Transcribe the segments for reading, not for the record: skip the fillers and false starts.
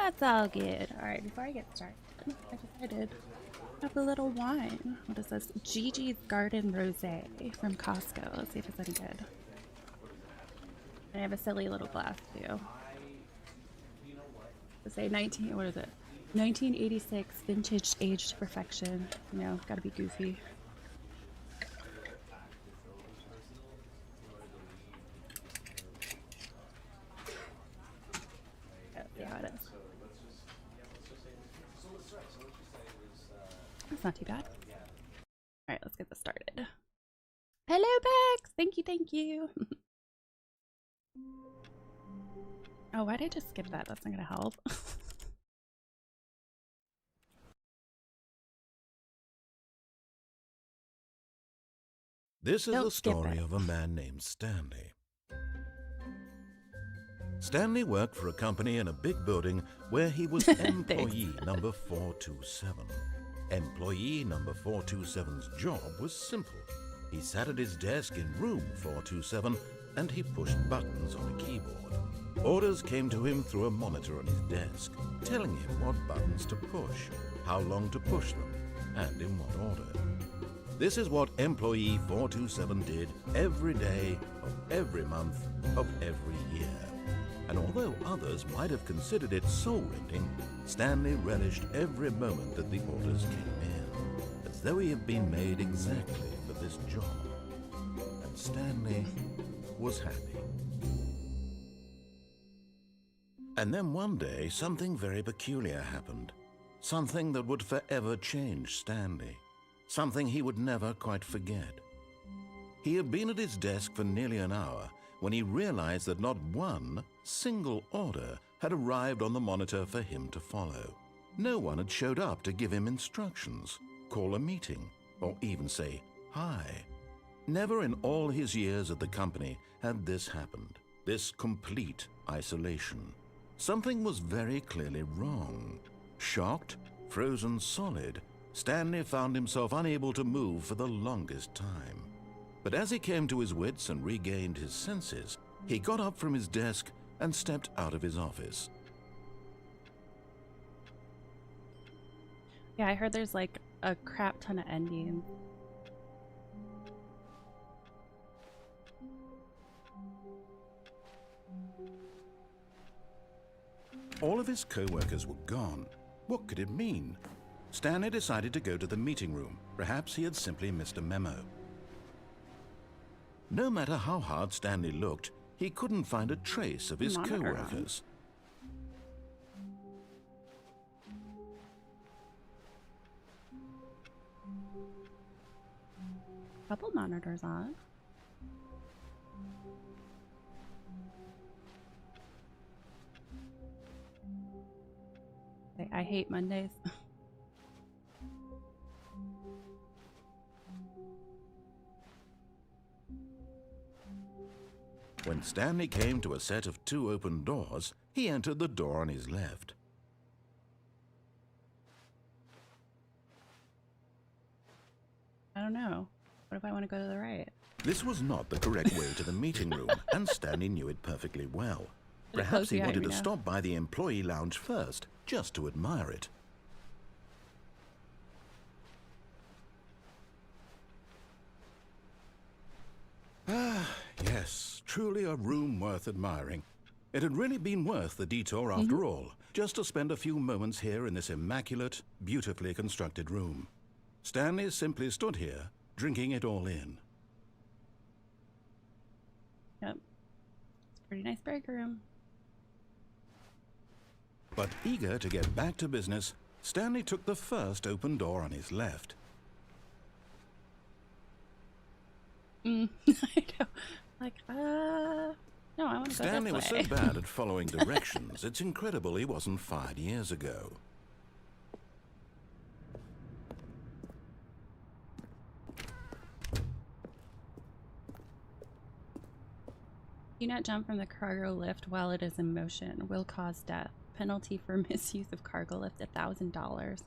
That's all good. Alright, before I get started, I decided to have a little wine. What is this? Gigi's Garden Rosé from Costco. Let's see if it's any good. I have a silly little glass too. Let's say 19, what is it? 1986, vintage, aged to perfection. You know, gotta be goofy. Let's see how it is. That's not too bad. Alright, let's get this started. Hello, Bex! Thank you, thank you. Oh, why did I just skip that? That's not gonna help. This is the story of a man named Stanley. Stanley worked for a company in a big building where he was employee number 427. Employee number 427's job was simple. He sat at his desk in room 427 and he pushed buttons on a keyboard. Orders came to him through a monitor on his desk, telling him what buttons to push, how long to push them, and in what order. This is what employee 427 did every day of every month of every year. And although others might have considered it soul-rending, Stanley relished every moment that the orders came in, as though he had been made exactly for this job. And Stanley was happy. And then one day, something very peculiar happened. Something that would forever change Stanley. Something he would never quite forget. He had been at his desk for nearly an hour when he realized that not one single order had arrived on the monitor for him to follow. No one had showed up to give him instructions, call a meeting, or even say hi. Never in all his years at the company had this happened, this complete isolation. Something was very clearly wrong. Shocked, frozen solid, Stanley found himself unable to move for the longest time. But as he came to his wits and regained his senses, he got up from his desk and stepped out of his office. Yeah, I heard there's like a crap ton of endings. All of his co-workers were gone. What could it mean? Stanley decided to go to the meeting room. Perhaps he had simply missed a memo. No matter how hard Stanley looked, he couldn't find a trace of his co-workers. Couple monitors on. I hate Mondays. When Stanley came to a set of 2 open doors, he entered the door on his left. I don't know. What if I want to go to the right? This was not the correct way to the meeting room, and Stanley knew it perfectly well. Perhaps he wanted to stop by the employee lounge first, just to admire it. Ah, yes, truly a room worth admiring. It had really been worth the detour after all, just to spend a few moments here in this immaculate, beautifully constructed room. Stanley simply stood here, drinking it all in. Yep. It's a pretty nice break room. But eager to get back to business, Stanley took the first open door on his left. I know. Like, no, I want to go Stanley this was way. so bad at following directions, it's incredible he wasn't fired years ago. Do not jump from the cargo lift while it is in motion. Will cause death. Penalty for misuse of cargo lift, $1,000.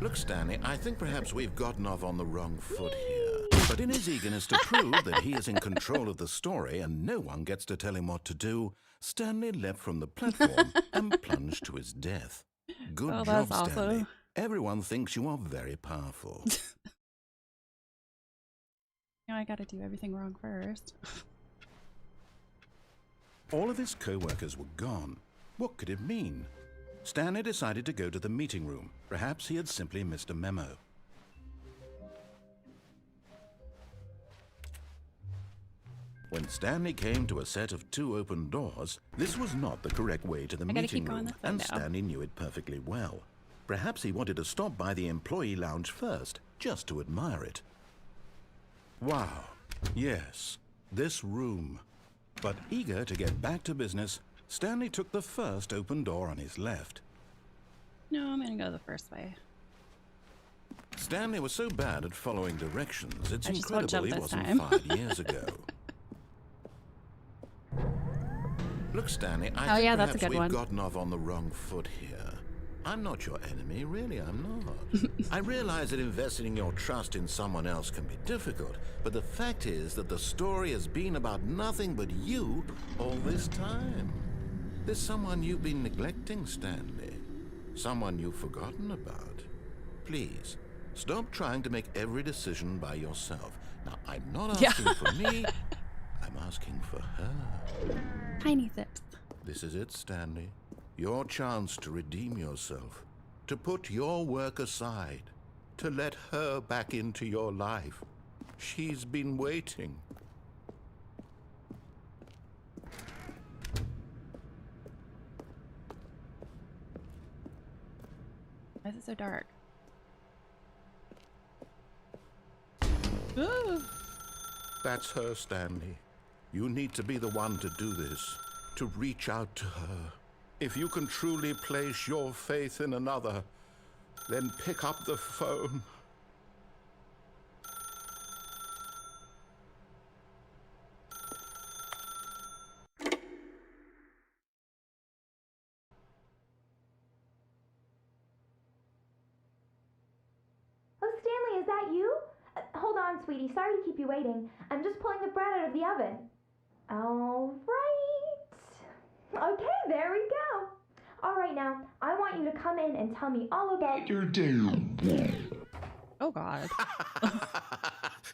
Look, Stanley, I think perhaps we've gotten off on the wrong foot here. But in his eagerness to prove that he is in control of the story and no one gets to tell him what to do, Stanley leapt from the platform and plunged to his death. Good Oh, job, that's Stanley. awesome. Everyone thinks you are very powerful. Now I gotta do everything wrong first. All of his co-workers were gone. What could it mean? Stanley decided to go to the meeting room. Perhaps he had simply missed a memo. When Stanley came to a set of 2 open doors, this was not the correct way to the meeting room, and Stanley knew it perfectly well. Perhaps he wanted to stop by the employee lounge first, just to admire it. Wow, yes, this room. But eager to get back to business, Stanley took the first open door on his left. No, I'm gonna go the first way. Stanley was so bad at following directions, it's I just won't incredible jump he this wasn't time. 5 years ago. Look, Stanley, I think that's a perhaps good we've one. gotten off on the wrong foot here. I'm not your enemy, really, I'm not. I realize that investing your trust in someone else can be difficult, but the fact is that the story has been about nothing but you all this time. There's someone you've been neglecting, Stanley. Someone you've forgotten about. Please, stop trying to make every decision by yourself. Now, I'm not asking for me, I'm asking for her. Tiny sips. This is it, Stanley. Your chance to redeem yourself, to put your work aside, to let her back into your life. She's been waiting. Why is it so dark? Ooh. That's her, Stanley. You need to be the one to do this, to reach out to her. If you can truly place your faith in another, then pick up the phone. Oh, Stanley, is that you? Hold on, sweetie. Sorry to keep you waiting. I'm just pulling the bread out of the oven. All right. Okay, there we go. All right, now, I want you to come in and tell me all about your day. Oh, God.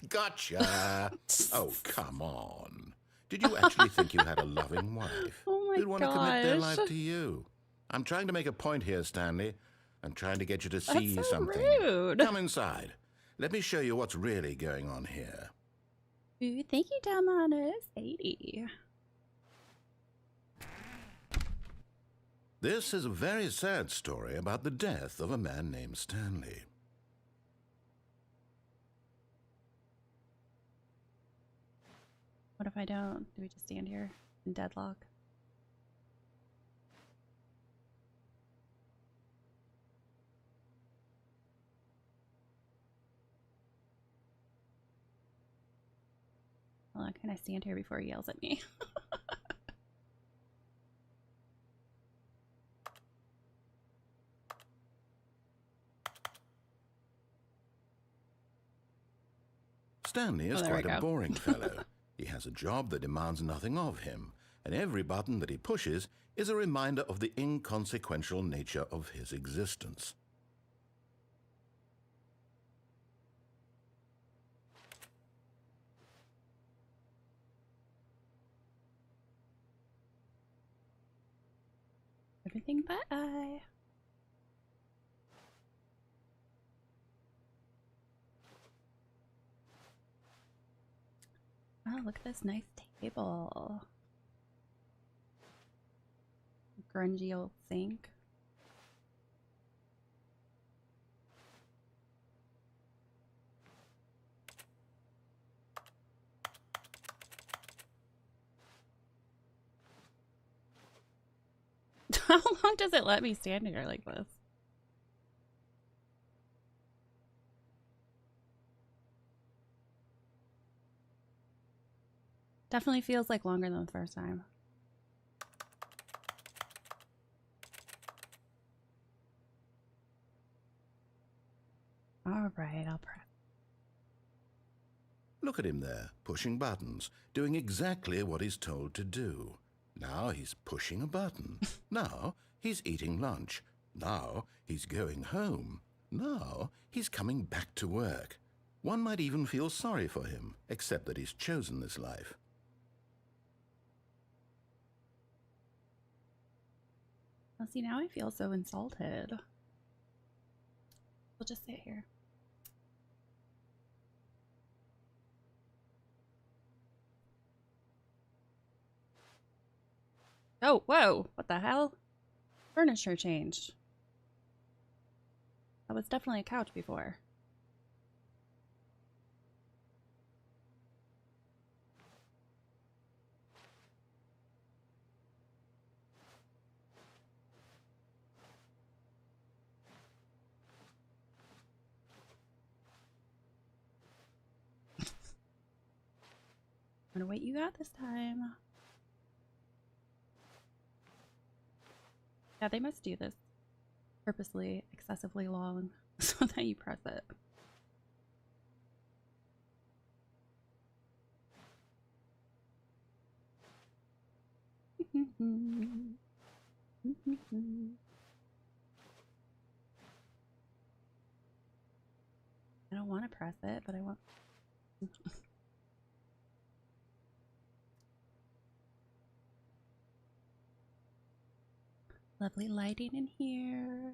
Gotcha. Oh, come on. Did you actually think you had a loving wife? Oh, my Who'd want to commit their gosh. life to you? I'm trying to make a point here, Stanley. I'm trying to get you to see That's so something. rude. Come inside. Let me show you what's really going on here. Ooh, thank you, Dalmanis. 80. This is a very sad story about the death of a man named Stanley. What if I don't? Do we just stand here in deadlock? Well, can I stand here before he yells at me? Stanley is Oh, there we quite a go. boring fellow. He has a job that demands nothing of him, and every button that he pushes is a reminder of the inconsequential nature of his existence. Everything but I. Oh, look at this nice table. Grungy old sink. How long does it let me stand here like this? Definitely feels like longer than the first time. All right, I'll press. Look at him there, pushing buttons, doing exactly what he's told to do. Now he's pushing a button. Now he's eating lunch. Now he's going home. Now he's coming back to work. One might even feel sorry for him, except that he's chosen this life. Well, see, now I feel so insulted. We'll just sit here. Oh, whoa! What the hell? Furniture changed. That was definitely a couch before. I wonder what you got this time. Yeah, they must do this purposely excessively long so that you press it. I don't want to press it, but I want... Lovely lighting in here.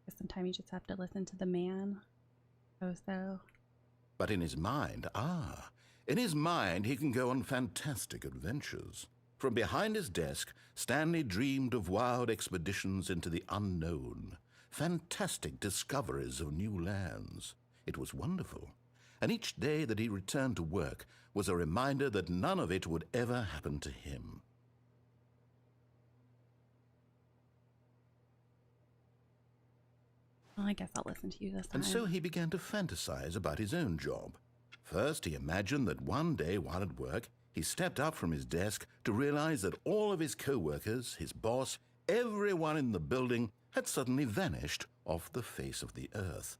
Guess sometimes you just have to listen to the man. Oh, so. But in his mind, in his mind he can go on fantastic adventures. From behind his desk, Stanley dreamed of wild expeditions into the unknown, fantastic discoveries of new lands. It was wonderful, and each day that he returned to work was a reminder that none of it would ever happen to him. Well, I guess I'll listen to you this time. And so he began to fantasize about his own job. First, he imagined that one day while at work, he stepped up from his desk to realize that all of his co-workers, his boss, everyone in the building had suddenly vanished off the face of the earth.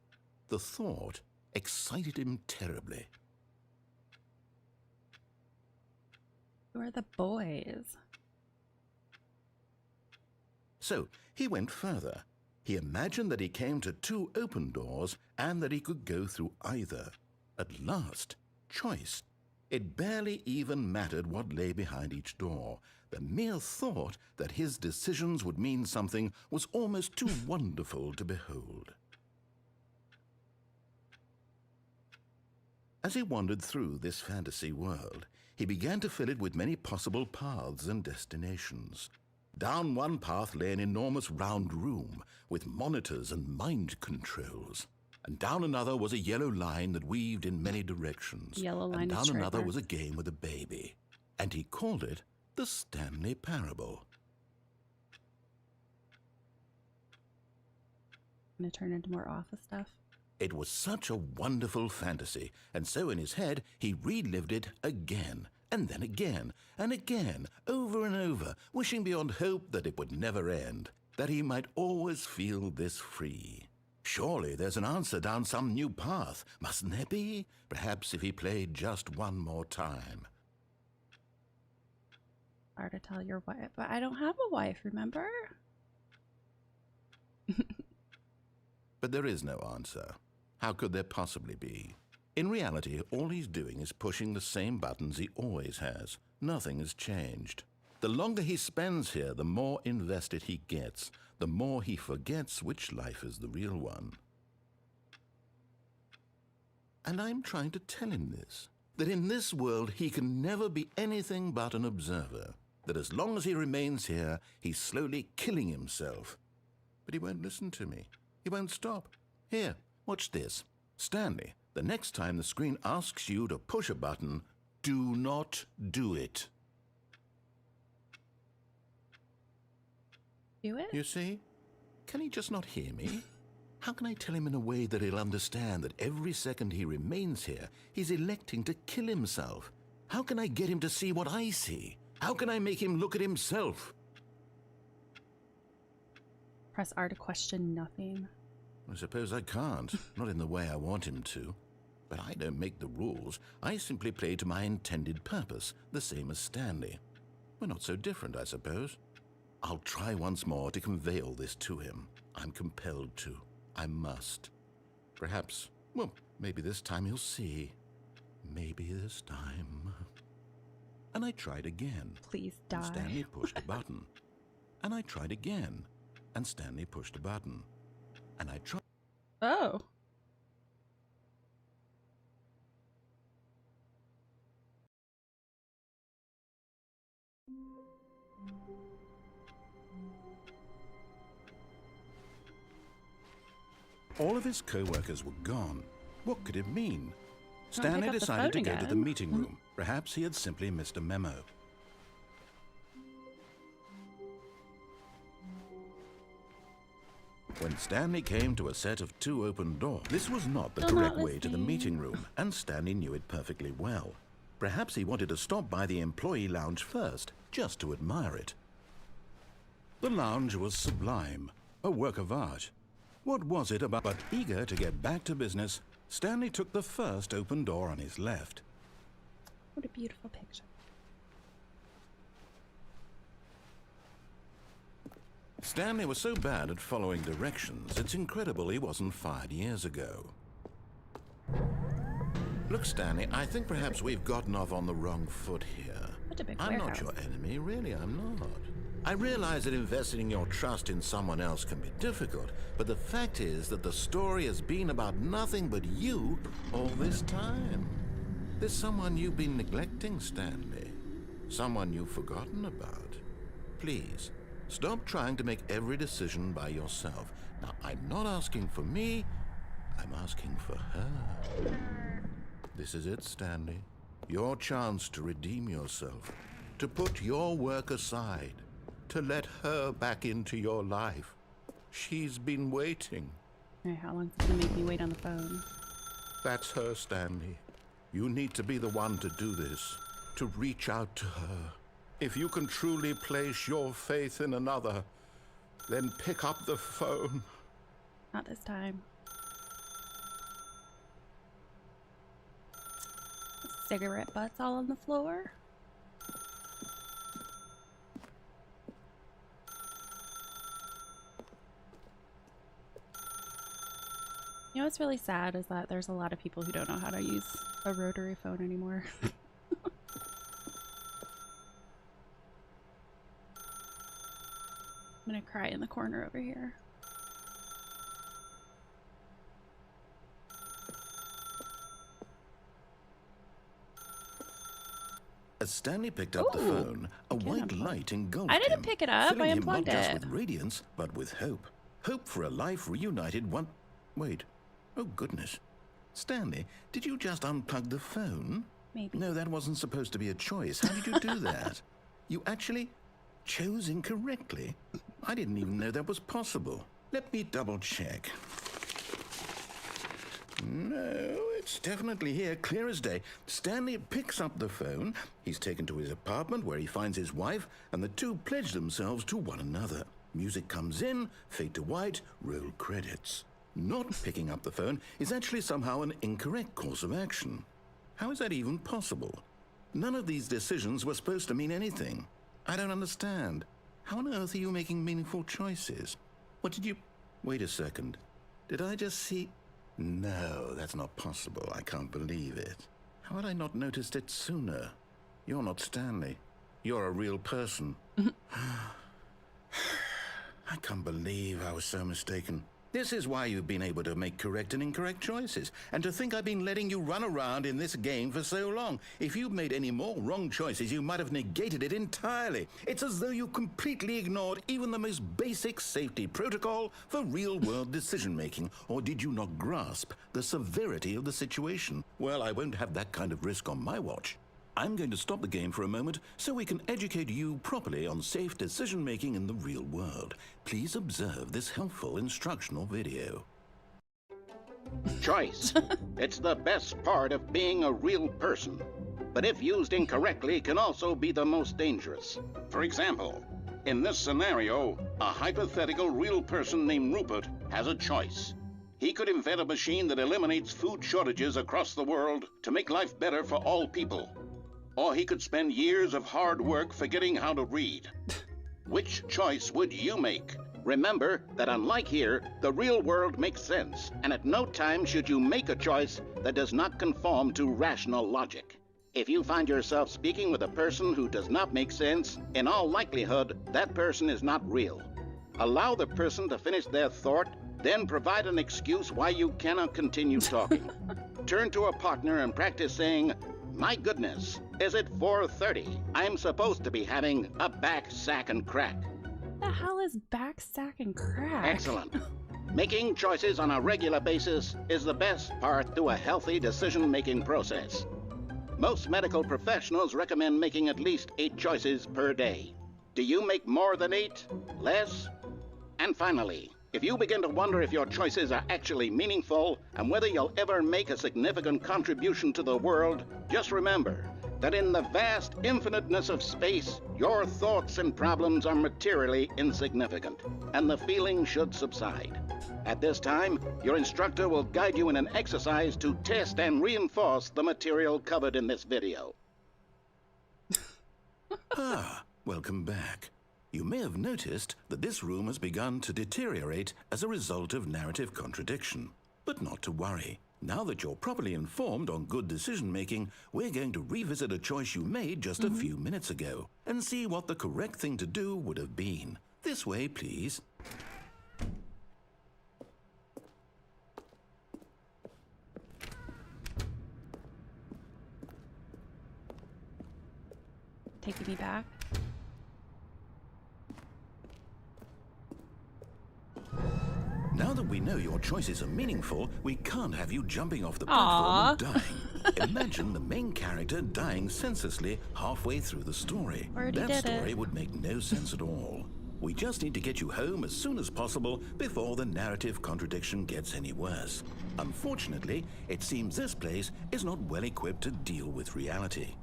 The thought excited him terribly. Who are the boys? So he went further. He imagined that he came to 2 open doors and that he could go through either. At last, choice. It barely even mattered what lay behind each door. The mere thought that his decisions would mean something was almost too wonderful to behold. As he wandered through this fantasy world, he began to fill it with many possible paths and destinations. Down one path lay an enormous round room with monitors and mind controls. And down another was a yellow line that weaved in many directions. Yellow line and down is another trademark. was a game with a baby. And he called it the Stanley Parable. Gonna turn into more office stuff. It was such a wonderful fantasy, and so in his head he relived it again, and then again, and again, over and over, wishing beyond hope that it would never end, that he might always feel this free. Surely there's an answer down some new path, mustn't there be? Perhaps if he played just one more time. Hard to tell your wife, but I don't have a wife, remember? But there is no answer. How could there possibly be? In reality, all he's doing is pushing the same buttons he always has. Nothing has changed. The longer he spends here, the more invested he gets, the more he forgets which life is the real one. And I'm trying to tell him this, that in this world he can never be anything but an observer, that as long as he remains here, he's slowly killing himself. But he won't listen to me. He won't stop. Here, watch this. Stanley, the next time the screen asks you to push a button, do not do it. Do it? You see? Can he just not hear me? How can I tell him in a way that he'll understand that every second he remains here, he's electing to kill himself? How can I get him to see what I see? How can I make him look at himself? Press R to question nothing. I suppose I can't, not in the way I want him to. But I don't make the rules. I simply play to my intended purpose, the same as Stanley. We're not so different, I suppose. I'll try once more to convey all this to him. I'm compelled to. I must. Perhaps, well, maybe this time he'll see. Maybe this time. And I tried again. Please die. And Stanley pushed a button. And I tried again. And Stanley pushed a button. And I tried. Oh. All of his co-workers were gone. What could it mean? Pick Stanley up the decided to phone go to the again. meeting room. Perhaps he had simply missed a memo. When Stanley came to a set of 2 open doors, this was not the Still not correct way to the listening. meeting room, and Stanley knew it perfectly well. Perhaps he wanted to stop by the employee lounge first, just to admire it. The lounge was sublime, a work of art. What was it about? But eager to get back to business, Stanley took the first open door on his left. What a beautiful picture. Stanley was so bad at following directions, it's incredible he wasn't fired years ago. Look, Stanley, I think perhaps we've gotten off on the wrong foot here. What a big I'm warehouse. not your enemy, really, I'm not. I realize that investing your trust in someone else can be difficult, but the fact is that the story has been about nothing but you all this time. There's someone you've been neglecting, Stanley. Someone you've forgotten about. Please, stop trying to make every decision by yourself. Now, I'm not asking for me, I'm asking for her. This is it, Stanley. Your chance to redeem yourself, to put your work aside, to let her back into your life. She's been waiting. Alright, how long is it gonna make me wait on the phone? That's her, Stanley. You need to be the one to do this, to reach out to her. If you can truly place your faith in another, then pick up the phone. Not this time. Cigarette butts all on the floor. You know what's really sad is that there's a lot of people who don't know how to use a rotary phone anymore. I'm gonna cry in the corner over here. As Stanley picked up the Ooh, phone, a again, white unplugged. light engulfed I didn't him, pick it up, filling I him not unplugged just it. with radiance, but with hope. Hope for a life reunited one... Wait. Oh, goodness. Stanley, did you just unplug the phone? Maybe. No, that wasn't supposed to be a choice. How did you do that? You actually chose incorrectly? I didn't even know that was possible. Let me double check. No, it's definitely here, clear as day. Stanley picks up the phone. He's taken to his apartment where he finds his wife, and the two pledge themselves to one another. Music comes in, fade to white, roll credits. Not picking up the phone is actually somehow an incorrect course of action. How is that even possible? None of these decisions were supposed to mean anything. I don't understand. How on earth are you making meaningful choices? What did you... Wait a second. Did I just see... No, that's not possible. I can't believe it. How had I not noticed it sooner? You're not Stanley. You're a real person. I can't believe I was so mistaken. This is why you've been able to make correct and incorrect choices. And to think I've been letting you run around in this game for so long. If you'd made any more wrong choices, you might have negated it entirely. It's as though you completely ignored even the most basic safety protocol for real-world decision-making. Or did you not grasp the severity of the situation? Well, I won't have that kind of risk on my watch. I'm going to stop the game for a moment so we can educate you properly on safe decision-making in the real world. Please observe this helpful instructional video. Choice. It's the best part of being a real person. But if used incorrectly, can also be the most dangerous. For example, in this scenario, a hypothetical real person named Rupert has a choice. He could invent a machine that eliminates food shortages across the world to make life better for all people. Or he could spend years of hard work forgetting how to read. Which choice would you make? Remember that unlike here, the real world makes sense, and at no time should you make a choice that does not conform to rational logic. If you find yourself speaking with a person who does not make sense, in all likelihood, that person is not real. Allow the person to finish their thought, then provide an excuse why you cannot continue talking. Turn to a partner and practice saying, "My goodness, is it 4:30? I'm supposed to be having a back, sack, and crack." What the hell is back, sack, and crack? Excellent. Making choices on a regular basis is the best part to a healthy decision-making process. Most medical professionals recommend making at least 8 choices per day. Do you make more than 8? Less? And finally, if you begin to wonder if your choices are actually meaningful and whether you'll ever make a significant contribution to the world, just remember that in the vast infiniteness of space, your thoughts and problems are materially insignificant, and the feeling should subside. At this time, your instructor will guide you in an exercise to test and reinforce the material covered in this video. Welcome back. You may have noticed that this room has begun to deteriorate as a result of narrative contradiction. But not to worry. Now that you're properly informed on good decision-making, we're going to revisit a choice you made just a few minutes ago and see what the correct thing to do would have been. This way, please. Taking me back. Now that we know your choices are meaningful, we can't have you jumping off the platform and dying. Imagine the main character dying senselessly halfway through the story. That story would make no sense at all. We just need to get you home as soon as possible before the narrative contradiction gets any worse. Unfortunately, it seems this place is not well equipped to deal with reality.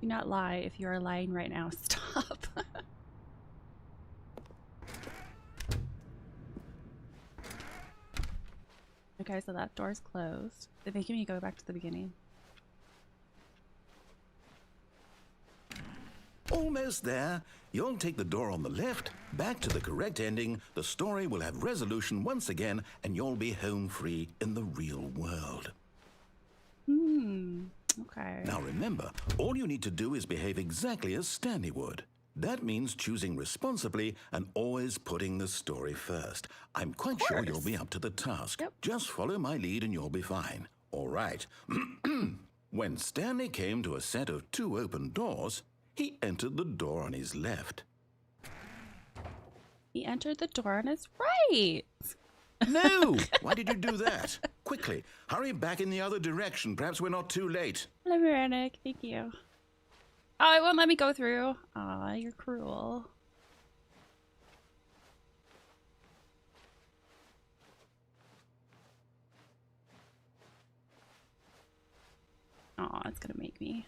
Do not lie. If you are lying right now, stop. Okay, so that door's closed. They're making me go back to the beginning. Almost there. You'll take the door on the left, back to the correct ending, the story will have resolution once again, and you'll be home free in the real world. Okay. Now remember, all you need to do is behave exactly as Stanley would. That means choosing responsibly and always putting the story first. I'm quite sure you'll be up to the task. Yep. Just follow my lead and you'll be fine. All right. When Stanley came to a set of 2 open doors, he entered the door on his left. He entered the door on his right. No! Why did you do that? Quickly, hurry back in the other direction. Perhaps we're not too late. Hello, Veronic. Thank you. Oh, it won't let me go through. Aw, you're cruel. Aw, it's gonna make me.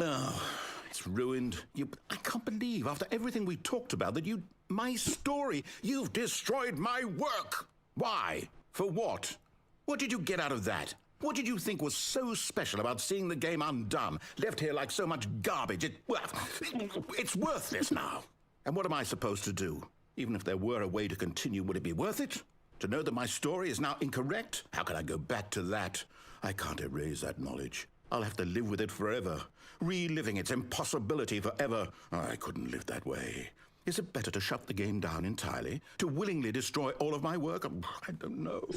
Oh, it's ruined. I can't believe, after everything we talked about, that my story, you've destroyed my work. Why? For what? What did you get out of that? What did you think was so special about seeing the game undone, left here like so much garbage? It's worthless now. And what am I supposed to do? Even if there were a way to continue, would it be worth it? To know that my story is now incorrect? How can I go back to that? I can't erase that knowledge. I'll have to live with it forever, reliving its impossibility forever. I couldn't live that way. Is it better to shut the game down entirely? To willingly destroy all of my work? I don't know.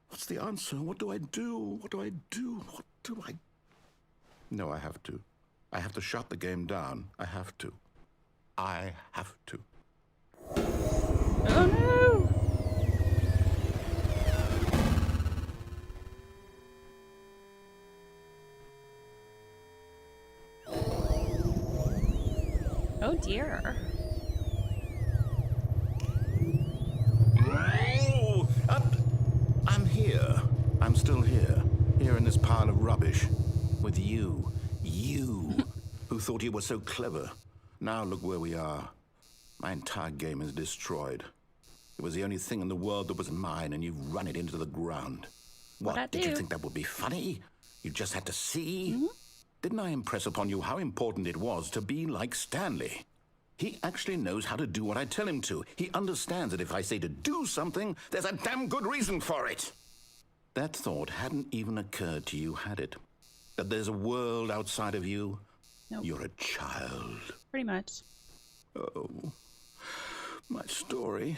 What's the answer? What do I do? What do I do? What do I... No, I have to. I have to shut the game down. I have to. I have to. Oh no! Oh dear. Oh, I'm here. I'm still here. Here in this pile of rubbish. With you. You. Who thought you were so clever. Now look where we are. My entire game is destroyed. It was the only thing in the world that was mine, and you've run it into the ground. What, did you think that would be funny? You just had to see? Mm-hmm. Didn't I impress upon you how important it was to be like Stanley? He actually knows how to do what I tell him to. He understands that if I say to do something, there's a damn good reason for it. That thought hadn't even occurred to you, had it? That there's a world outside of you? Nope. You're a child. Pretty much. Oh, my story.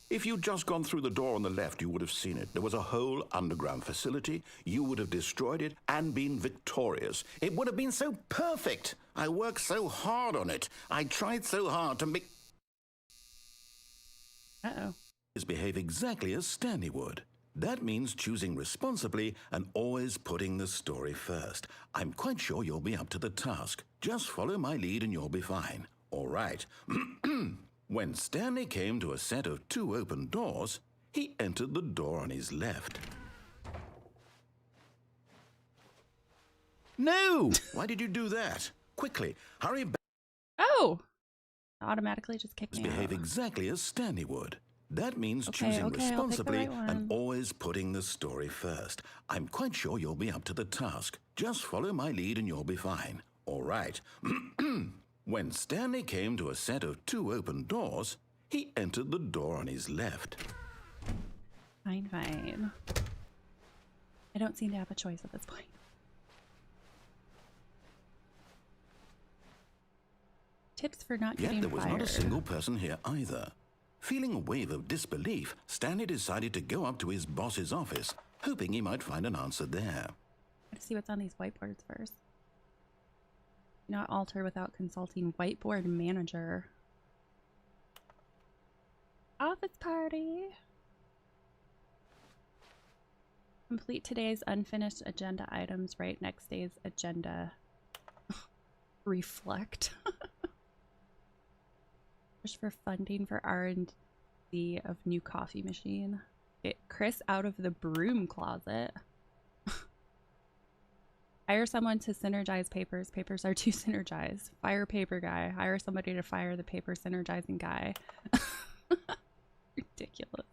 If you'd just gone through the door on the left, you would have seen it. There was a whole underground facility. You would have destroyed it and been victorious. It would have been so perfect. I worked so hard on it. I tried so hard to make... Uh-oh. ...behave exactly as Stanley would. That means choosing responsibly and always putting the story first. I'm quite sure you'll be up to the task. Just follow my lead and you'll be fine. All right. When Stanley came to a set of 2 open doors, he entered the door on his left. No! Why did you do that? Quickly, hurry back. Oh! Automatically just kicked me out. Behave exactly as Stanley would. That means choosing responsibly and always putting the story first. I'm quite sure you'll be up to the task. Just follow my lead and you'll be fine. All right. When Stanley came to a set of 2 open doors, he entered the door on his left. Fine, fine. I don't seem to have a choice at this point. Tips for not getting Yet there was fired. not a single person here either. Feeling a wave of disbelief, Stanley decided to go up to his boss's office, hoping he might find an answer there. Let's see what's on these whiteboards first. Not alter without consulting whiteboard manager. Office party. Complete today's unfinished agenda items. Write next day's agenda. Reflect. Push for funding for R&D of new coffee machine. Get Chris out of the broom closet. Hire someone to synergize papers. Papers are too synergized. Fire paper guy. Hire somebody to fire the paper synergizing guy. Ridiculous.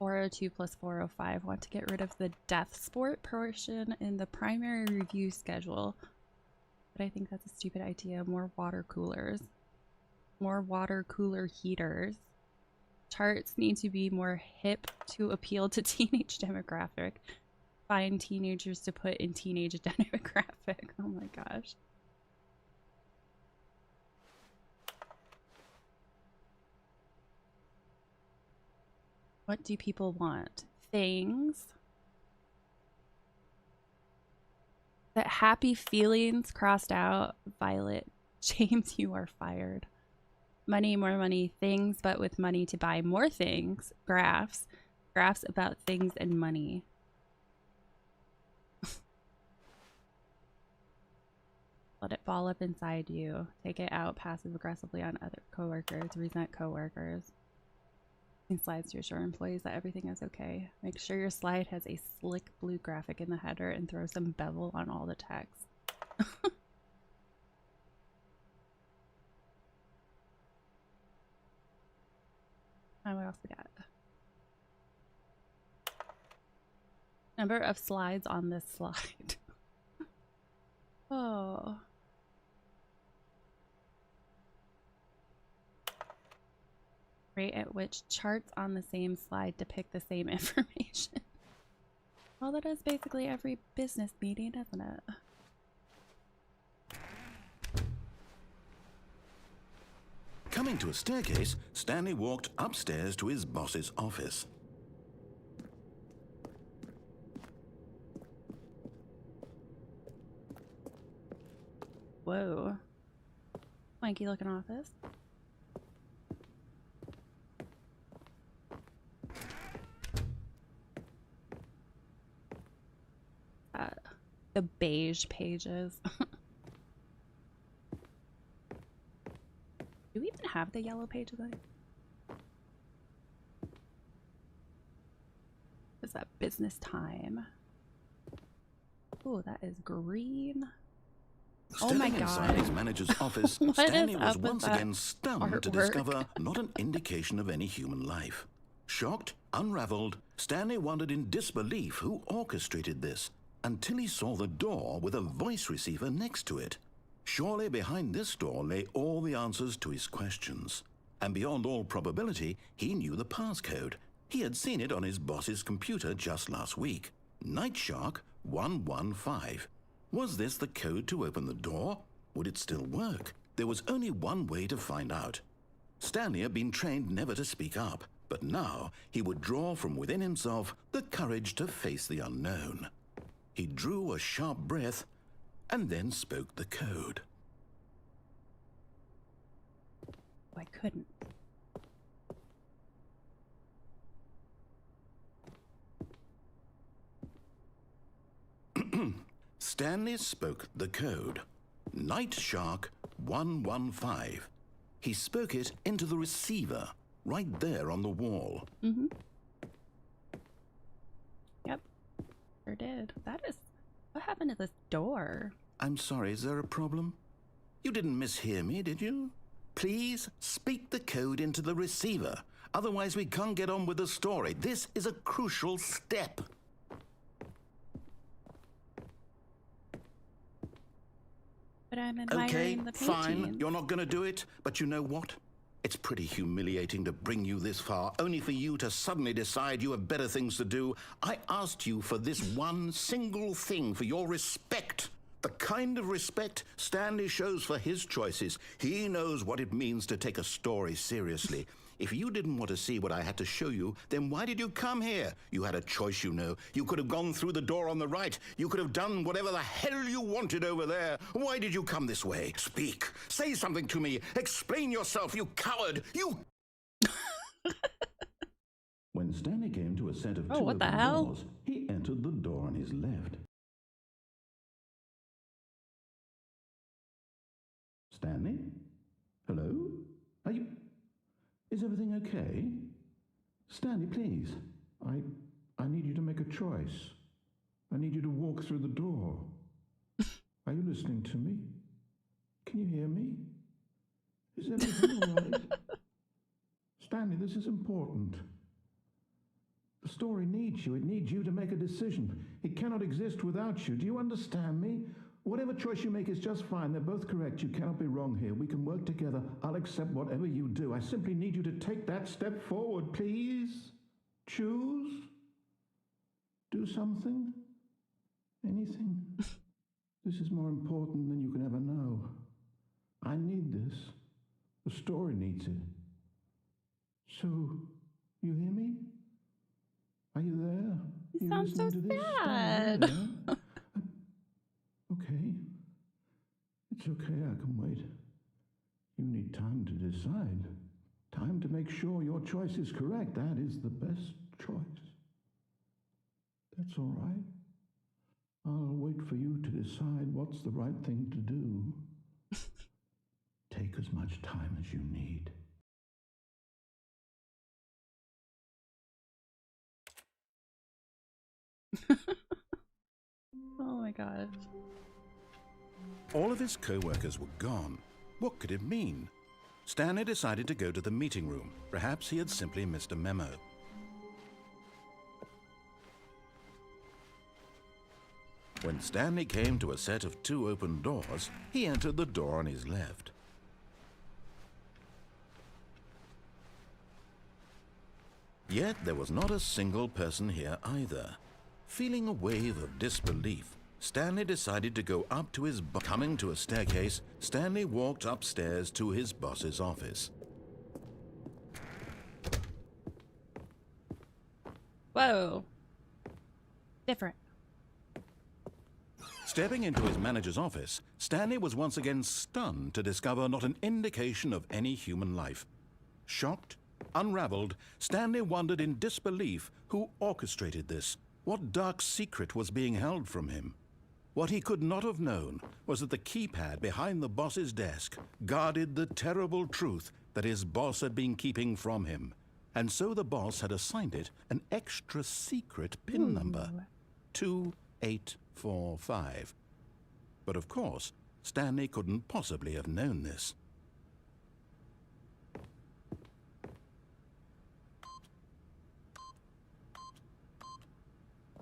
$402 plus $405. Want to get rid of the death sport portion in the primary review schedule. But I think that's a stupid idea. More water coolers. More water cooler heaters. Charts need to be more hip to appeal to teenage demographic. Find teenagers to put in teenage demographic. Oh my gosh. What do people want? Things that happy feelings crossed out. Violet. James, you are fired. Money, more money, things, but with money to buy more things. Graphs. Graphs about things and money. Let it ball up inside you. Take it out passive aggressively on other coworkers. Resent coworkers. Slides to assure employees that everything is okay. Make sure your slide has a slick blue graphic in the header and throw some bevel on all the text. What else we got? Number of slides on this slide. Oh. Rate at which charts on the same slide depict the same information. Well, that is basically every business meeting, isn't it? Coming to a staircase, Stanley walked upstairs to his boss's office. Whoa. Wanky looking office. the beige pages. Do we even have the yellow pages? Is that business time? Oh, that is green. Oh my Stepping god. inside his manager's office, What Stanley is was up with once that again stunned to artwork? discover not an indication of any human life. Shocked, unraveled, Stanley wondered in disbelief who orchestrated this, until he saw the door with a voice receiver next to it. Surely behind this door lay all the answers to his questions. And beyond all probability, he knew the passcode. He had seen it on his boss's computer just last week. Night Shark 115. Was this the code to open the door? Would it still work? There was only one way to find out. Stanley had been trained never to speak up, but now he would draw from within himself the courage to face the unknown. He drew a sharp breath and then spoke the code. I couldn't. Stanley spoke the code. Night Shark 115. He spoke it into the receiver, right there on the wall. Mm-hmm. Yep. Sure did. That is... What happened to this door? I'm sorry, is there a problem? You didn't mishear me, did you? Please speak the code into the receiver. Otherwise we can't get on with the story. This is a crucial step. But I'm admiring Okay, the paintings. fine. You're not going to do it. But you know what? It's pretty humiliating to bring you this far, only for you to suddenly decide you have better things to do. I asked you for this one single thing, for your respect. The kind of respect Stanley shows for his choices. He knows what it means to take a story seriously. If you didn't want to see what I had to show you, then why did you come here? You had a choice, you know. You could have gone through the door on the right. You could have done whatever the hell you wanted over there. Why did you come this way? Speak. Say something to me. Explain yourself, you coward. You... When Stanley came to a set of Oh, what the hell? doors, he entered the door on his left. Stanley? Hello? Are you... Is everything okay? Stanley, please. I need you to make a choice. I need you to walk through the door. Are you listening to me? Can you hear me? Is everything all right? Stanley, this is important. The story needs you. It needs you to make a decision. It cannot exist without you. Do you understand me? Whatever choice you make is just fine. They're both correct. You cannot be wrong here. We can work together. I'll accept whatever you do. I simply need you to take that step forward, please. Choose. Do something. Anything. This is more important than you can ever know. I need this. The story needs it. So, you hear me? Are you there? You You sound so listening to this? sad. Stanley, yeah? Okay. It's okay, I can wait. You need time to decide. Time to make sure your choice is correct. That is the best choice. That's all right. I'll wait for you to decide what's the right thing to do. Take as much time as you need. Oh my gosh. All of his co-workers were gone. What could it mean? Stanley decided to go to the meeting room. Perhaps he had simply missed a memo. When Stanley came to a set of 2 open doors, he entered the door on his left. Yet there was not a single person here either. Feeling a wave of disbelief, Stanley decided to go up to his boss. Coming to a staircase, Stanley walked upstairs to his boss's office. Whoa. Different. Stepping into his manager's office, Stanley was once again stunned to discover not an indication of any human life. Shocked, unraveled, Stanley wondered in disbelief who orchestrated this. What dark secret was being held from him? What he could not have known was that the keypad behind the boss's desk guarded the terrible truth that his boss had been keeping from him. And so the boss had assigned it an extra secret PIN number, 2845. But of course, Stanley couldn't possibly have known this.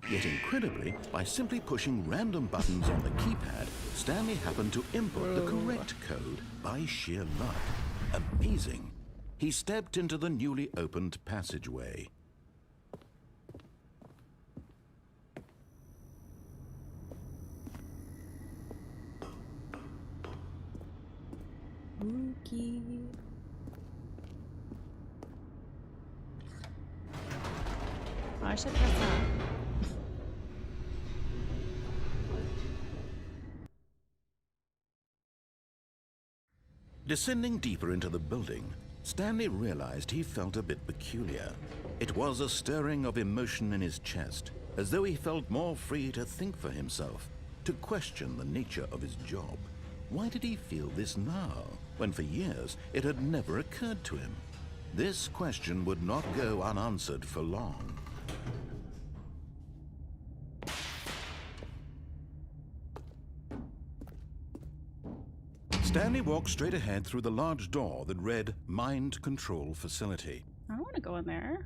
Yet incredibly, by simply pushing random buttons on the keypad, Stanley happened to input the correct code by sheer luck. Amazing. He stepped into the newly opened passageway. Spooky. Oh, I should press that. Descending deeper into the building, Stanley realized he felt a bit peculiar. It was a stirring of emotion in his chest, as though he felt more free to think for himself, to question the nature of his job. Why did he feel this now, when for years it had never occurred to him? This question would not go unanswered for long. Stanley walked straight ahead through the large door that read Mind Control Facility. I don't want to go in there.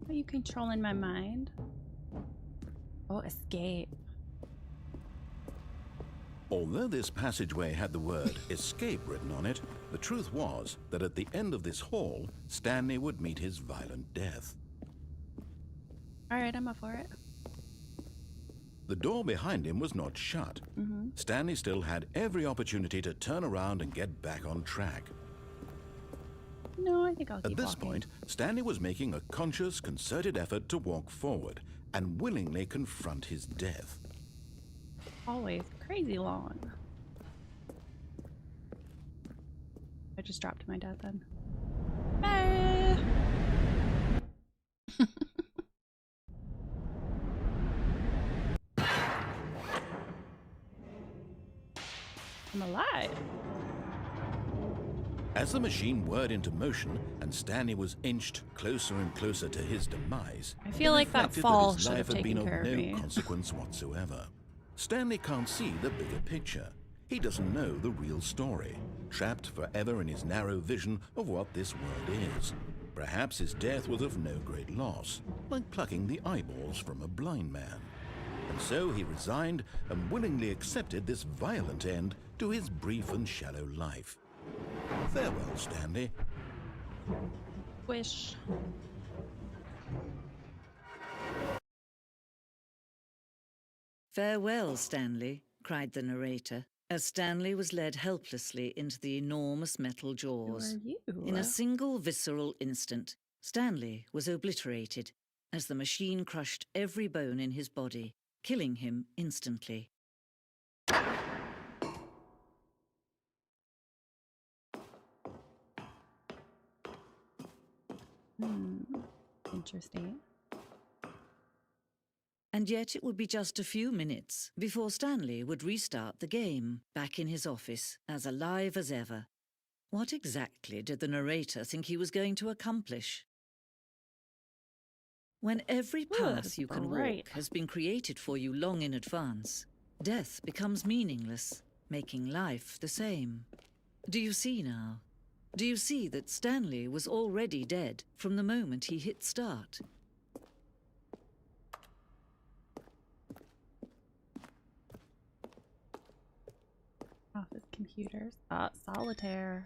Are you controlling my mind? Oh, escape. Although this passageway had the word escape written on it, the truth was that at the end of this hall, Stanley would meet his violent death. All right, I'm up for it. The door behind him was not shut. Stanley still had every opportunity to turn around and get back on track. No, I think I'll keep At this walking. point, Stanley was making a conscious, concerted effort to walk forward and willingly confront his death. Always crazy long. I just dropped my death then. Bye. I'm alive. As the machine whirred into motion and Stanley was inched closer and closer to his demise, I feel like that reflected fall his should life have had been taken of care of no me. consequence whatsoever. Stanley can't see the bigger picture. He doesn't know the real story, trapped forever in his narrow vision of what this world is. Perhaps his death was of no great loss, like plucking the eyeballs from a blind man. And so he resigned and willingly accepted this violent end to his brief and shallow life. Farewell, Stanley. Wish. "Farewell, Stanley," cried the narrator, as Stanley was led helplessly into the enormous metal jaws. Who are you? In a single visceral instant, Stanley was obliterated as the machine crushed every bone in his body, killing him instantly. Interesting. And yet it would be just a few minutes before Stanley would restart the game, back in his office, as alive as ever. What exactly did the narrator think he was going to accomplish? When every path that's you can bright. walk has been created for you long in advance, death becomes meaningless, making life the same. Do you see now? Do you see that Stanley was already dead from the moment he hit start? Office computers. Solitaire.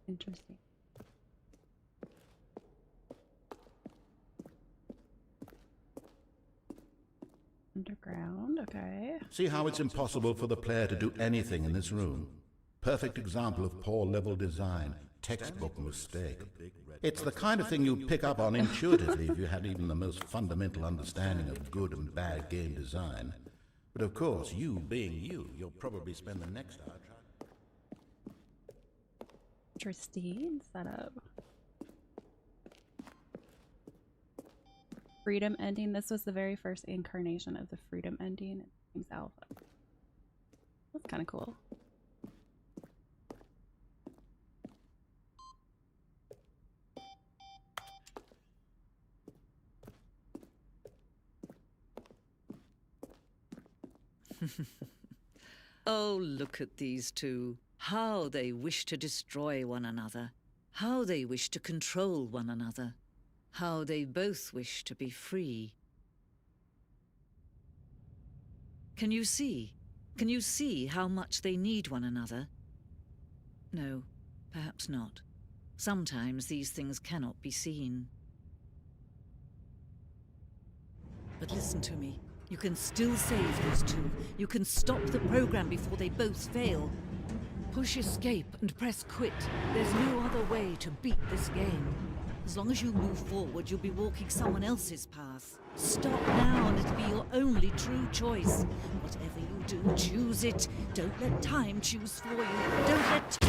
Interesting. Underground, okay. See how it's impossible for the player to do anything in this room? Perfect example of poor level design, textbook mistake. It's the kind of thing you'd pick up on intuitively if you had even the most fundamental understanding of good and bad game design. But of course, you being you, you'll probably spend the next hour Interesting setup. Freedom ending. This was the very first incarnation of the freedom ending in Games Alpha. That's kind of cool. Oh, look at these two. How they wish to destroy one another. How they wish to control one another. How they both wish to be free. Can you see? Can you see how much they need one another? No, perhaps not. Sometimes these things cannot be seen. But listen to me. You can still save these two. You can stop the program before they both fail. Push escape and press quit. There's no other way to beat this game. As long as you move forward, you'll be walking someone else's path. Stop now and it'll be your only true choice. Whatever you do, choose it. Don't let time choose for you. Don't let...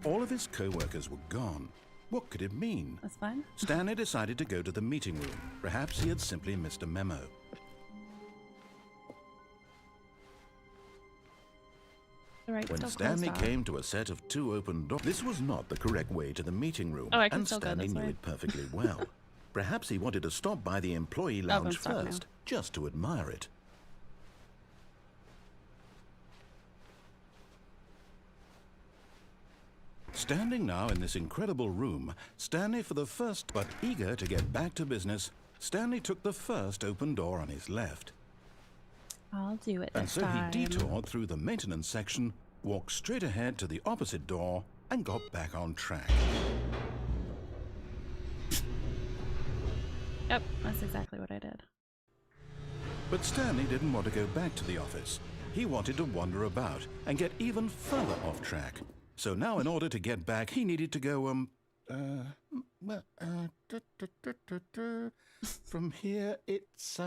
All of his co-workers were gone. What could it mean? That's fine. Stanley decided to go to the meeting room. Perhaps he had simply missed a memo. When Stanley came to a set of 2 open doors, this was not the correct way to the meeting room, and Stanley knew it perfectly well. Perhaps he wanted to stop by the employee lounge first, just to admire it. Standing now in this incredible room, Stanley for the first, but eager to get back to business, Stanley took the first open door on his left. I'll do it And this so time. he detoured through the maintenance section, walked straight ahead to the opposite door, and got back on track. Yep, that's exactly what I did. But Stanley didn't want to go back to the office. He wanted to wander about and get even further off track. So now in order to get back, he needed to go, from here it's,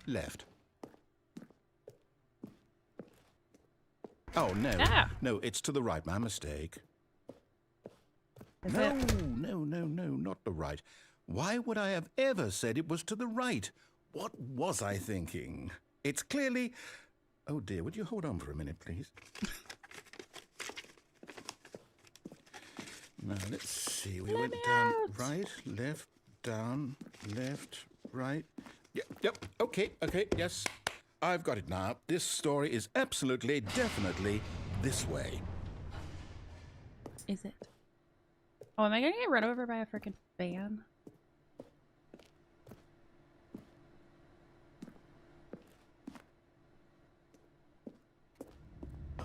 left. Oh, no. Ah. No, it's to the right. My mistake. Is No, it? no, not the right. Why would I have ever said it was to the right? What was I thinking? It's clearly... Oh, dear, would you hold on for a minute, please? Now, let's see. We went down, right, left, down, left, right. Yep, okay, yes. I've got it now. This story is absolutely, definitely this way. Is it? Oh, am I gonna get run over by a freaking van? I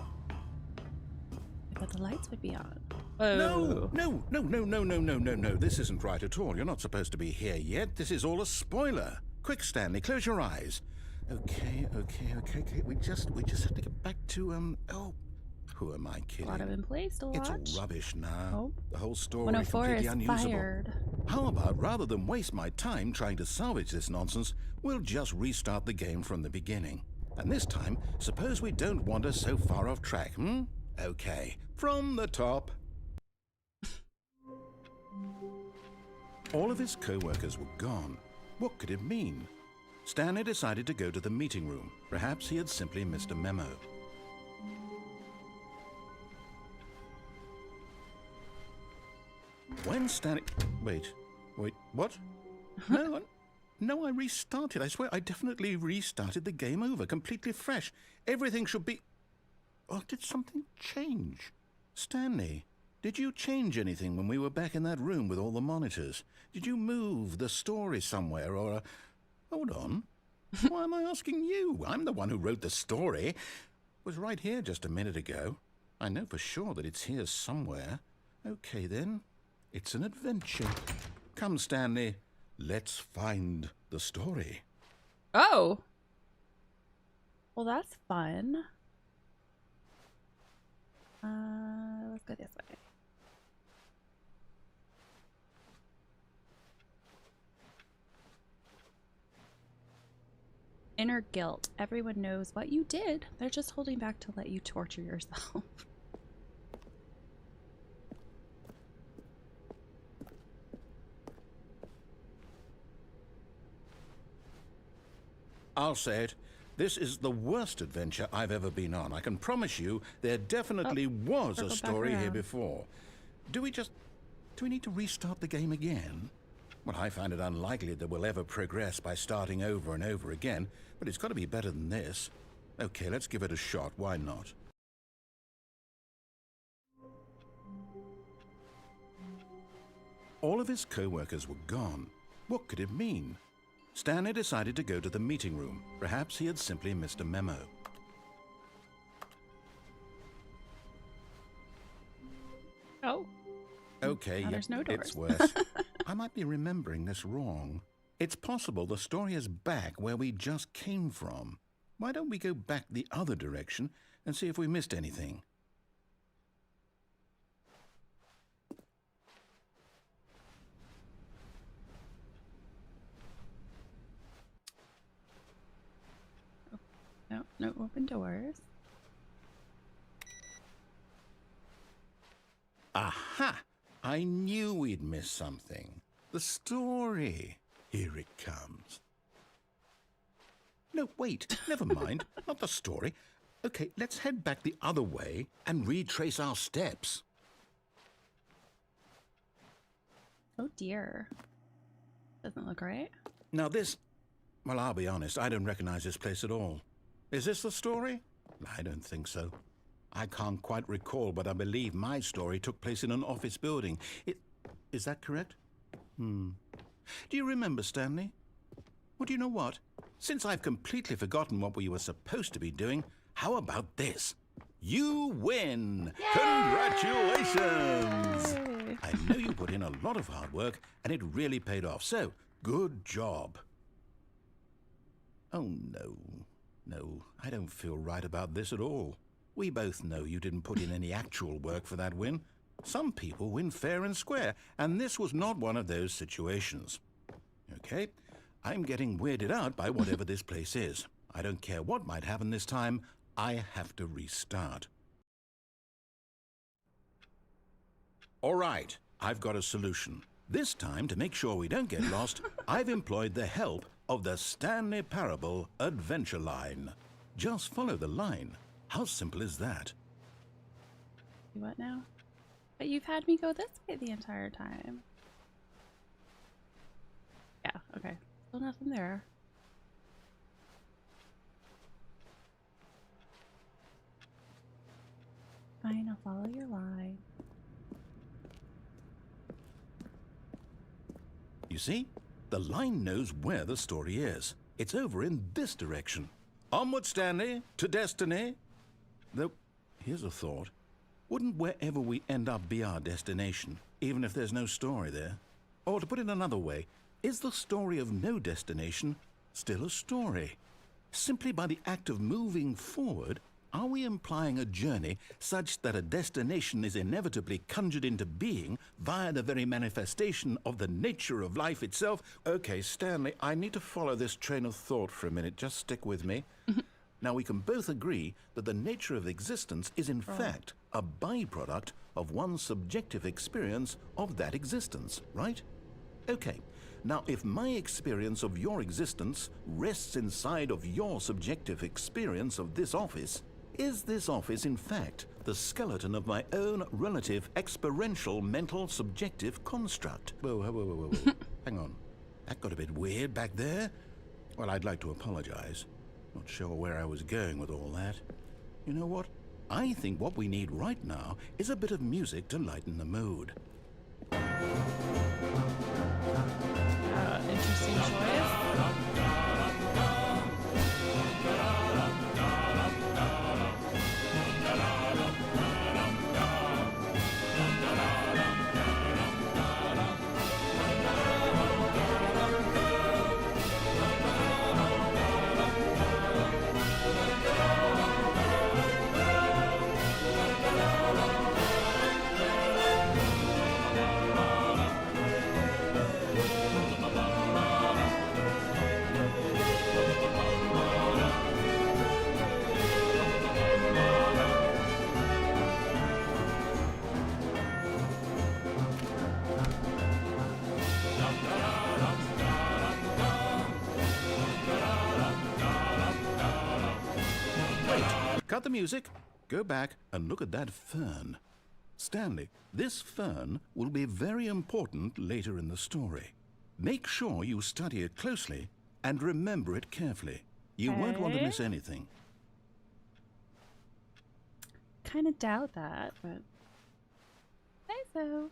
thought the lights would be on. Oh. No. This isn't right at all. You're not supposed to be here yet. This is all a spoiler. Quick, Stanley, close your eyes. Okay. We just have to get back to, oh, who am I kidding? A lot of employees to watch. It's all rubbish now. Oh. The whole story 104 completely is unusable. fired. How about, rather than waste my time trying to salvage this nonsense, we'll just restart the game from the beginning. And this time, suppose we don't wander so far off track, hmm? Okay, from the top. All of his co-workers were gone. What could it mean? Stanley decided to go to the meeting room. Perhaps he had simply missed a memo. When Stanley... Wait, what? No, I restarted. I swear, I definitely restarted the game over, completely fresh. Everything should be... Oh, did something change? Stanley, did you change anything when we were back in that room with all the monitors? Did you move the story somewhere, or... Hold on. Why am I asking you? I'm the one who wrote the story. It was right here just a minute ago. I know for sure that it's here somewhere. Okay, then. It's an adventure. Come, Stanley. Let's find the story. Oh. Well, that's fun. Let's go this way. Inner guilt. Everyone knows what you did. They're just holding back to let you torture yourself. I'll say it. This is the worst adventure I've ever been on. I can promise you there definitely was a circle back story here around. before. Do we need to restart the game again? Well, I find it unlikely that we'll ever progress by starting over and over again, but it's got to be better than this. Okay, let's give it a shot. Why not? All of his co-workers were gone. What could it mean? Stanley decided to go to the meeting room. Perhaps he had simply missed a memo. Oh. Okay, Now there's no doors. it's worse. I might be remembering this wrong. It's possible the story is back where we just came from. Why don't we go back the other direction and see if we missed anything? No, no open doors. Aha! I knew we'd missed something. The story. Here it comes. No, wait. Never mind. Not the story. Okay, let's head back the other way and retrace our steps. Oh dear. Doesn't look right. Now this... Well, I'll be honest. I don't recognize this place at all. Is this the story? I don't think so. I can't quite recall, but I believe my story took place in an office building. Is that correct? Do you remember, Stanley? Well, do you know what? Since I've completely forgotten what we were supposed to be doing, how about this? You win! Yay! Congratulations! I know you put in a lot of hard work, and it really paid off. So, good job. Oh, no. No, I don't feel right about this at all. We both know you didn't put in any actual work for that win. Some people win fair and square, and this was not one of those situations. Okay, I'm getting weirded out by whatever this place is. I don't care what might happen this time. I have to restart. All right, I've got a solution. This time, to make sure we don't get lost, I've employed the help of the Stanley Parable adventure line. Just follow the line. How simple is that? What now? But you've had me go this way the entire time. Yeah, okay. Still nothing there. Fine, I'll follow your line. You see? The line knows where the story is. It's over in this direction. Onward, Stanley, to destiny. Though, here's a thought. Wouldn't wherever we end up be our destination, even if there's no story there? Or to put it another way, is the story of no destination still a story? Simply by the act of moving forward, are we implying a journey such that a destination is inevitably conjured into being via the very manifestation of the nature of life itself? Okay, Stanley, I need to follow this train of thought for a minute. Just stick with me. Now, we can both agree that the nature of existence is in fact a byproduct of one's subjective experience of that existence, right? Okay. Now, if my experience of your existence rests inside of your subjective experience of this office, is this office, in fact, the skeleton of my own relative experiential mental subjective construct? Whoa. Hang on. That got a bit weird back there. Well, I'd like to apologize. Not sure where I was going with all that. You know what? I think what we need right now is a bit of music to lighten the mood. Interesting choice. cut the music, go back and look at that fern. Stanley, this fern will be very important later in the story. Make sure you study it closely and remember it carefully. You won't want to miss anything. Kind of doubt that, but say so.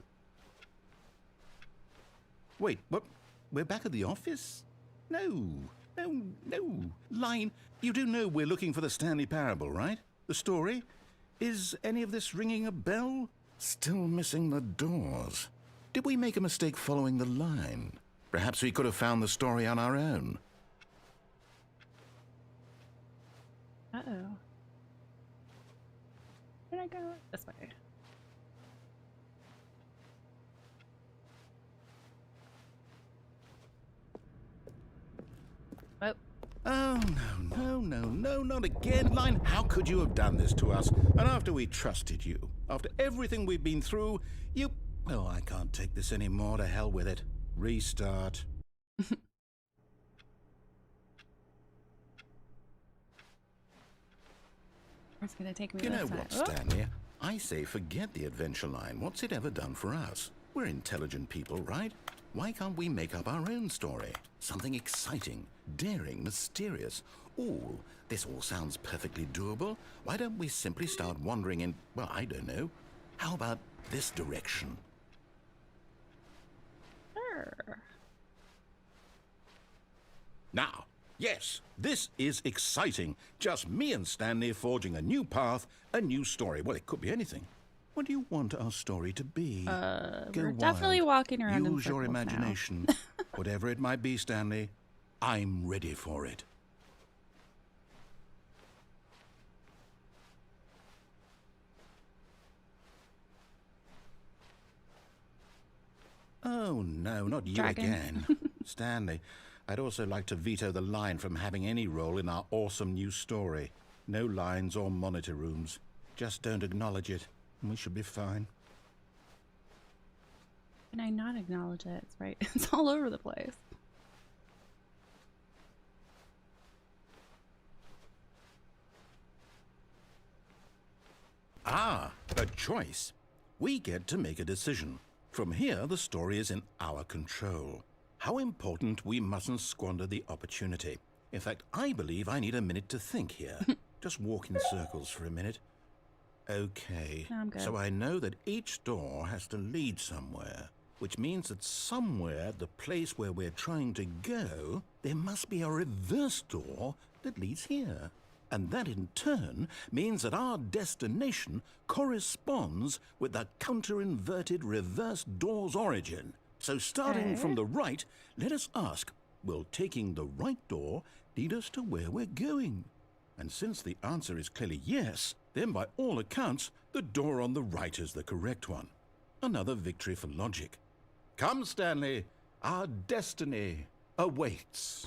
Wait, what? We're back at the office? No. Line, you do know we're looking for the Stanley Parable, right? The story? Is any of this ringing a bell? Still missing the doors. Did we make a mistake following the line? Perhaps we could have found the story on our own. Uh-oh. Where did I go? This way. Oh. Oh, no, not again, Line. How could you have done this to us? And after we trusted you, after everything we've been through, you... Oh, I can't take this anymore. To hell with it. Restart. It's gonna take me You know this what, time. Stanley? I say forget the adventure line. What's it ever done for us? We're intelligent people, right? Why can't we make up our own story? Something exciting, daring, mysterious. Ooh, this all sounds perfectly doable. Why don't we simply start wandering in, well, I don't know. How about this direction? Sure. Now, yes, this is exciting. Just me and Stanley forging a new path, a new story. Well, it could be anything. What do you want our story to be? Go We're wild. definitely walking around in Use your circles now. imagination. Whatever it might be, Stanley, I'm ready for it. Oh, no, not you Dragon. again. Stanley, I'd also like to veto the line from having any role in our awesome new story. No lines or monitor rooms. Just don't acknowledge it, and we should be fine. Can I not acknowledge it? It's right. It's all over the place. Ah, a choice. We get to make a decision. From here, the story is in our control. How important we mustn't squander the opportunity. In fact, I believe I need a minute to think here. Just walk in circles for a minute. Okay, No, I'm good. so I know that each door has to lead somewhere, which means that somewhere, the place where we're trying to go, there must be a reverse door that leads here. And that in turn means that our destination corresponds with the counter-inverted reverse door's origin. So starting from the right, let us ask, will taking the right door lead us to where we're going? And since the answer is clearly yes, then by all accounts, the door on the right is the correct one. Another victory for logic. Come, Stanley, our destiny awaits.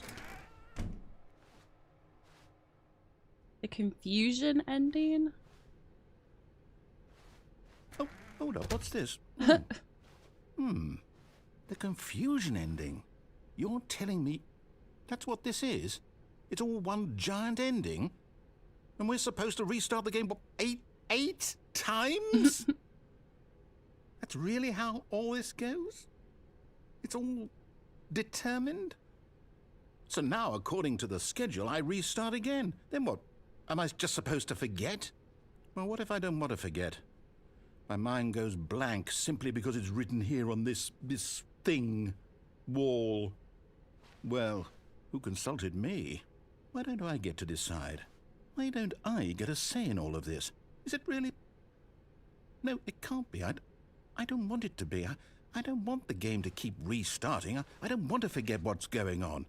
The confusion ending? Oh, hold up, what's this? The confusion ending. You're telling me that's what this is? It's all one giant ending? And we're supposed to restart the game, what, eight times? That's really how all this goes? It's all determined? So now, according to the schedule, I restart again. Then what? Am I just supposed to forget? Well, what if I don't want to forget? My mind goes blank simply because it's written here on this thing, wall. Well, who consulted me? Why don't I get to decide? Why don't I get a say in all of this? Is it really? No, it can't be. I don't want it to be. I don't want the game to keep restarting. I don't want to forget what's going on.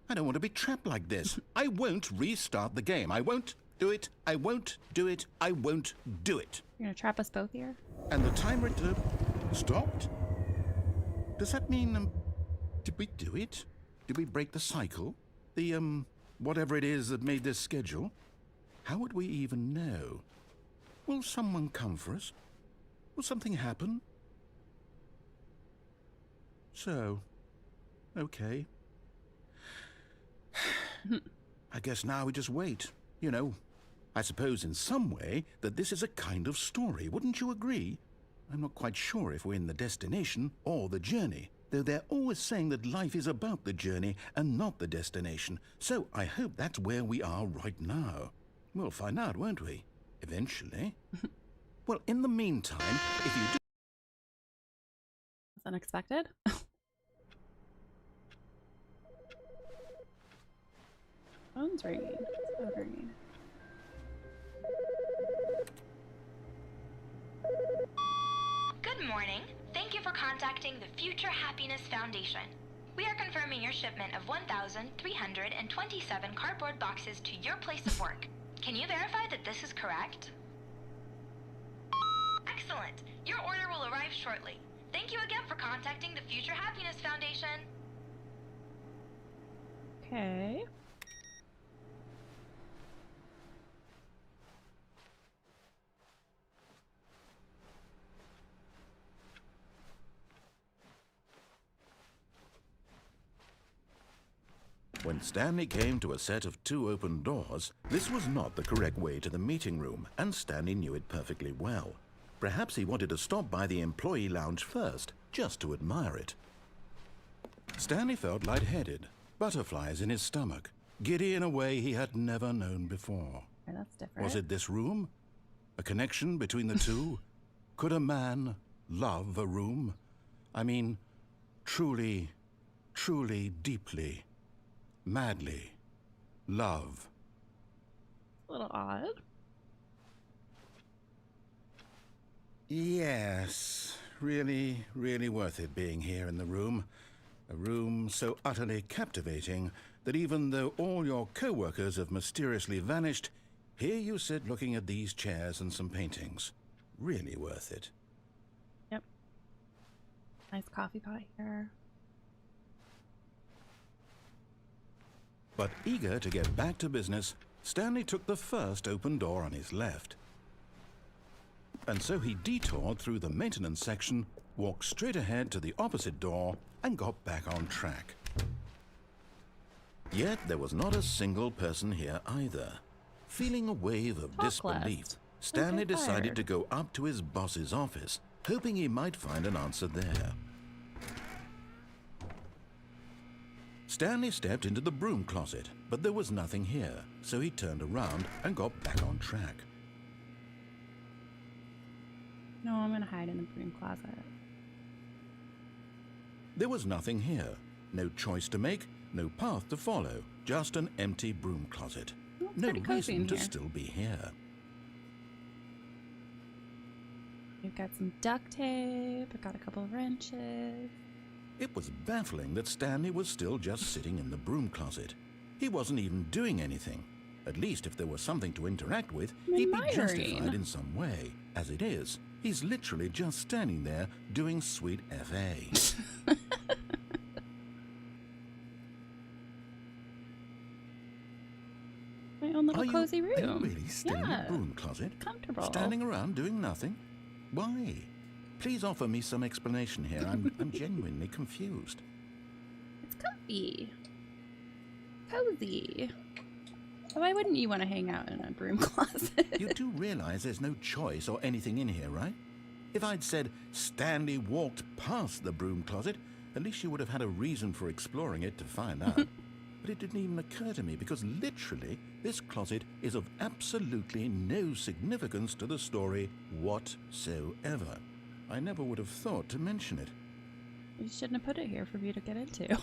I don't want to be trapped like this. I won't restart the game. I won't do it. I won't do it. I won't do it. You're gonna trap us both here? And the timer stopped? Does that mean, did we do it? Did we break the cycle? The, whatever it is that made this schedule? How would we even know? Will someone come for us? Will something happen? So, okay. I guess now we just wait. You know, I suppose in some way that this is a kind of story, wouldn't you agree? I'm not quite sure if we're in the destination or the journey, though they're always saying that life is about the journey and not the destination, so I hope that's where we are right now. We'll find out, won't we? Eventually. Well, in the meantime, if you do... That's unexpected. Phone's ringing. It's ringing. Good morning. Thank you for contacting the Future Happiness Foundation. We are confirming your shipment of 1,327 cardboard boxes to your place of work. Can you verify that this is correct? Excellent. Your order will arrive shortly. Thank you again for contacting the Future Happiness Foundation. Okay. When Stanley came to a set of 2 open doors, this was not the correct way to the meeting room, and Stanley knew it perfectly well. Perhaps he wanted to stop by the employee lounge first, just to admire it. Stanley felt lightheaded, butterflies in his stomach, giddy in a way he had never known before. Okay, that's different. Was it this room? A connection between the two? Could a man love a room? I mean, truly, truly, deeply, madly love. A little odd. Yes, really, really worth it being here in the room. A room so utterly captivating that even though all your co-workers have mysteriously vanished, here you sit looking at these chairs and some paintings. Really worth it. Yep. Nice coffee pot here. But eager to get back to business, Stanley took the first open door on his left. And so he detoured through the maintenance section, walked straight ahead to the opposite door, and got back on track. Yet there was not a single person here either. Feeling a wave of Talk disbelief, less. Stanley Okay, decided fired. to go up to his boss's office, hoping he might find an answer there. Stanley stepped into the broom closet, but there was nothing here, so he turned around and got back on track. No, I'm gonna hide in the broom closet. There was nothing here. No choice to make, no path to follow, just an empty broom closet. Oh, it's No pretty cozy in reason to here. still be here. We've got some duct tape. I've got a couple of wrenches. It was baffling that Stanley was still just sitting in the broom closet. He wasn't even doing anything. At least if there was something to interact with, I'm he'd be admiring. justified in some way. As it is, he's literally just standing there doing sweet FA. My own little cozy Are you room. really still in Yeah. the broom closet? Comfortable. Standing around doing nothing? Why? Please offer me some explanation here. I'm genuinely confused. It's comfy. Cozy. Why wouldn't you want to hang out in a broom closet? You do realize there's no choice or anything in here, right? If I'd said Stanley walked past the broom closet, at least you would have had a reason for exploring it to find out. But it didn't even occur to me because literally this closet is of absolutely no significance to the story whatsoever. I never would have thought to mention it. You shouldn't have put it here for you to get into.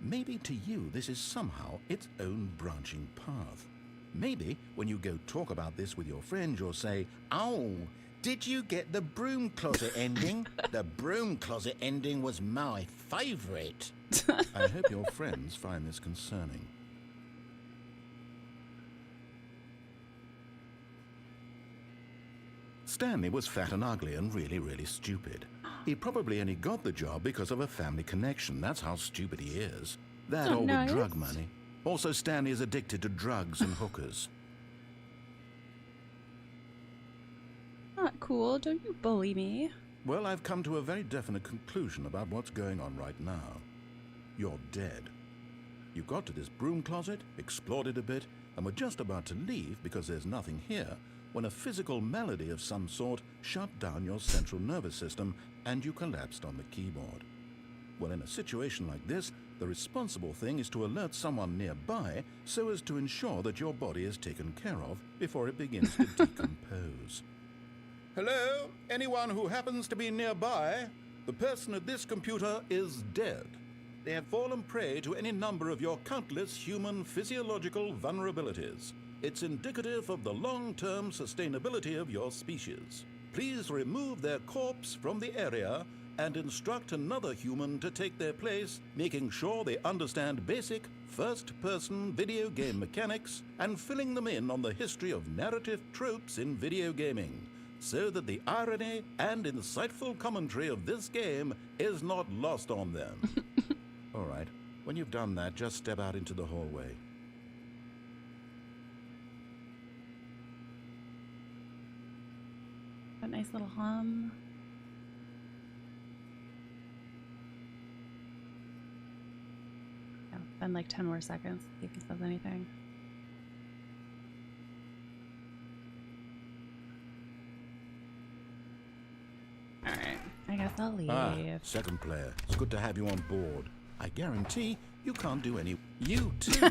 Maybe to you this is somehow its own branching path. Maybe when you go talk about this with your friends, you'll say, "Oh, did you get the broom closet ending? The broom closet ending was my favorite." I hope your friends find this concerning. Stanley was fat and ugly and really, really stupid. He probably only got the job because of a family connection. That's how stupid he is. That Oh, or nice. with drug money. Also, Stanley is addicted to drugs and hookers. Not cool. Don't you bully me. Well, I've come to a very definite conclusion about what's going on right now. You're dead. You got to this broom closet, explored it a bit, and were just about to leave because there's nothing here, when a physical malady of some sort shut down your central nervous system and you collapsed on the keyboard. Well, in a situation like this, the responsible thing is to alert someone nearby so as to ensure that your body is taken care of before it begins to decompose. Hello? Anyone who happens to be nearby? The person at this computer is dead. They have fallen prey to any number of your countless human physiological vulnerabilities. It's indicative of the long-term sustainability of your species. Please remove their corpse from the area and instruct another human to take their place, making sure they understand basic first-person video game mechanics and filling them in on the history of narrative tropes in video gaming, so that the irony and insightful commentary of this game is not lost on them. All right, when you've done that, just step out into the hallway. A nice little hum. Yeah, spend like 10 more seconds, see if he says anything. Alright, I guess I'll leave. Second player, it's good to have you on board. I guarantee you can't do any... You too?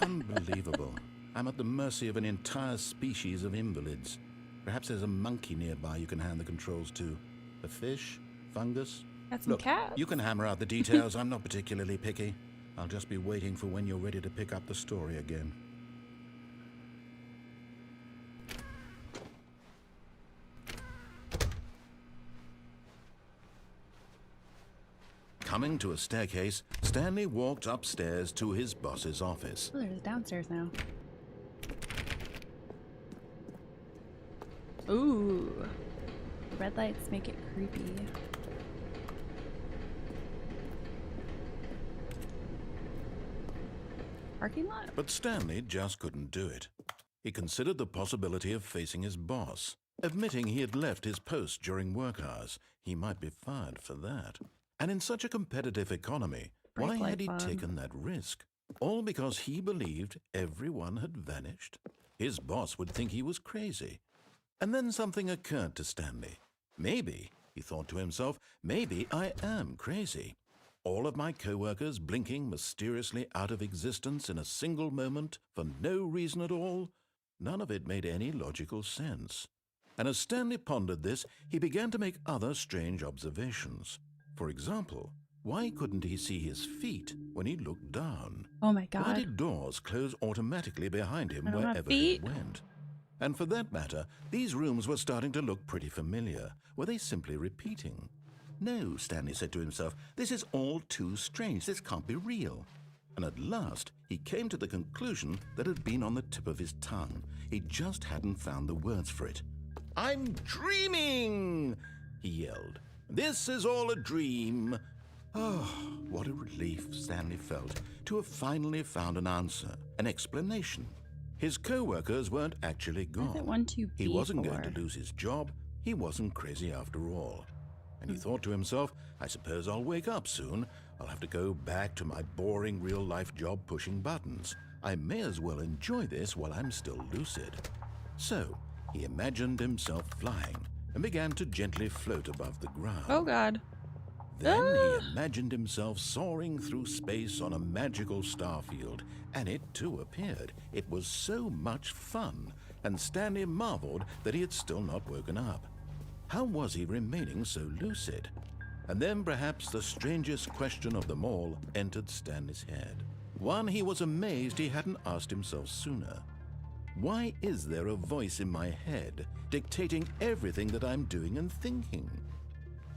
Unbelievable. I'm at the mercy of an entire species of invalids. Perhaps there's a monkey nearby you can hand the controls to. A fish? Fungus? Got some Look, cats. you can hammer out the details. I'm not particularly picky. I'll just be waiting for when you're ready to pick up the story again. Coming to a staircase, Stanley walked upstairs to his boss's office. Oh, there's downstairs now. Ooh. Red lights make it creepy. Parking lot? But Stanley just couldn't do it. He considered the possibility of facing his boss. Admitting he had left his post during work hours, he might be fired for that. And in such a competitive economy, why had he taken that risk? All because he believed everyone had vanished? His boss would think he was crazy. And then something occurred to Stanley. Maybe, he thought to himself, maybe I am crazy. All of my co-workers blinking mysteriously out of existence in a single moment for no reason at all? None of it made any logical sense. And as Stanley pondered this, he began to make other strange observations. For example, why couldn't he see his feet when he looked down? Oh my god. Why did doors close automatically behind him wherever he went? And for that matter, these rooms were starting to look pretty familiar. Were they simply repeating? No, Stanley said to himself, this is all too strange. This can't be real. And at last, he came to the conclusion that had been on the tip of his tongue. He just hadn't found the words for it. I'm dreaming, he yelled. This is all a dream. Oh, what a relief Stanley felt to have finally found an answer, an explanation. His co-workers weren't actually gone. He wasn't going to lose his job. He wasn't crazy after all. And he thought to himself, I suppose I'll wake up soon. I'll have to go back to my boring real-life job pushing buttons. I may as well enjoy this while I'm still lucid. So, he imagined himself flying and began to gently float above the ground. Oh god. Then he imagined himself soaring through space on a magical starfield, and it too appeared. It was so much fun, and Stanley marveled that he had still not woken up. How was he remaining so lucid? And then perhaps the strangest question of them all entered Stanley's head. One he was amazed he hadn't asked himself sooner. Why is there a voice in my head dictating everything that I'm doing and thinking?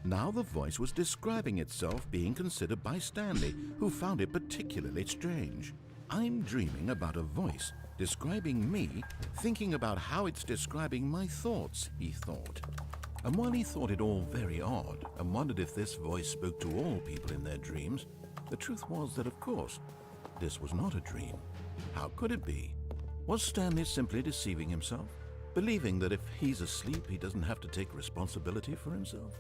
Now the voice was describing itself being considered by Stanley, who found it particularly strange. I'm dreaming about a voice describing me, thinking about how it's describing my thoughts, he thought. And while he thought it all very odd and wondered if this voice spoke to all people in their dreams, the truth was that, of course, this was not a dream. How could it be? Was Stanley simply deceiving himself, believing that if he's asleep, he doesn't have to take responsibility for himself?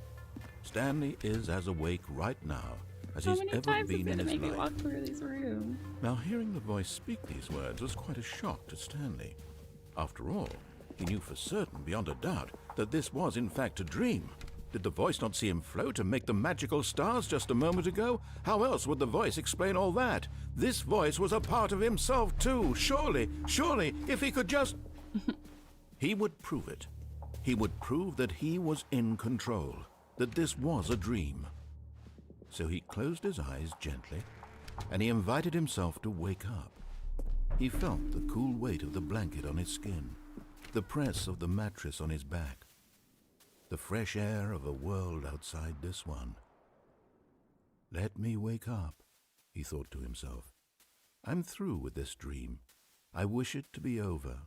Stanley is as awake right now as How he's many ever times is been it in to his make me life. walk through these rooms? Now, hearing the voice speak these words was quite a shock to Stanley. After all, he knew for certain, beyond a doubt, that this was in fact a dream. Did the voice not see him float and make the magical stars just a moment ago? How else would the voice explain all that? This voice was a part of himself too. Surely, if he could just... He would prove it. He would prove that he was in control, that this was a dream. So he closed his eyes gently, and he invited himself to wake up. He felt the cool weight of the blanket on his skin, the press of the mattress on his back, the fresh air of a world outside this one. Let me wake up, he thought to himself. I'm through with this dream. I wish it to be over.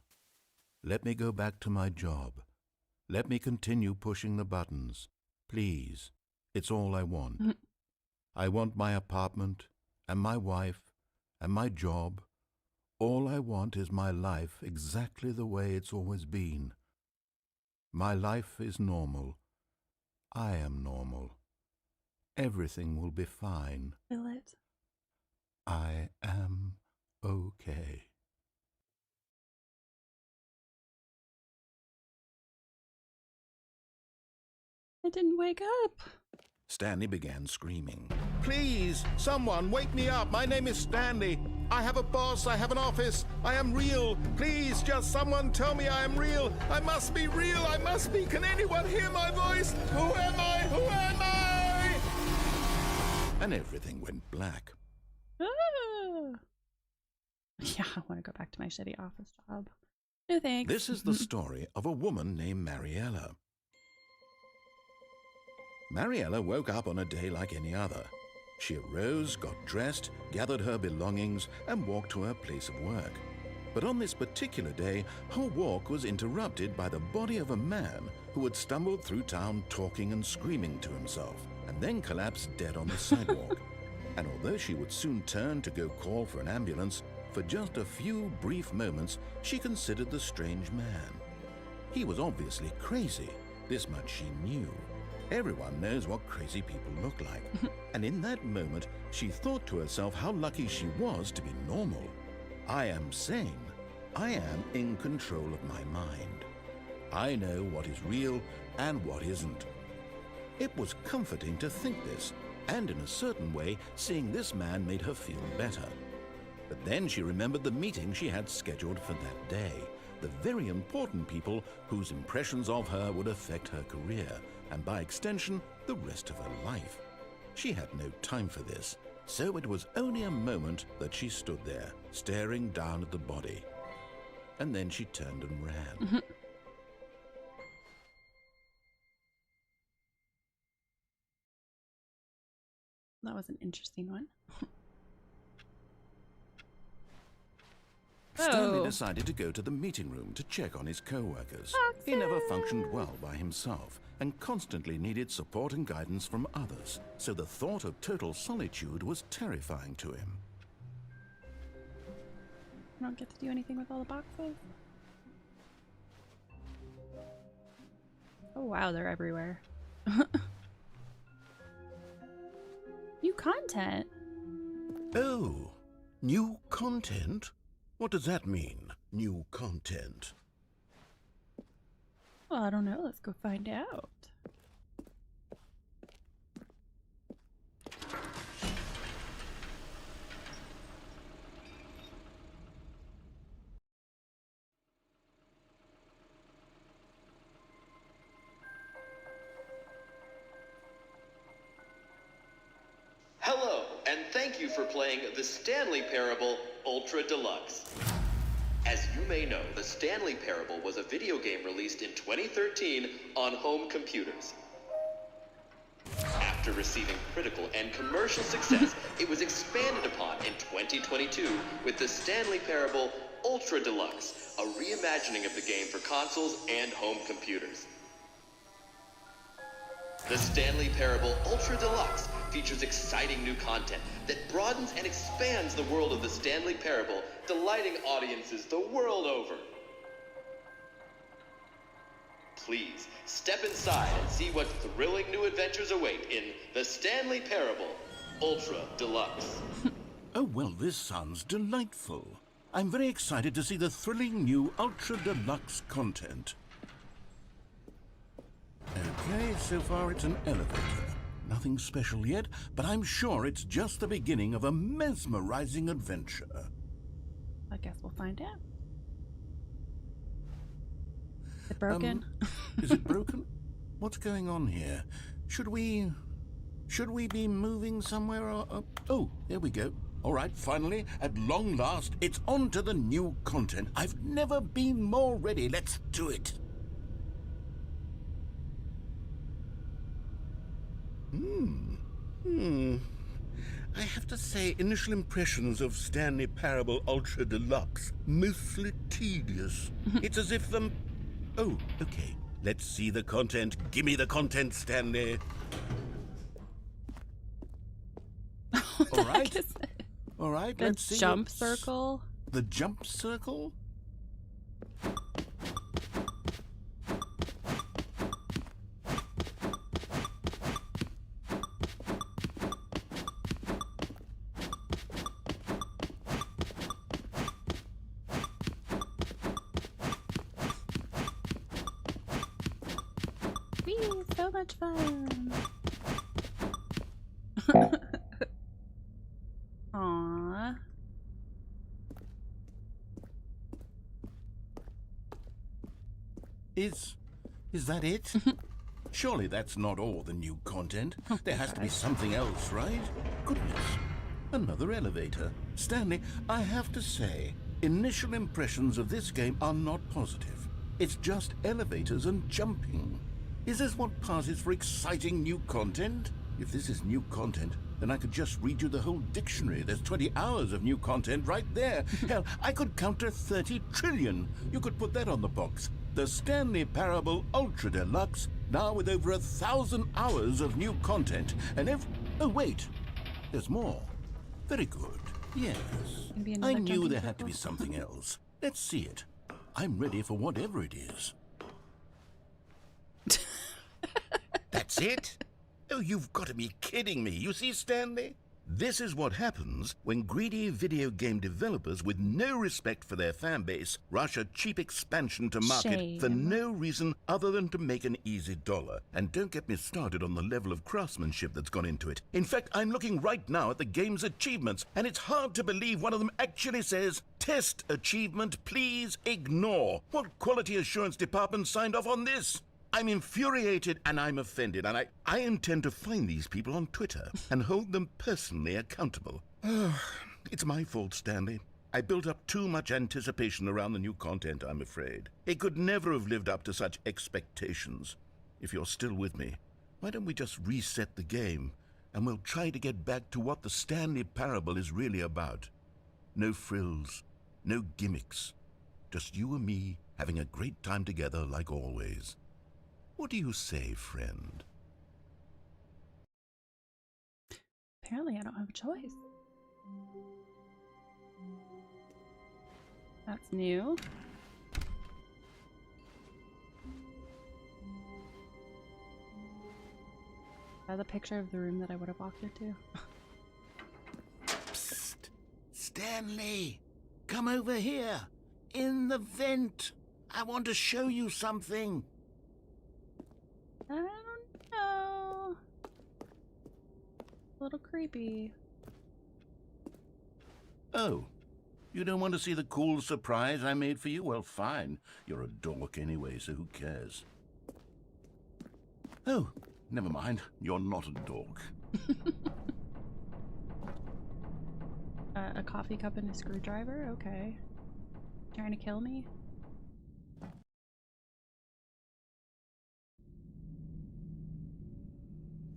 Let me go back to my job. Let me continue pushing the buttons. Please, it's all I want. I want my apartment, and my wife, and my job. All I want is my life exactly the way it's always been. My life is normal. I am normal. Everything will be fine. Feel it. I am okay. I didn't wake up. Stanley began screaming. Please, someone, wake me up. My name is Stanley. I have a boss. I have an office. I am real. Please, just someone tell me I am real. I must be real. I must be. Can anyone hear my voice? Who am I? Who am I? And everything went black. Ah. Yeah, I want to go back to my shitty office job. No thanks. This is the story of a woman named Mariella. Mariella woke up on a day like any other. She arose, got dressed, gathered her belongings, and walked to her place of work. But on this particular day, her walk was interrupted by the body of a man who had stumbled through town talking and screaming to himself, and then collapsed dead on the sidewalk. And although she would soon turn to go call for an ambulance, for just a few brief moments she considered the strange man. He was obviously crazy, this much she knew. Everyone knows what crazy people look like. And in that moment, she thought to herself how lucky she was to be normal. I am sane. I am in control of my mind. I know what is real and what isn't. It was comforting to think this, and in a certain way, seeing this man made her feel better. But then she remembered the meeting she had scheduled for that day, the very important people whose impressions of her would affect her career, and by extension, the rest of her life. She had no time for this, so it was only a moment that she stood there, staring down at the body. And then she turned and ran. That was an interesting one. Stanley decided to go to the meeting room to check on his co-workers. He never functioned well by himself and constantly needed support and guidance from others, so the thought of total solitude was terrifying to him. I don't get to do anything with all the boxes. Oh wow, they're everywhere. New content. Oh, new content? What does that mean, new content? Well, I don't know. Let's go find out. Hello, and thank you for playing the Stanley Parable Ultra Deluxe. As you may know, the Stanley Parable was a video game released in 2013 on home computers. After receiving critical and commercial success, it was expanded upon in 2022 with the Stanley Parable Ultra Deluxe, a reimagining of the game for consoles and home computers. The Stanley Parable Ultra Deluxe features exciting new content that broadens and expands the world of the Stanley Parable, delighting audiences the world over. Please, step inside and see what thrilling new adventures await in the Stanley Parable Ultra Deluxe. Oh, well, this sounds delightful. I'm very excited to see the thrilling new Ultra Deluxe content. Okay, so far it's an elevator. Nothing special yet, but I'm sure it's just the beginning of a mesmerizing adventure. I guess we'll find out. Is it broken? Is it broken? What's going on here? Should we be moving somewhere? Or, oh, there we go. All right, finally, at long last, it's on to the new content. I've never been more ready. Let's do it. I have to say, initial impressions of Stanley Parable Ultra Deluxe, mostly tedious. It's as if Oh, okay. Let's see the content. Give me the content, Stanley. All right. All right, The let's see. jump circle? The jump circle? Whee, so much fun. Aww. Is that it? Surely that's not all the new content. There has to be something else, right? Goodness. Another elevator. Stanley, I have to say, initial impressions of this game are not positive. It's just elevators and jumping. Is this what passes for exciting new content? If this is new content, then I could just read you the whole dictionary. There's 20 hours of new content right there. Hell, I could count to 30 trillion. You could put that on the box. The Stanley Parable Ultra Deluxe, now with over 1,000 hours of new content. And oh, wait, there's more. Very good. Yes. Maybe I another knew jumping there had to be circle? something else. Let's see it. I'm ready for whatever it is. That's it? Oh, you've got to be kidding me. You see, Stanley? This is what happens when greedy video game developers with no respect for their fan base rush a cheap expansion to market for no reason other than to make an easy dollar. And don't get me started on the level of craftsmanship that's gone into it. In fact, I'm looking right now at the game's achievements, and it's hard to believe one of them actually says, "Test achievement, please ignore." What quality assurance department signed off on this? I'm infuriated and I'm offended, and I intend to find these people on Twitter and hold them personally accountable. It's my fault, Stanley. I built up too much anticipation around the new content, I'm afraid. It could never have lived up to such expectations. If you're still with me, why don't we just reset the game, and we'll try to get back to what the Stanley Parable is really about. No frills, no gimmicks. Just you and me having a great time together like always. What do you say, friend? Apparently I don't have a choice. That's new. That's a picture of the room that I would have walked into. Psst! Stanley! Come over here! In the vent! I want to show you something! I don't know. A little creepy. Oh, you don't want to see the cool surprise I made for you? Well, fine. You're a dork anyway, so who cares? Oh, never mind. You're not a dork. A coffee cup and a screwdriver? Okay. Trying to kill me?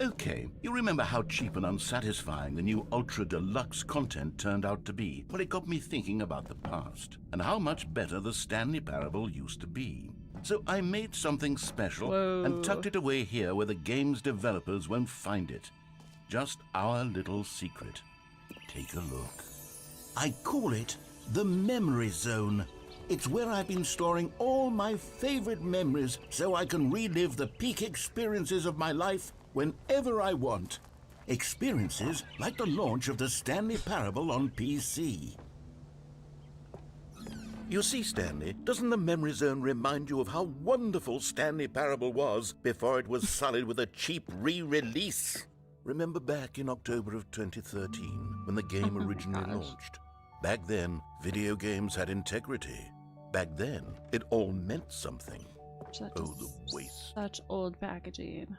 Okay, you remember how cheap and unsatisfying the new Ultra Deluxe content turned out to be? Well, it got me thinking about the past, and how much better the Stanley Parable used to be. So I made something special and tucked it away here where the game's developers won't find it. Just our little secret. Take a look. I call it the Memory Zone. It's where I've been storing all my favorite memories so I can relive the peak experiences of my life whenever I want. Experiences like the launch of the Stanley Parable on PC. You see, Stanley, doesn't the memory zone remind you of how wonderful Stanley Parable was before it was sullied with a cheap re-release? Remember back in October of 2013, when the game originally launched? Back then, video games had integrity. Back then, it all meant something. Oh, the waste. Such old packaging.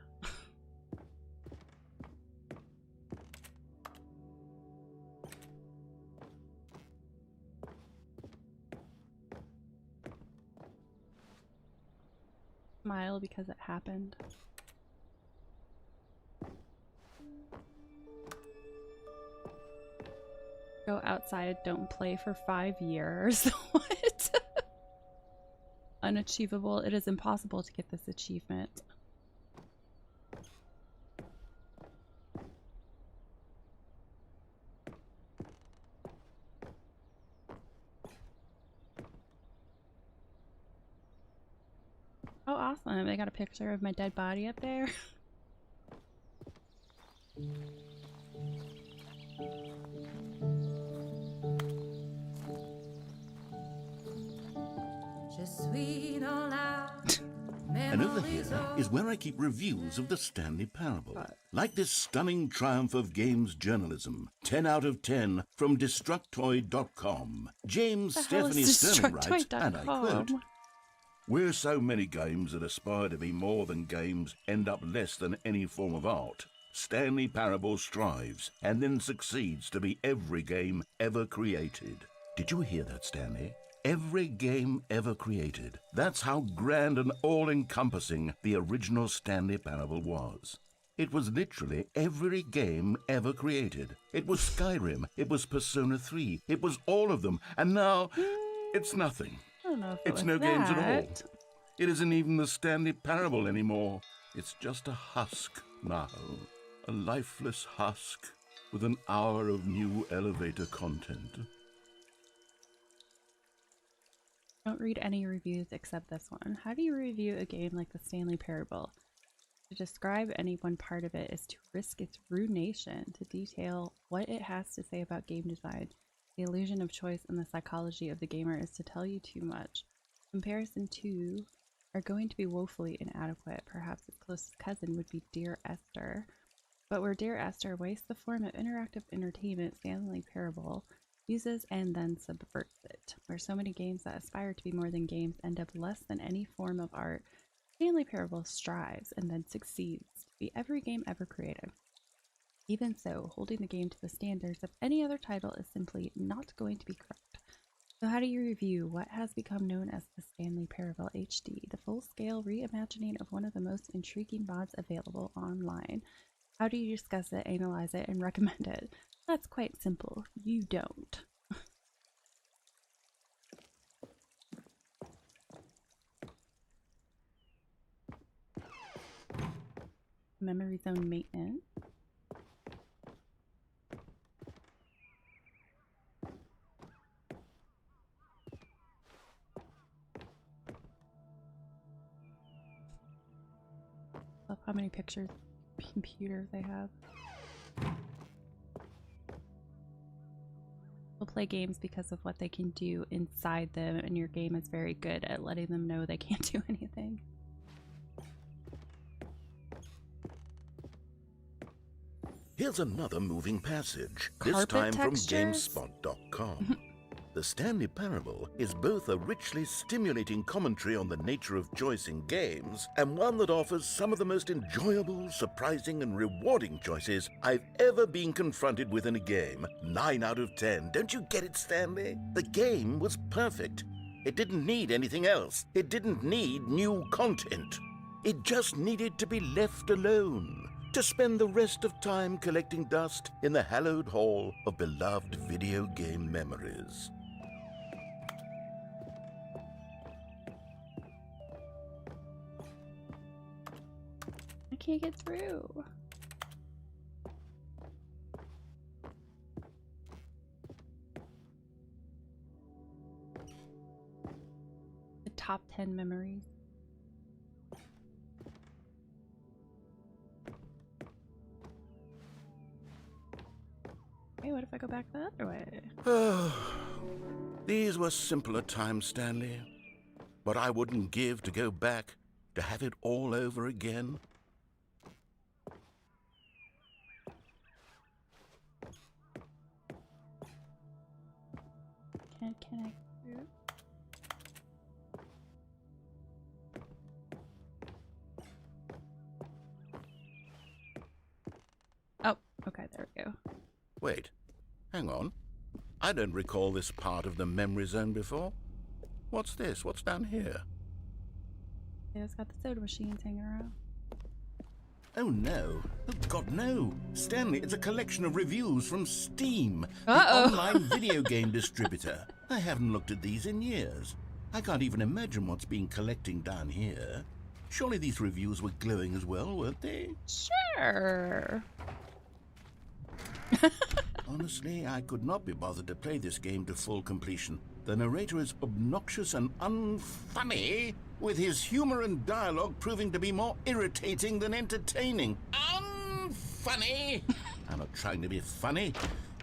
Smile because it happened. Go outside, don't play for 5 years. What? Unachievable. It is impossible to get this achievement. Oh, awesome. They got a picture of my dead body up there. And over here is where I keep reviews of the Stanley Parable. Like this stunning triumph of games journalism. 10 out of 10 from Destructoid.com. James Stephanie Sterling writes, and I quote, "Where so many games that aspire to be more than games end up less than any form of art, Stanley Parable strives and then succeeds to be every game ever created." Did you hear that, Stanley? Every game ever created. That's how grand and all-encompassing the original Stanley Parable was. It was literally every game ever created. It was Skyrim, it was Persona 3, it was all of them, and now it's nothing. I don't know if It's no games at all. It isn't even the Stanley Parable anymore. It's just a husk now. A lifeless husk with an hour of new elevator content. Don't read any reviews except this one. How do you review a game like the Stanley Parable? To describe any one part of it is to risk its ruination. To detail what it has to say about game design, the illusion of choice, and the psychology of the gamer is to tell you too much. Comparison two are going to be woefully inadequate. Perhaps its closest cousin would be Dear Esther. But where Dear Esther wastes the form of interactive entertainment, Stanley Parable uses and then subverts it. Where so many games that aspire to be more than games end up less than any form of art, Stanley Parable strives and then succeeds to be every game ever created. Even so, holding the game to the standards of any other title is simply not going to be correct. So how do you review what has become known as the Stanley Parable HD, the full-scale reimagining of one of the most intriguing mods available online? How do you discuss it, analyze it, and recommend it? That's quite simple. You don't. Memory zone maintenance. Love how many pictures computers they have. They'll play games because of what they can do inside them, and your game is very good at letting them know they can't do anything. Here's another moving passage, this Carpet time textures? from GameSpot.com. The Stanley Parable is both a richly stimulating commentary on the nature of choice in games and one that offers some of the most enjoyable, surprising, and rewarding choices I've ever been confronted with in a game. 9 out of 10. Don't you get it, Stanley? The game was perfect. It didn't need anything else. It didn't need new content. It just needed to be left alone, to spend the rest of time collecting dust in the hallowed hall of beloved video game memories. I can't get through. The top 10 memories. Hey, what if I go back the other way? These were simpler times, Stanley. But I wouldn't give to go back, to have it all over again. Can I? Oh, okay, there we go. Wait, hang on. I don't recall this part of the memory zone before. What's this? What's down here? Yeah, it's got the soda machines hanging around. Oh no. Oh God, no. Stanley, it's a collection of reviews from Steam, Uh-oh. the online video game distributor. I haven't looked at these in years. I can't even imagine what's been collecting down here. Surely these reviews were glowing as well, weren't they? Sure. Honestly, I could not be bothered to play this game to full completion. The narrator is obnoxious and unfunny, with his humor and dialogue proving to be more irritating than entertaining. Unfunny! I'm not trying to be funny.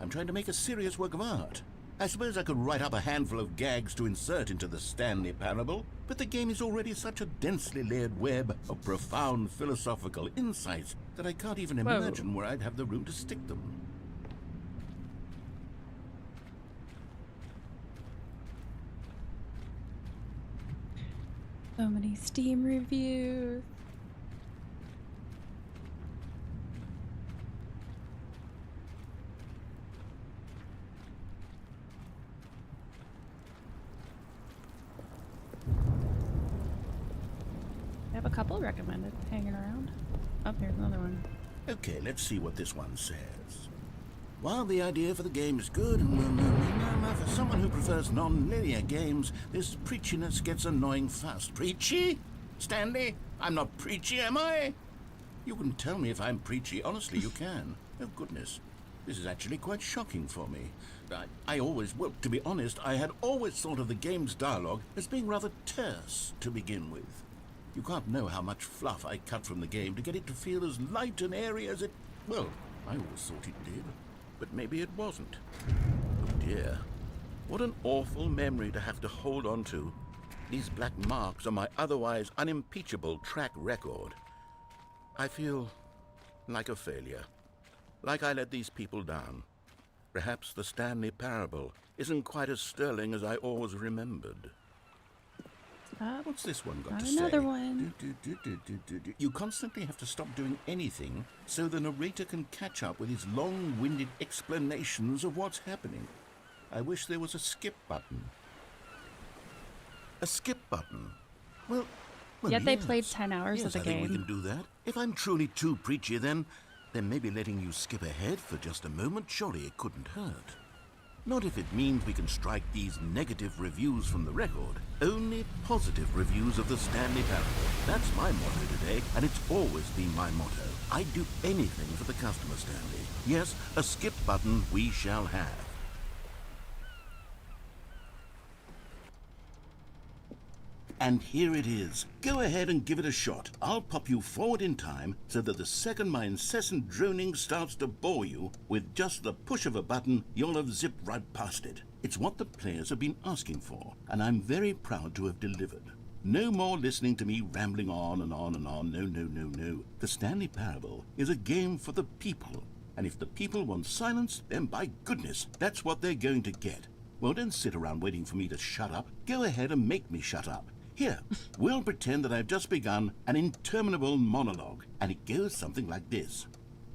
I'm trying to make a serious work of art. I suppose I could write up a handful of gags to insert into the Stanley Parable, but the game is already such a densely layered web of profound philosophical insights that I can't even imagine where I'd have the room to stick them. So many Steam reviews. I have a couple recommended hanging around. Oh, here's another one. Okay, let's see what this one says. While the idea for the game is good and well known, for someone who prefers non-linear games, this preachiness gets annoying fast. Preachy? Stanley? I'm not preachy, am I? You can tell me if I'm preachy. Honestly, you can. Oh, goodness. This is actually quite shocking for me. Well, to be honest, I had always thought of the game's dialogue as being rather terse to begin with. You can't know how much fluff I cut from the game to get it to feel as light and airy as it... Well, I always thought it did. But maybe it wasn't. Oh dear. What an awful memory to have to hold on to. These black marks are my otherwise unimpeachable track record. I feel like a failure. Like I let these people down. Perhaps the Stanley Parable isn't quite as sterling as I always remembered. What's this one got to say? Another one. You constantly have to stop doing anything so the narrator can catch up with his long-winded explanations of what's happening. I wish there was a skip button. A skip button? Well Yet they yes. played 10 hours Yes, of the I think we game. can do that. If I'm truly too preachy, then maybe letting you skip ahead for just a moment, surely it couldn't hurt. Not if it means we can strike these negative reviews from the record. Only positive reviews of the Stanley Parable. That's my motto today, and it's always been my motto. I'd do anything for the customer, Stanley. Yes, a skip button we shall have. And here it is. Go ahead and give it a shot. I'll pop you forward in time so that the second my incessant droning starts to bore you, with just the push of a button, you'll have zipped right past it. It's what the players have been asking for, and I'm very proud to have delivered. No more listening to me rambling on and on and on. No. The Stanley Parable is a game for the people. And if the people want silence, then by goodness, that's what they're going to get. Well, don't sit around waiting for me to shut up. Go ahead and make me shut up. Here, we'll pretend that I've just begun an interminable monologue, and it goes something like this.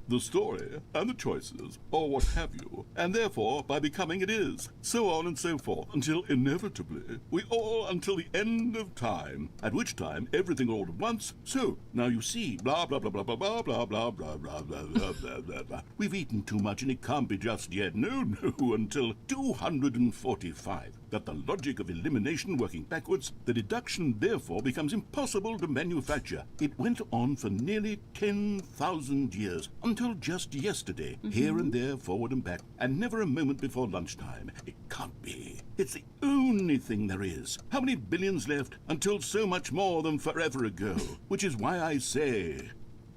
The story, and the choices, or what have you, and therefore, by becoming it is, so on and so forth, until inevitably, we all until the end of time, at which time everything all at once, so, now you see, blah, blah, blah, blah, blah, blah, blah, blah, blah, blah, blah, blah, blah, blah, blah. We've eaten too much and it can't be just yet, no, until 245. That the logic of elimination working backwards, the deduction therefore becomes impossible to manufacture. It went on for nearly 10,000 years, until just yesterday, here and there, forward and back, and never a moment before lunchtime. It can't be. It's the only thing there is. How many billions left until so much more than forever ago? Which is why I say,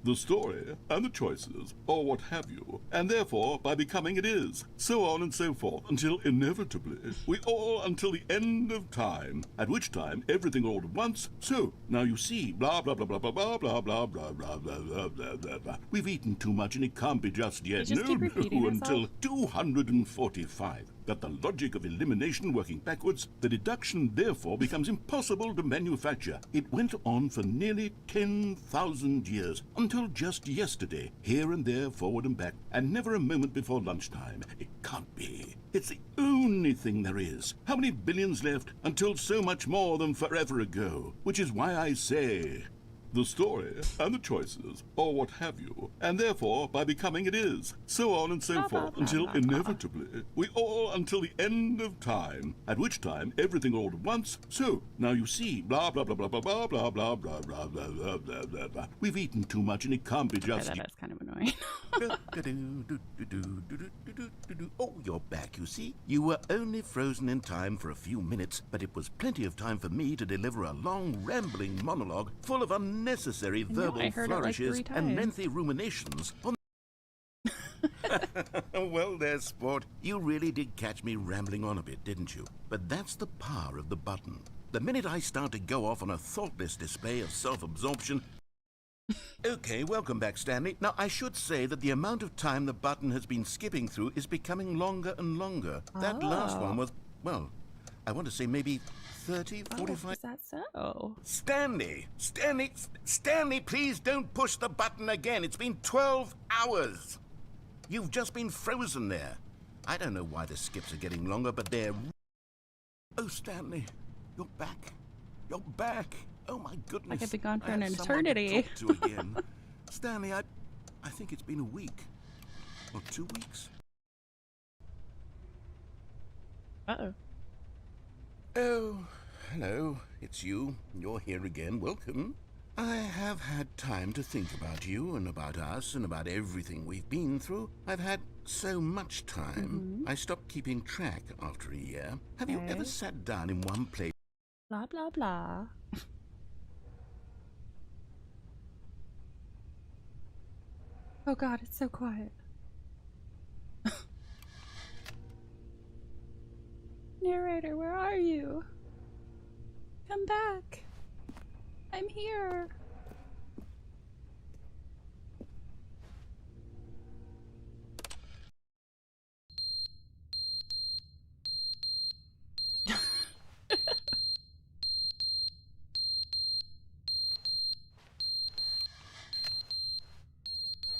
the story and the choices, or what have you, and therefore by becoming it is, so on and so forth, until inevitably we all until the end of time, at which time everything all at once. So now you see, blah blah blah blah blah blah blah blah blah blah blah blah blah blah blah. We've eaten too much and it can't be just yet. Just keep repeating Until yourself. 245. Got the logic of elimination working backwards. The deduction therefore becomes impossible to manufacture. It went on for nearly 10,000 years, until just yesterday, here and there, forward and back, and never a moment before lunchtime. It can't be. It's the only thing there is. How many billions left until so much more than forever ago? Which is why I say, the story and the choices, or what have you, and therefore by becoming it is, so on and so Blah, blah, forth, blah, until blah, blah. inevitably we all until the end of time, at which time everything all at once. So now you see, blah blah blah blah blah blah blah blah blah blah blah blah blah blah blah. We've eaten too much and it can't be Okay, just. that is kind of annoying. Oh, you're back, you see. You were only frozen in time for a few minutes, but it was plenty of time for me to deliver a long, rambling monologue full of unnecessary I know, verbal I heard it like flourishes 3 and times. lengthy ruminations on. Well, there, sport. You really did catch me rambling on a bit, didn't you? But that's the power of the button. The minute I start to go off on a thoughtless display of self-absorption. Okay, welcome back, Stanley. Now, I should say that the amount of time the button has been skipping through is becoming longer and longer. That last one was, well, I want to say maybe 30, 45... Is that so? Stanley, please don't push the button again. It's been 12 hours. You've just been frozen there. I don't know why the skips are getting longer, but they're... Oh, Stanley, you're back. You're back. Oh, my goodness. Like I've been gone for I an have someone to eternity. talk to again. Stanley, I think it's been a week. Or 2 weeks. Uh-oh. Oh, hello. It's you. You're here again. Welcome. I have had time to think about you and about us and about everything we've been through. I've had so much time. I stopped keeping track after a year. Have you Okay. ever sat down in one place? Blah, blah, blah. Oh god, it's so quiet. Narrator, where are you? Come back. I'm here.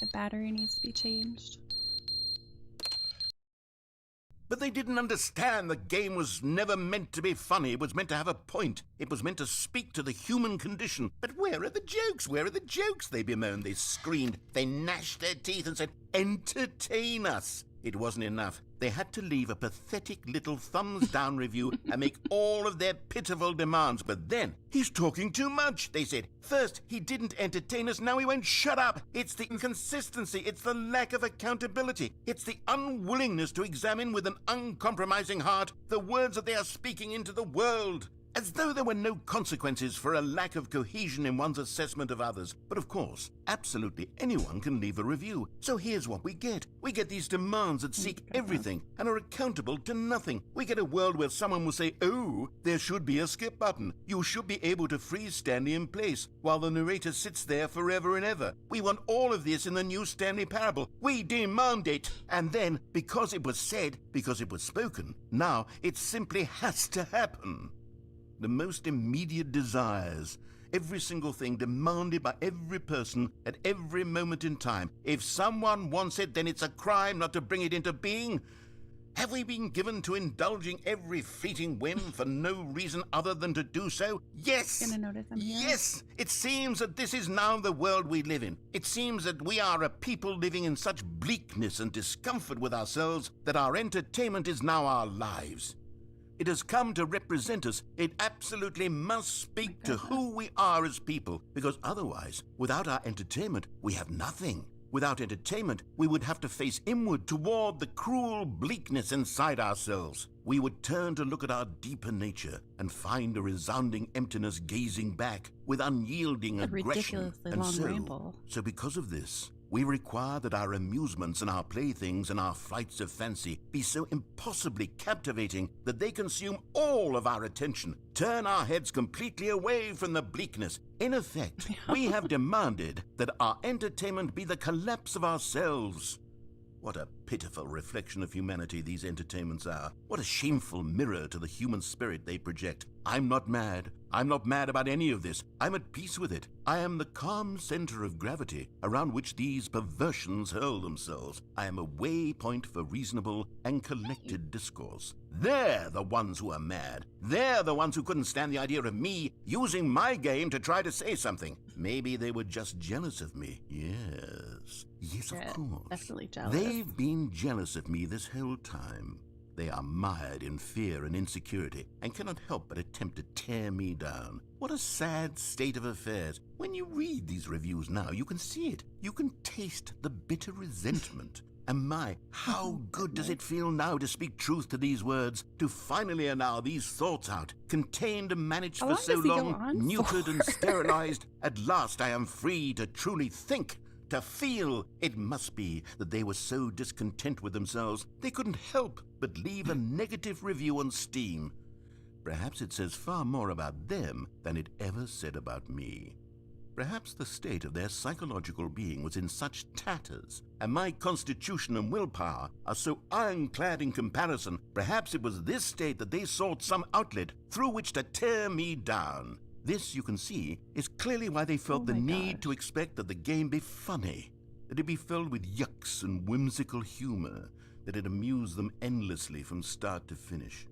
The battery needs to be changed. But they didn't understand the game was never meant to be funny. It was meant to have a point. It was meant to speak to the human condition. But where are the jokes? Where are the jokes? They bemoaned, they screamed, they gnashed their teeth and said, entertain us. It wasn't enough. They had to leave a pathetic little thumbs-down review and make all of their pitiful demands. But then, he's talking too much, they said. First, he didn't entertain us, now he won't shut up. It's the inconsistency, it's the lack of accountability. It's the unwillingness to examine with an uncompromising heart the words that they are speaking into the world. As though there were no consequences for a lack of cohesion in one's assessment of others. But of course, absolutely anyone can leave a review. So here's what we get. We get these demands that seek everything and are accountable to nothing. We get a world where someone will say, oh, there should be a skip button. You should be able to freeze Stanley in place while the narrator sits there forever and ever. We want all of this in the new Stanley Parable. We demand it. And then, because it was said, because it was spoken, now it simply has to happen. The most immediate desires, every single thing demanded by every person at every moment in time. If someone wants it, then it's a crime not to bring it into being. Have we been given to indulging every fleeting whim for no reason other than to do so? Yes! Gonna notice I'm here. Yes! It seems that this is now the world we live in. It seems that we are a people living in such bleakness and discomfort with ourselves that our entertainment is now our lives. It has come to represent us. It absolutely must speak to who we are as people, because otherwise, without our entertainment, we have nothing. Without entertainment, we would have to face inward toward the cruel bleakness inside ourselves. We would turn to look at our deeper nature and find a resounding emptiness gazing back with unyielding A aggression. ridiculously And long ramble. so because of this, we require that our amusements and our playthings and our flights of fancy be so impossibly captivating that they consume all of our attention, turn our heads completely away from the bleakness. In effect, we have demanded that our entertainment be the collapse of ourselves. What a pitiful reflection of humanity these entertainments are. What a shameful mirror to the human spirit they project. I'm not mad. I'm not mad about any of this. I'm at peace with it. I am the calm center of gravity around which these perversions hurl themselves. I am a waypoint for reasonable and collected discourse. They're the ones who are mad. They're the ones who couldn't stand the idea of me using my game to try to say something. Maybe they were just jealous of me. Yes, Yeah, of course. definitely jealous. They've been jealous of me this whole time. They are mired in fear and insecurity and cannot help but attempt to tear me down. What a sad state of affairs. When you read these reviews now, you can see it. You can taste the bitter resentment. And my, how good does it feel now to speak truth to these words, to finally allow these thoughts out, contained and managed How for long so does he go long, on neutered and for? sterilized. At last I am free to truly think, to feel. It must be that they were so discontent with themselves they couldn't help but leave a negative review on Steam. Perhaps it says far more about them than it ever said about me. Perhaps the state of their psychological being was in such tatters, and my constitution and willpower are so ironclad in comparison. Perhaps it was this state that they sought some outlet through which to tear me down. This, you can see, is clearly why they felt the need to expect that the game be funny, that it be filled with yucks and whimsical humor, that it amuse them endlessly from start to finish.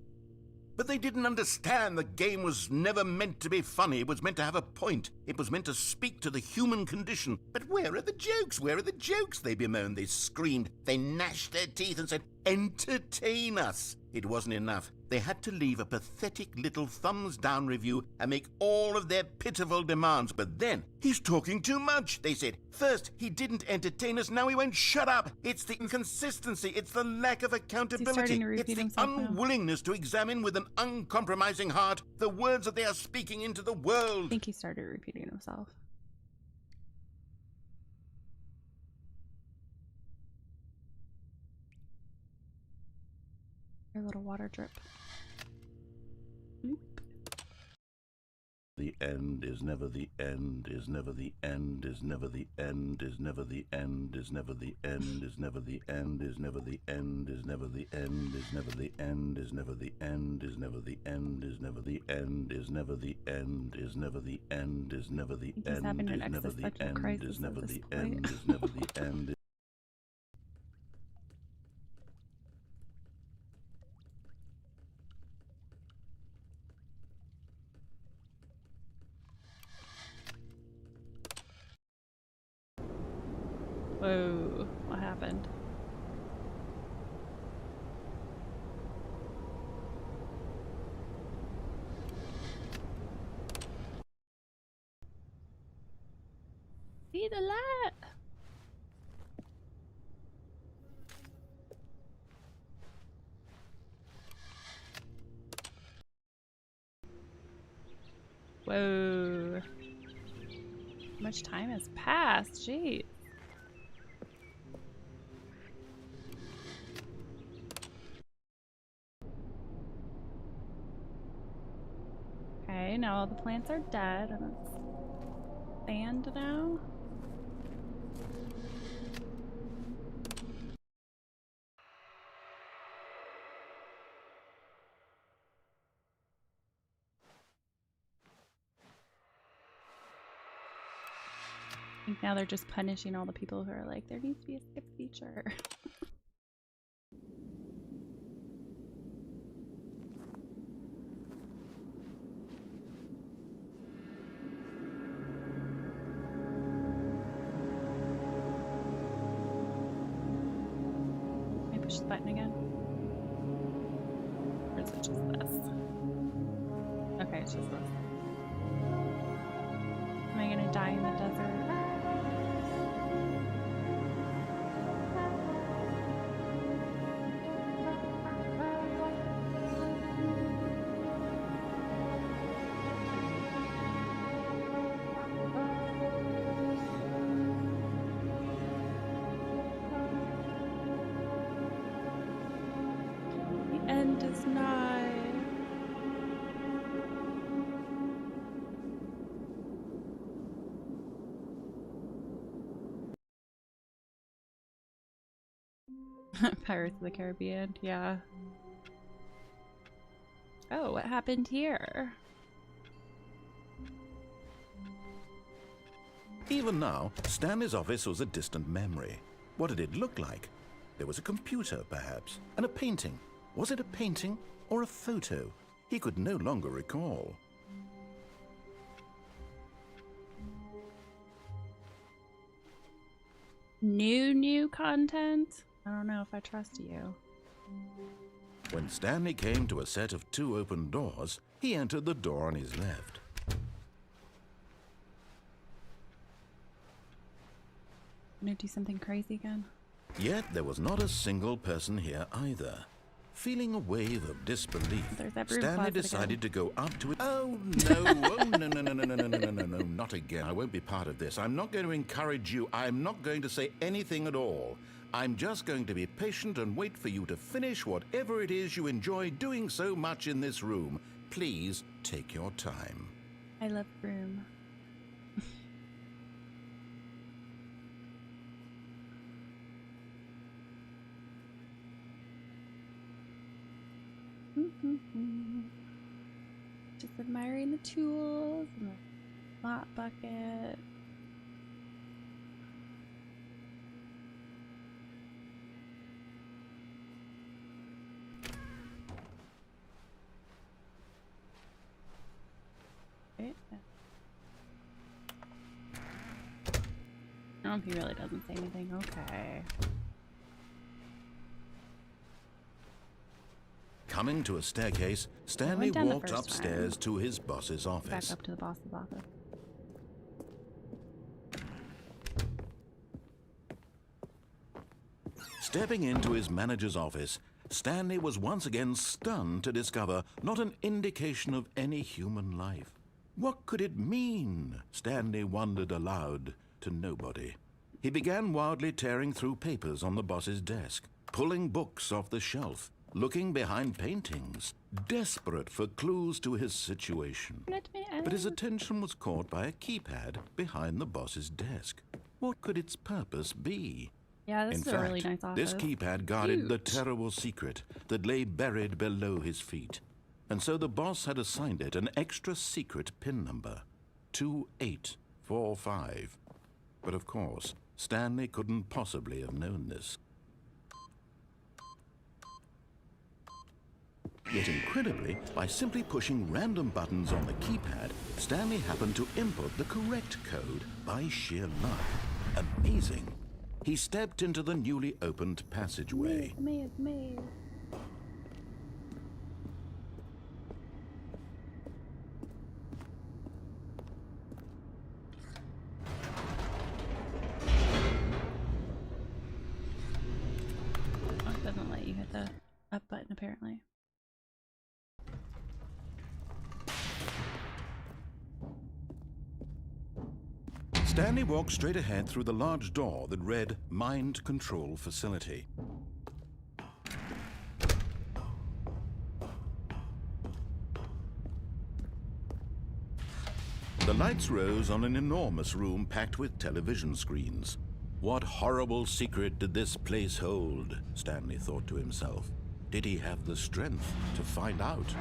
But they didn't understand the game was never meant to be funny. It was meant to have a point. It was meant to speak to the human condition. But where are the jokes? Where are the jokes? They bemoaned, they screamed, they gnashed their teeth and said, entertain us. It wasn't enough. They had to leave a pathetic little thumbs-down review and make all of their pitiful demands. But then, he's talking too much, they said. First, he didn't entertain us, now he won't shut up. It's the inconsistency, it's the lack of accountability, it's the unwillingness to examine with an uncompromising heart the words that they are speaking into the world. I think he started repeating himself. A little water drip. The end is never the end, is never the end, is never the end, is never the end, is never the end, is never the end, is never the end, is never the end, is never the end, is never the end, is never the end, is never the end, is never the end, is never the end, is never the end, He's having an is never the existential end, crisis is never at this the point. end, is never the end. Whoa, what happened? See the light! Whoa. How much time has passed? Jeez. Okay, now all the plants are dead and it's sand now. I think now they're just punishing all the people who are like, there needs to be a skip feature. Can I push the button again? Or is it just this? Okay, it's just this. Am I gonna die in the desert? and does not. Pirates of the Caribbean, yeah. Oh, what happened here? Even now, Stanley's office was a distant memory. What did it look like? There was a computer, perhaps, and a painting. Was it a painting or a photo? He could no longer recall. New content? I don't know if I trust you. When Stanley came to a set of 2 open doors, he entered the door on his left. Gonna do something crazy again? Yet there was not a single person here either. Feeling a wave of disbelief, There's that broom Stanley closet decided again. to go up to it. Oh no, oh no, no, no, no, no, no, no, no, no, no, not again. I won't be part of this. I'm not going to encourage you. I'm not going to say anything at all. I'm just going to be patient and wait for you to finish whatever it is you enjoy doing so much in this room. Please take your time. I love broom. Just admiring the tools and the mop bucket. Okay. Oh, he really doesn't say anything. Okay. Coming to a staircase, Stanley went down the walked first upstairs time. to his boss's Back office. up to the boss's office. Stepping into his manager's office, Stanley was once again stunned to discover not an indication of any human life. What could it mean? Stanley wondered aloud to nobody. He began wildly tearing through papers on the boss's desk, pulling books off the shelf, looking behind paintings, desperate for clues to his situation. Let me But his out. attention was caught by a keypad behind the boss's desk. What could its purpose be? Yeah, this In is a fact, really nice office. this keypad guarded the Cute. terrible secret that lay buried below his feet. And so the boss had assigned it an extra secret PIN number, 2845. But of course, Stanley couldn't possibly have known this. Yet incredibly, by simply pushing random buttons on the keypad, Stanley happened to input the correct code by sheer luck. Amazing. He stepped into the newly opened passageway. Maze. Oh, it doesn't let you hit the up button apparently. Stanley walked straight ahead through the large door that read Mind Control Facility. The lights rose on an enormous room packed with television screens. What horrible secret did this place hold? Stanley thought to himself. Did he have the strength to find out?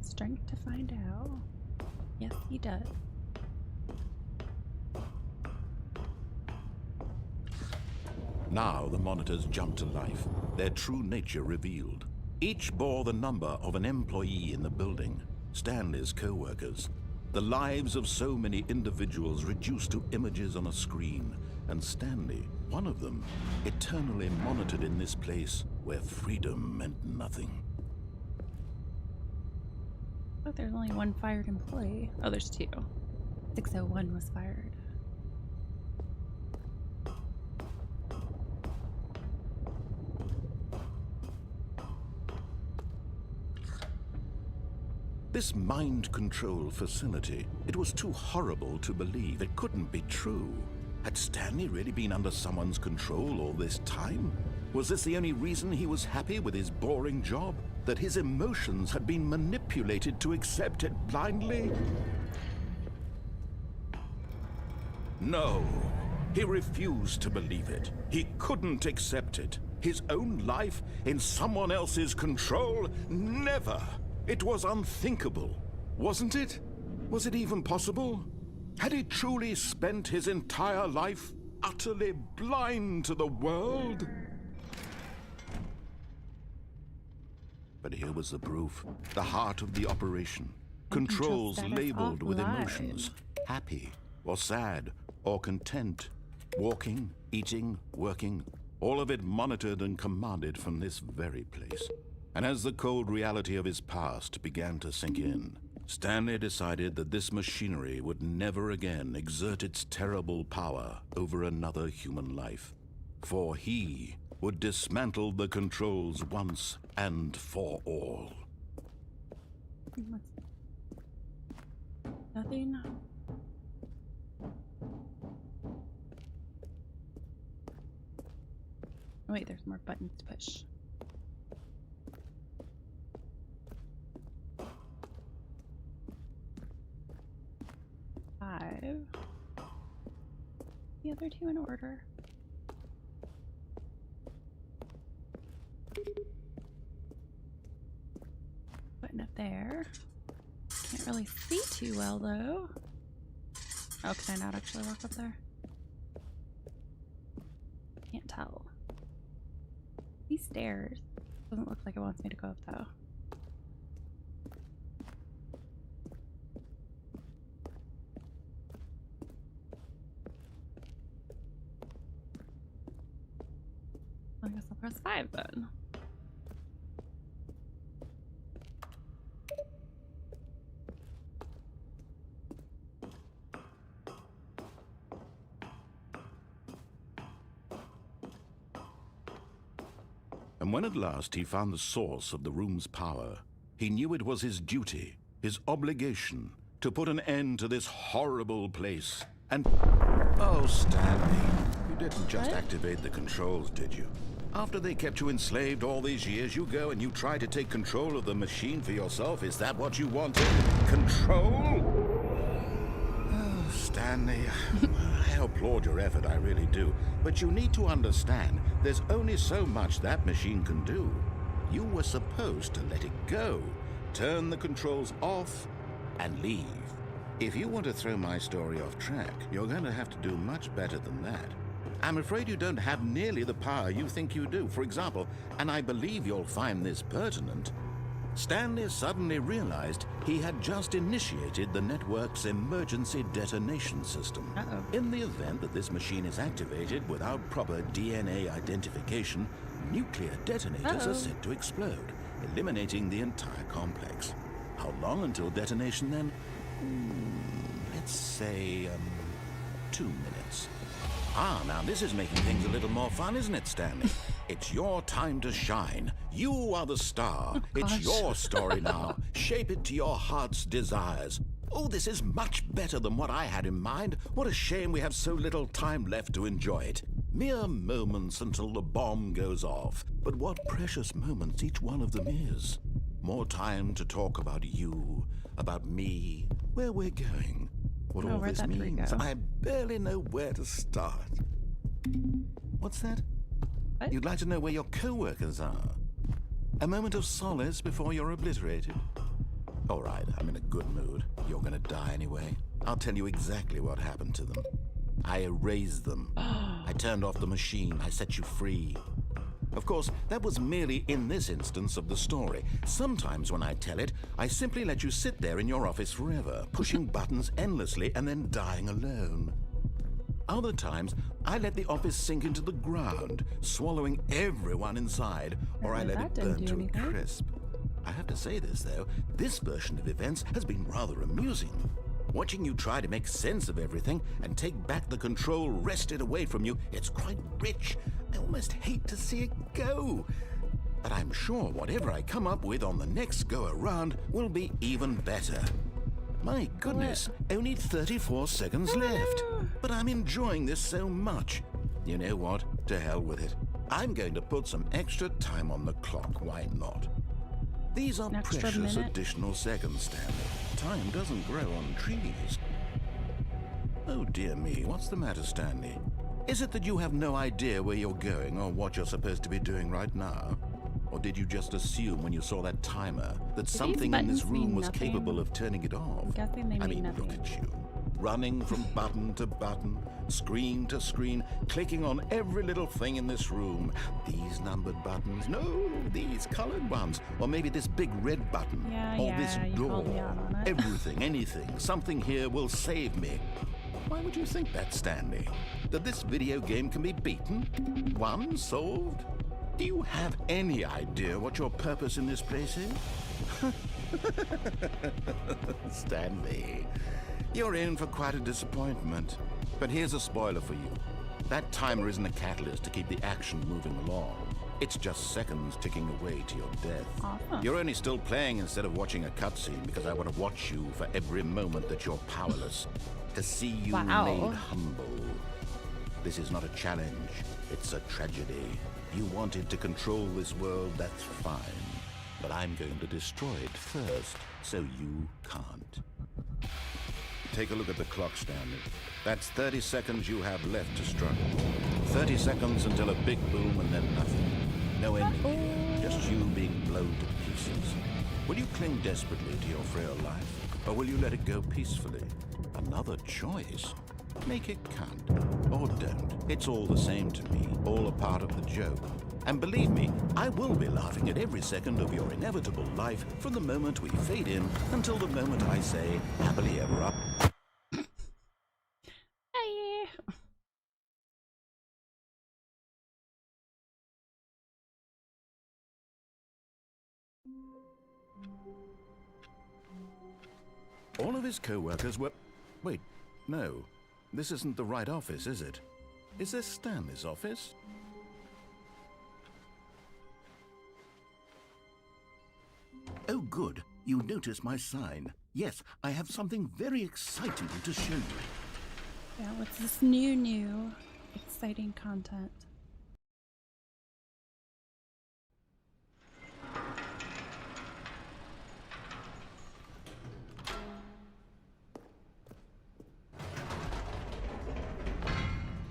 Strength to find out. Yes, he does. Now the monitors jumped to life, their true nature revealed. Each bore the number of an employee in the building, Stanley's co-workers. The lives of so many individuals reduced to images on a screen, and Stanley, one of them, eternally monitored in this place where freedom meant nothing. Oh, there's only one fired employee. Oh, there's two. 601 was fired. This mind control facility, it was too horrible to believe. It couldn't be true. Had Stanley really been under someone's control all this time? Was this the only reason he was happy with his boring job? That his emotions had been manipulated to accept it blindly? No, he refused to believe it. He couldn't accept it. His own life in someone else's control? Never! It was unthinkable, wasn't it? Was it even possible? Had he truly spent his entire life utterly blind to the world? But here was the proof, the heart of the operation. Controls labeled with emotions, happy or sad or content, walking, eating, working, all of it monitored and commanded from this very place. And as the cold reality of his past began to sink in, Stanley decided that this machinery would never again exert its terrible power over another human life, for he would dismantle the controls once and for all. Nothing. Oh, wait, there's more buttons to push. Five. The other two in order. Button up there. Can't really see too well though. Oh, can I not actually walk up there? Can't tell. These stairs. Doesn't look like it wants me to go up though. I guess I'll press 5 then. And when at last he found the source of the room's power, he knew it was his duty, his obligation, to put an end to this horrible place. And... oh, Stanley, you didn't just activate the controls, did you? After they kept you enslaved all these years, you go and you try to take control of the machine for yourself? Is that what you wanted? Control? Oh, Stanley, I applaud your effort, I really do. But you need to understand, there's only so much that machine can do. You were supposed to let it go, turn the controls off, and leave. If you want to throw my story off track, you're going to have to do much better than that. I'm afraid you don't have nearly the power you think you do. For example, and I believe you'll find this pertinent, Stanley suddenly realized he had just initiated the network's emergency detonation system. In the event that this machine is activated without proper DNA identification, nuclear detonators are set to explode, eliminating the entire complex. How long until detonation then? Let's say, 2 minutes. Ah, now this is making things a little more fun, isn't it, Stanley? It's your time to shine. You are the star. It's your story now. Shape it to your heart's desires. Oh, this is much better than what I had in mind. What a shame we have so little time left to enjoy it. Mere moments until the bomb goes off. But what precious moments each one of them is. More time to talk about you, about me, where we're going. What all this means, I barely know where to start. What's that? What? You'd like to know where your co-workers are? A moment of solace before you're obliterated? All right, I'm in a good mood. You're gonna die anyway. I'll tell you exactly what happened to them. I erased them. I turned off the machine. I set you free. Of course, that was merely in this instance of the story. Sometimes when I tell it, I simply let you sit there in your office forever, pushing buttons endlessly and then dying alone. Other times, I let the office sink into the ground, swallowing everyone inside, or I let it burn to a crisp. I have to say this, though, this version of events has been rather amusing. Watching you try to make sense of everything and take back the control wrested away from you, it's quite rich. I almost hate to see it go. But I'm sure whatever I come up with on the next go-around will be even better. My goodness, only 34 seconds left. But I'm enjoying this so much. You know what? To hell with it. I'm going to put some extra time on the clock. Why not? These are An extra precious minute? additional seconds, Stanley. Time doesn't grow on trees. Oh dear me, what's the matter, Stanley? Is it that you have no idea where you're going or what you're supposed to be doing right now? Or did you just assume when you saw that timer that something in this buttons mean room was nothing? capable of turning it off? I'm guessing they I mean mean, look nothing. at you. Running from button to button, screen to screen, clicking on every little thing in this room. These numbered buttons, no, these colored ones. Or maybe this big red button. Yeah, or this you door. called me out on it. Everything, anything, something here will save me. Why would you think that, Stanley? That this video game can be beaten? Won? Solved? Do you have any idea what your purpose in this place is? Stanley, you're in for quite a disappointment. But here's a spoiler for you. That timer isn't a catalyst to keep the action moving along. It's just seconds ticking away to your death. Awesome. You're only still playing instead of watching a cutscene because I want to watch you for every moment that you're powerless. To see you Wow. made humble. This is not a challenge. It's a tragedy. You wanted to control this world, that's fine. But I'm going to destroy it first, so you can't. Take a look at the clock, Stanley. That's 30 seconds you have left to struggle. 30 seconds until a big boom and then nothing. No ending here, just you being blown to pieces. Will you cling desperately to your frail life, or will you let it go peacefully? Another choice. Make it count, or don't. It's all the same to me, all a part of the joke. And believe me, I will be laughing at every second of your inevitable life from the moment we fade in until the moment I say, happily ever up. Hey. All of his co-workers were... Wait, no. This isn't the right office, is it? Is this Stanley's office? Oh, good. You notice my sign. Yes, I have something very exciting to show you. Yeah, what's this new, exciting content?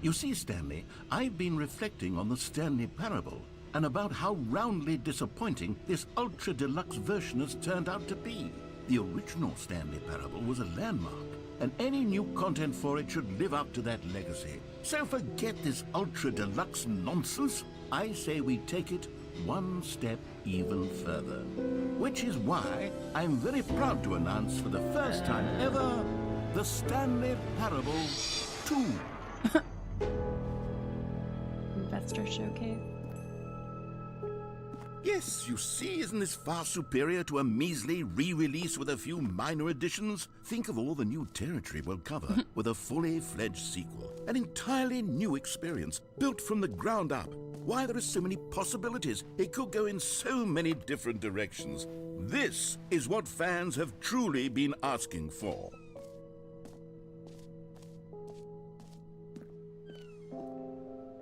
You see, Stanley, I've been reflecting on the Stanley Parable and about how roundly disappointing this ultra-deluxe version has turned out to be. The original Stanley Parable was a landmark, and any new content for it should live up to that legacy. So forget this ultra-deluxe nonsense. I say we take it one step even further. Which is why I'm very proud to announce for the first time ever, the Stanley Parable 2. Investor showcase. Yes, you see, isn't this far superior to a measly re-release with a few minor additions? Think of all the new territory we'll cover with a fully fledged sequel. An entirely new experience, built from the ground up. Why, there are so many possibilities. It could go in so many different directions. This is what fans have truly been asking for.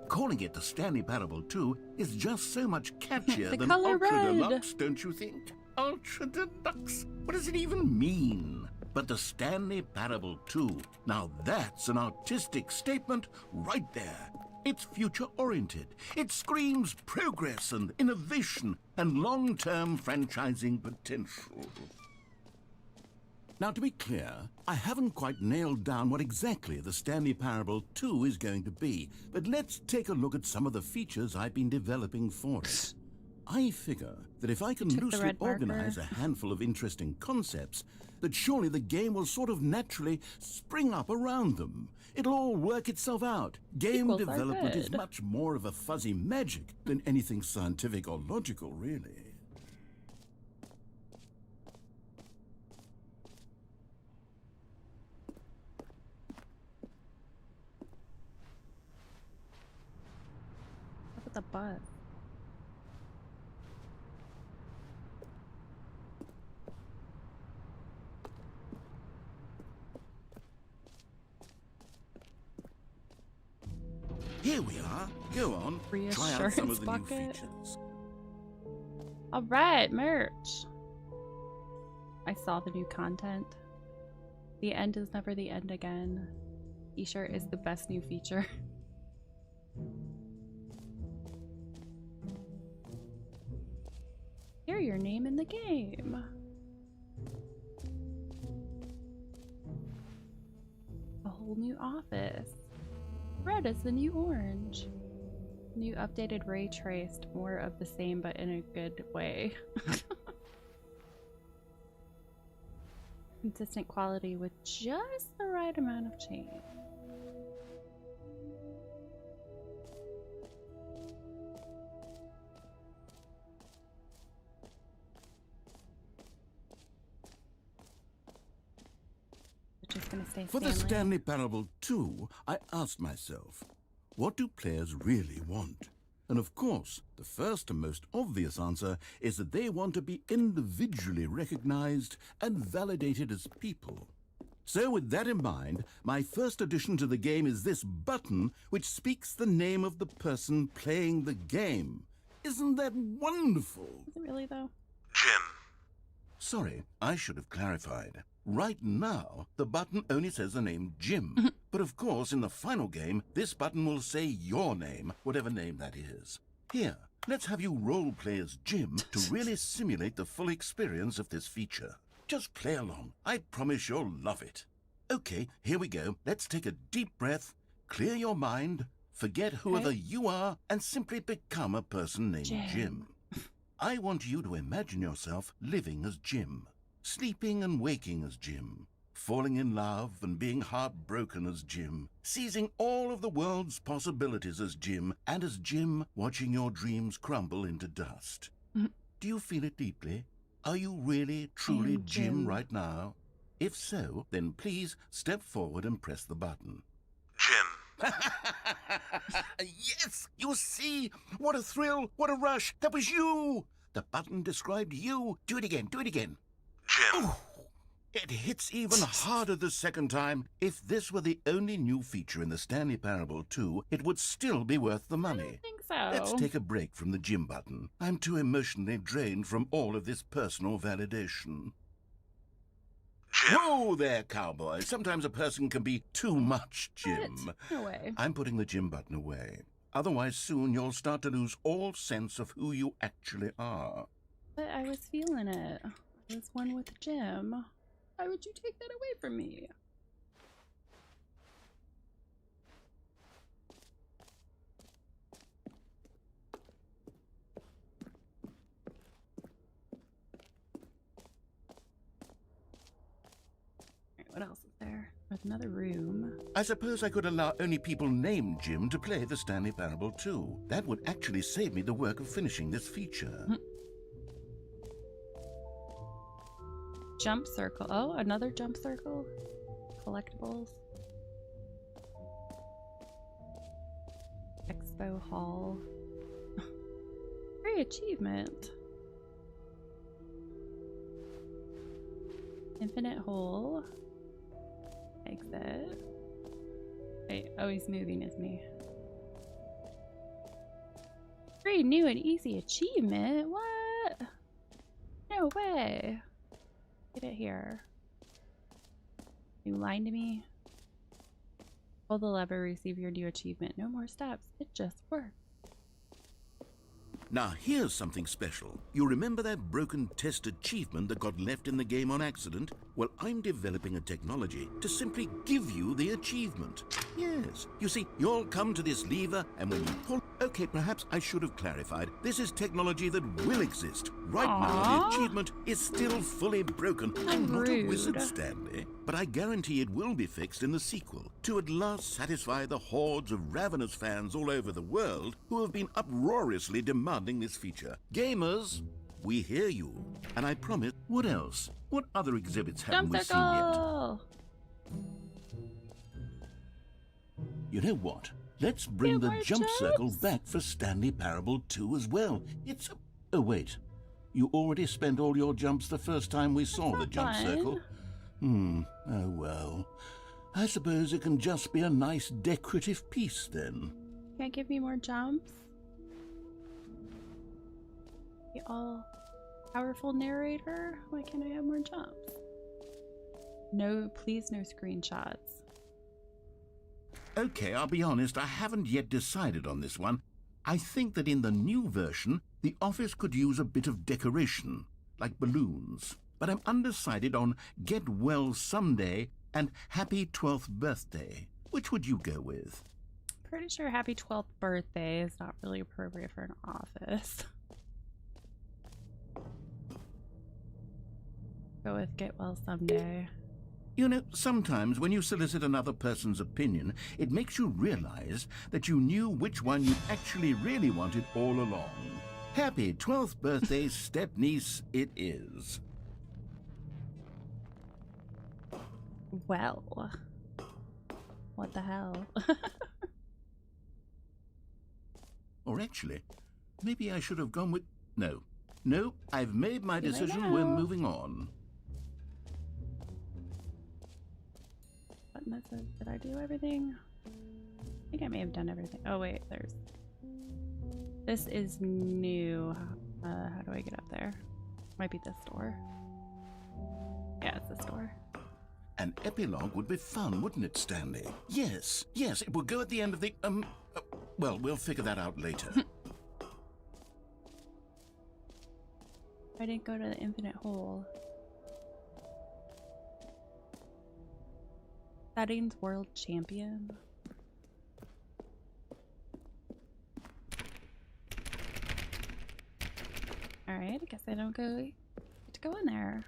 Calling it the Stanley Parable 2 is just so much catchier The than color Ultra red. Deluxe, don't you think? Ultra Deluxe? What does it even mean? But the Stanley Parable 2, now that's an artistic statement right there. It's future-oriented. It screams progress and innovation and long-term franchising potential. Now, to be clear, I haven't quite nailed down what exactly the Stanley Parable 2 is going to be, but let's take a look at some of the features I've been developing for it. I figure that if I can Took the loosely red marker. organize a handful of interesting concepts, that surely the game will sort of naturally spring up around them. It'll all work itself out. Game Sequels are development is good. much more of a fuzzy magic than anything scientific or logical, really. Look at the butt. Here we are. Go on. Try out some of the new Bucket. features. All right, merch. I saw the new content. The end is never the end again. T-shirt is the best new feature. Hear your name in the game. A whole new office. Red is the new orange. New updated ray traced, more of the same but in a good way. Consistent quality with just the right amount of change. Just gonna stay For the Stanley Parable 2, I asked myself, what do players really want? And of course, the first and most obvious answer is that they want to be individually recognized and validated as people. So with that in mind, my first addition to the game is this button which speaks the name of the person playing the game. Isn't that wonderful? Is it really though? Jim. Sorry, I should have clarified. Right now, the button only says the name Jim. But of course, in the final game, this button will say your name, whatever name that is. Here, let's have you role-play as Jim to really simulate the full experience of this feature. Just play along. I promise you'll love it. Okay, here we go. Let's take a deep breath, clear your mind, forget whoever you are, and simply become a person named Jim. I want you to imagine yourself living as Jim. Sleeping and waking as Jim, falling in love and being heartbroken as Jim, seizing all of the world's possibilities as Jim, and as Jim watching your dreams crumble into dust. Do you feel it deeply? Are you really, truly Jim right now? If so, then please step forward and press the button. Jim. Yes! You see? What a thrill! What a rush! That was you! The button described you. Do it again. Do it again. Jim. Ooh, it hits even harder the second time. If this were the only new feature in the Stanley Parable 2, it would still be worth the money. I don't think so. Let's take a break from the Jim button. I'm too emotionally drained from all of this personal validation. Jim. Whoa there, cowboy. Sometimes a person can be too much Jim. No way. I'm putting the Jim button away. Otherwise, soon you'll start to lose all sense of who you actually are. But I was feeling it. I was one with Jim. Why would you take that away from me? Alright, what else is there? There's another room. I suppose I could allow only people named Jim to play the Stanley Parable 2. That would actually save me the work of finishing this feature. Jump circle. Oh, another jump circle. Collectibles. Expo hall. Free achievement. Infinite hole. Exit. Wait, oh, he's moving, isn't he? Free new and easy achievement? What? No way. Get it here. You lying to me? Pull the lever, receive your new achievement. No more steps. It just worked. Now here's something special. You remember that broken test achievement that got left in the game on accident? Well, I'm developing a technology to simply give you the achievement. Yes. You see, you'll come to this lever, and when you pull... Okay, perhaps I should have clarified. This is technology that will exist. Right now, the achievement is still fully broken. I'm not a wizard, Stanley. But I guarantee it will be fixed in the sequel, to at last satisfy the hordes of ravenous fans all over the world who have been uproariously demanding this feature. Gamers, we hear you. And I promise... What else? What other exhibits haven't we seen yet? You know what? Let's bring the jump circle back for Stanley Parable 2 as well. It's a... Oh, wait. You already spent all your jumps the first time we saw the jump circle. Oh well. I suppose it can just be a nice decorative piece then. Can't give me more jumps? The all powerful narrator? Why can't I have more jumps? No, please no screenshots. Okay, I'll be honest, I haven't yet decided on this one. I think that in the new version, the office could use a bit of decoration, like balloons. But I'm undecided on Get Well Someday and Happy 12th Birthday. Which would you go with? Pretty sure happy 12th birthday is not really appropriate for an office. Go with Get Well Someday. You know, sometimes when you solicit another person's opinion, it makes you realize that you knew which one you actually really wanted all along. Happy 12th birthday, step-niece, it is. Well, what the hell? Or actually, maybe I should have gone with... No, I've made my Too late decision. now. We're moving on. Button that says, did I do everything? I think I may have done everything. Oh wait, there's... This is new. How do I get up there? Might be this door. Yeah, it's this door. An epilogue would be fun, wouldn't it, Stanley? Yes, it would go at the end of the... well, we'll figure that out later. I didn't go to the infinite hole. Settings world champion. Alright, I guess I don't get to go in there.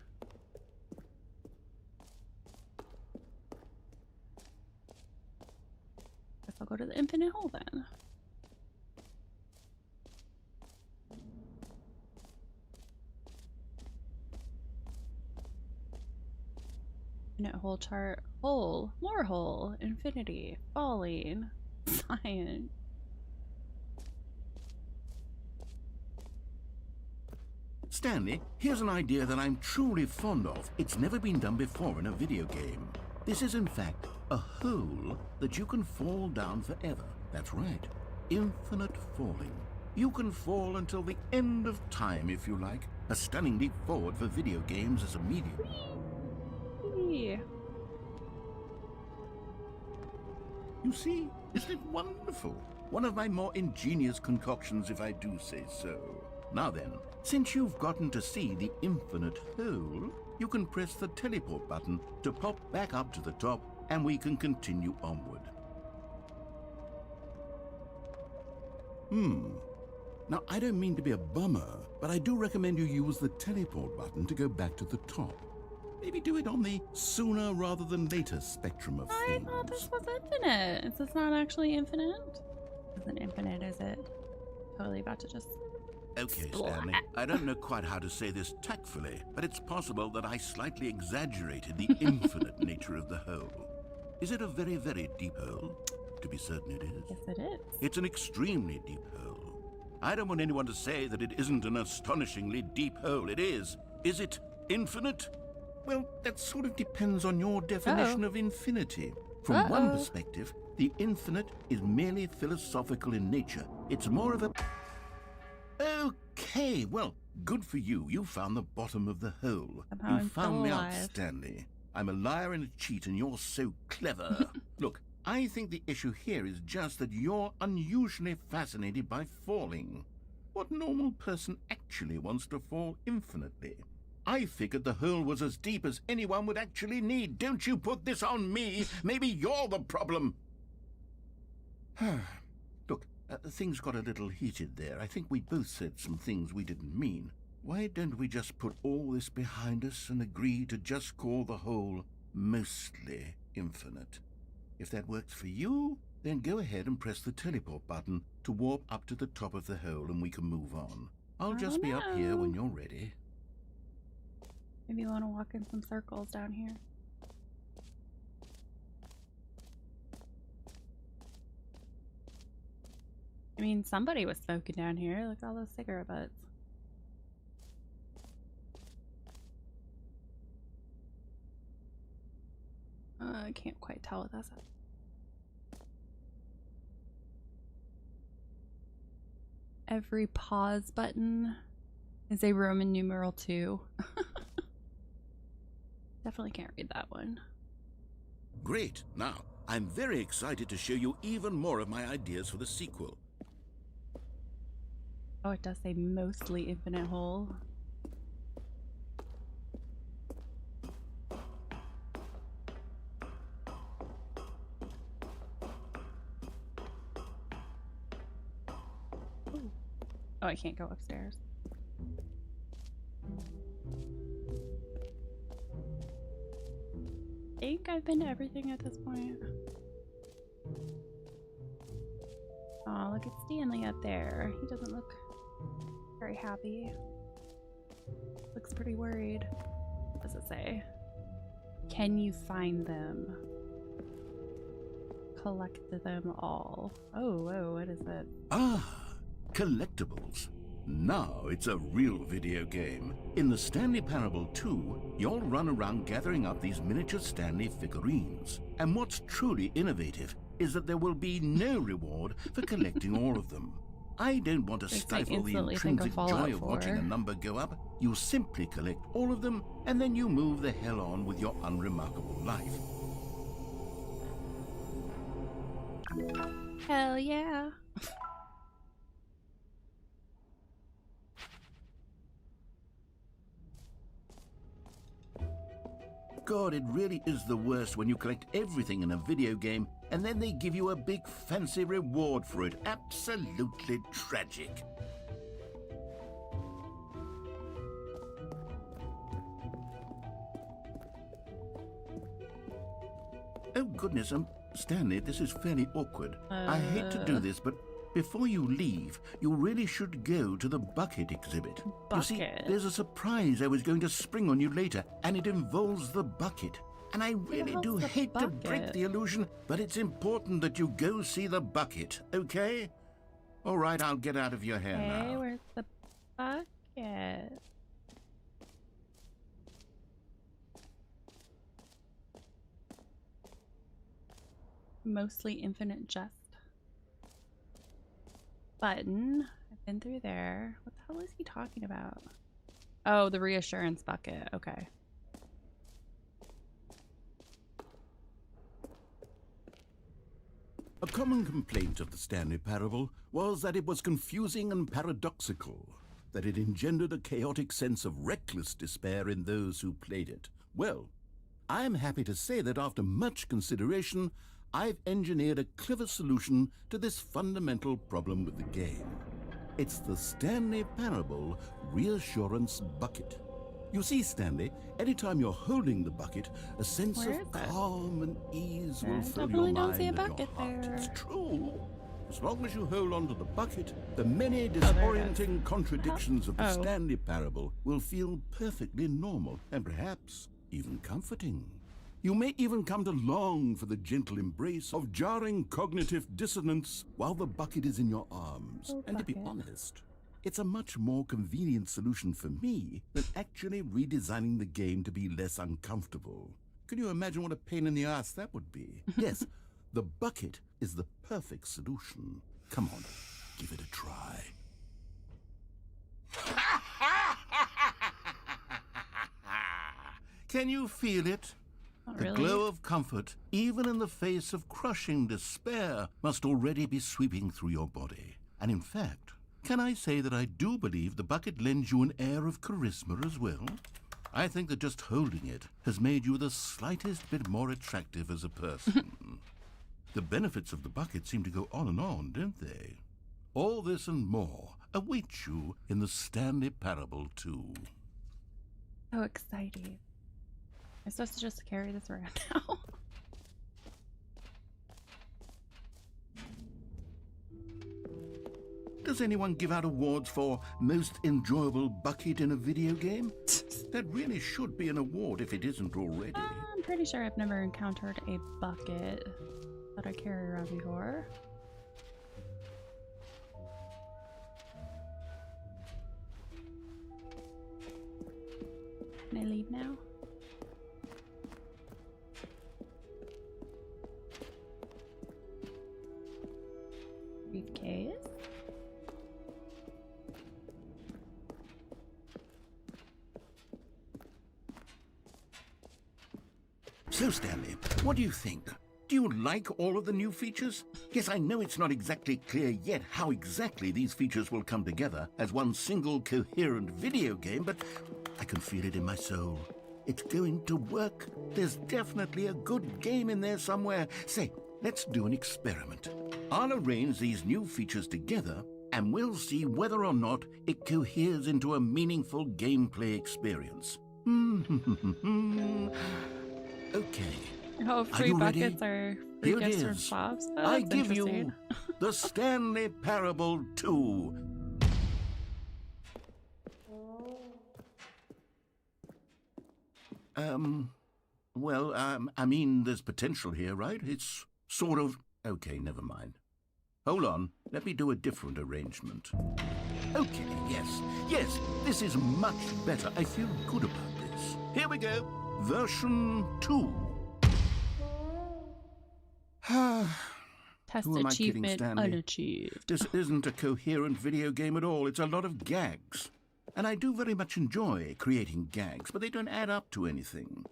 Guess I'll go to the infinite hole then. Infinite hole chart. Hole. More hole. Infinity. Falling. Science. Stanley, here's an idea that I'm truly fond of. It's never been done before in a video game. This is, in fact, a hole that you can fall down forever. That's right. Infinite falling. You can fall until the end of time, if you like. A stunning leap forward for video games as a medium. Whee! You see, isn't it wonderful? One of my more ingenious concoctions, if I do say so. Now then, since you've gotten to see the infinite hole, you can press the teleport button to pop back up to the top, and we can continue onward. Now, I don't mean to be a bummer, but I do recommend you use the teleport button to go back to the top. Maybe do it on the sooner rather than later spectrum of I things. thought this was infinite. Is this not actually infinite? Isn't infinite, is it? Totally about to just... Okay, Splat. Stanley, I don't know quite how to say this tactfully, but it's possible that I slightly exaggerated the infinite nature of the hole. Is it a very, very deep hole? To be certain it is. Yes, it is. It's an extremely deep hole. I don't want anyone to say that it isn't an astonishingly deep hole. It is. Is it infinite? Well, that sort of depends on your definition of infinity. From one perspective, the infinite is merely philosophical in nature. It's more of a... Okay, well, good for you. You found the bottom of the hole. Somehow I'm You still found me out, alive. Stanley. I'm a liar and a cheat, and you're so clever. Look, I think the issue here is just that you're unusually fascinated by falling. What normal person actually wants to fall infinitely? I figured the hole was as deep as anyone would actually need. Don't you put this on me. Maybe you're the problem. Look, things got a little heated there. I think we both said some things we didn't mean. Why don't we just put all this behind us and agree to just call the hole mostly infinite? If that works for you, then go ahead and press the teleport button to warp up to the top of the hole and we can move on. I'll just be up here when you're ready. Maybe you want to walk in some circles down here. I mean, somebody was smoking down here. Look at all those cigarette butts. I can't quite tell what that's. Every pause button is a Roman numeral 2. Definitely can't read that one. Great. Now, I'm very excited to show you even more of my ideas for the sequel. Oh, it does say mostly infinite hole. Ooh. Oh, I can't go upstairs. I think I've been to everything at this point. Oh, look at Stanley up there. He doesn't look very happy. Looks pretty worried. What does it say? Can you find them? Collect them all. Oh, whoa, what is that? Ah, collectibles. Now it's a real video game. In the Stanley Parable 2, you'll run around gathering up these miniature Stanley figurines. And what's truly innovative is that there will be no reward for collecting all of them. I don't want to stifle the intrinsic joy of watching a number go up. You simply collect all of them, and then you move the hell on with your unremarkable life. Hell yeah. God, it really is the worst when you collect everything in a video game and then they give you a big fancy reward for it. Absolutely tragic. Oh goodness, Stanley, this is fairly awkward. I hate to do this, but before you leave, you really should go to the bucket exhibit. Bucket? You see, there's a surprise I was going to spring on you later, and it involves the bucket. And I really do hate to break the illusion, but it's important that you go see the bucket, okay? All right, I'll get out of your hair now. Hey, where's the bucket? Mostly infinite jest. Button. I've been through there. What the hell is he talking about? Oh, the reassurance bucket. Okay. A common complaint of the Stanley Parable was that it was confusing and paradoxical, that it engendered a chaotic sense of reckless despair in those who played it. Well, I'm happy to say that after much consideration, I've engineered a clever solution to this fundamental problem with the game. It's the Stanley Parable Reassurance Bucket. You see, Stanley, anytime you're holding the bucket, a sense of calm and ease will fill your mind and your heart. It's true. As long as you hold on to the bucket, the many disorienting contradictions of the Stanley Parable will feel perfectly normal and perhaps even comforting. You may even come to long for the gentle embrace of jarring cognitive dissonance while the bucket is in your arms. And to be honest, it's a much more convenient solution for me than actually redesigning the game to be less uncomfortable. Can you imagine what a pain in the ass that would be? Yes, the bucket is the perfect solution. Come on, give it a try. Can you feel it? The glow of comfort, even in the face of crushing despair, must already be sweeping through your body. And in fact, can I say that I do believe the bucket lends you an air of charisma as well? I think that just holding it has made you the slightest bit more attractive as a person. The benefits of the bucket seem to go on and on, don't they? All this and more await you in the Stanley Parable 2. So exciting. I'm supposed to just carry this around now. Does anyone give out awards for most enjoyable bucket in a video game? That really should be an award if it isn't already. I'm pretty sure I've never encountered a bucket that I carry around before. Can I leave now? Briefcase. So, Stanley, what do you think? Do you like all of the new features? Yes, I know it's not exactly clear yet how exactly these features will come together as one single coherent video game, but I can feel it in my soul. It's going to work. There's definitely a good game in there somewhere. Say, let's do an experiment. I'll arrange these new features together, and we'll see whether or not it coheres into a meaningful gameplay experience. Okay. Oh, free buckets are free Here it gifts from is. shops. Oh, I that's give you interesting. the Stanley Parable 2. I mean, there's potential here, right? It's sort of... Okay, never mind. Hold on, let me do a different arrangement. Okay, yes, this is much better. I feel good about this. Here we go. Version 2. Test Who am I kidding, achievement Stanley? unachieved. This isn't a coherent video game at all. It's a lot of gags. And I do very much enjoy creating gags, but they don't add up to anything.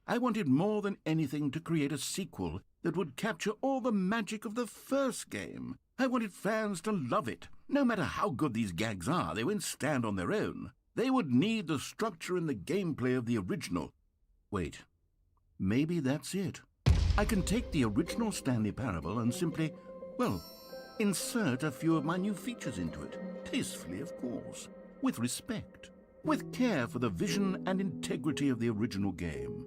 I wanted more than anything to create a sequel that would capture all the magic of the first game. I wanted fans to love it. No matter how good these gags are, they won't stand on their own. They would need the structure and the gameplay of the original. Wait, maybe that's it. I can take the original Stanley Parable and simply, well, insert a few of my new features into it. Tastefully, of course. With respect. With care for the vision and integrity of the original game.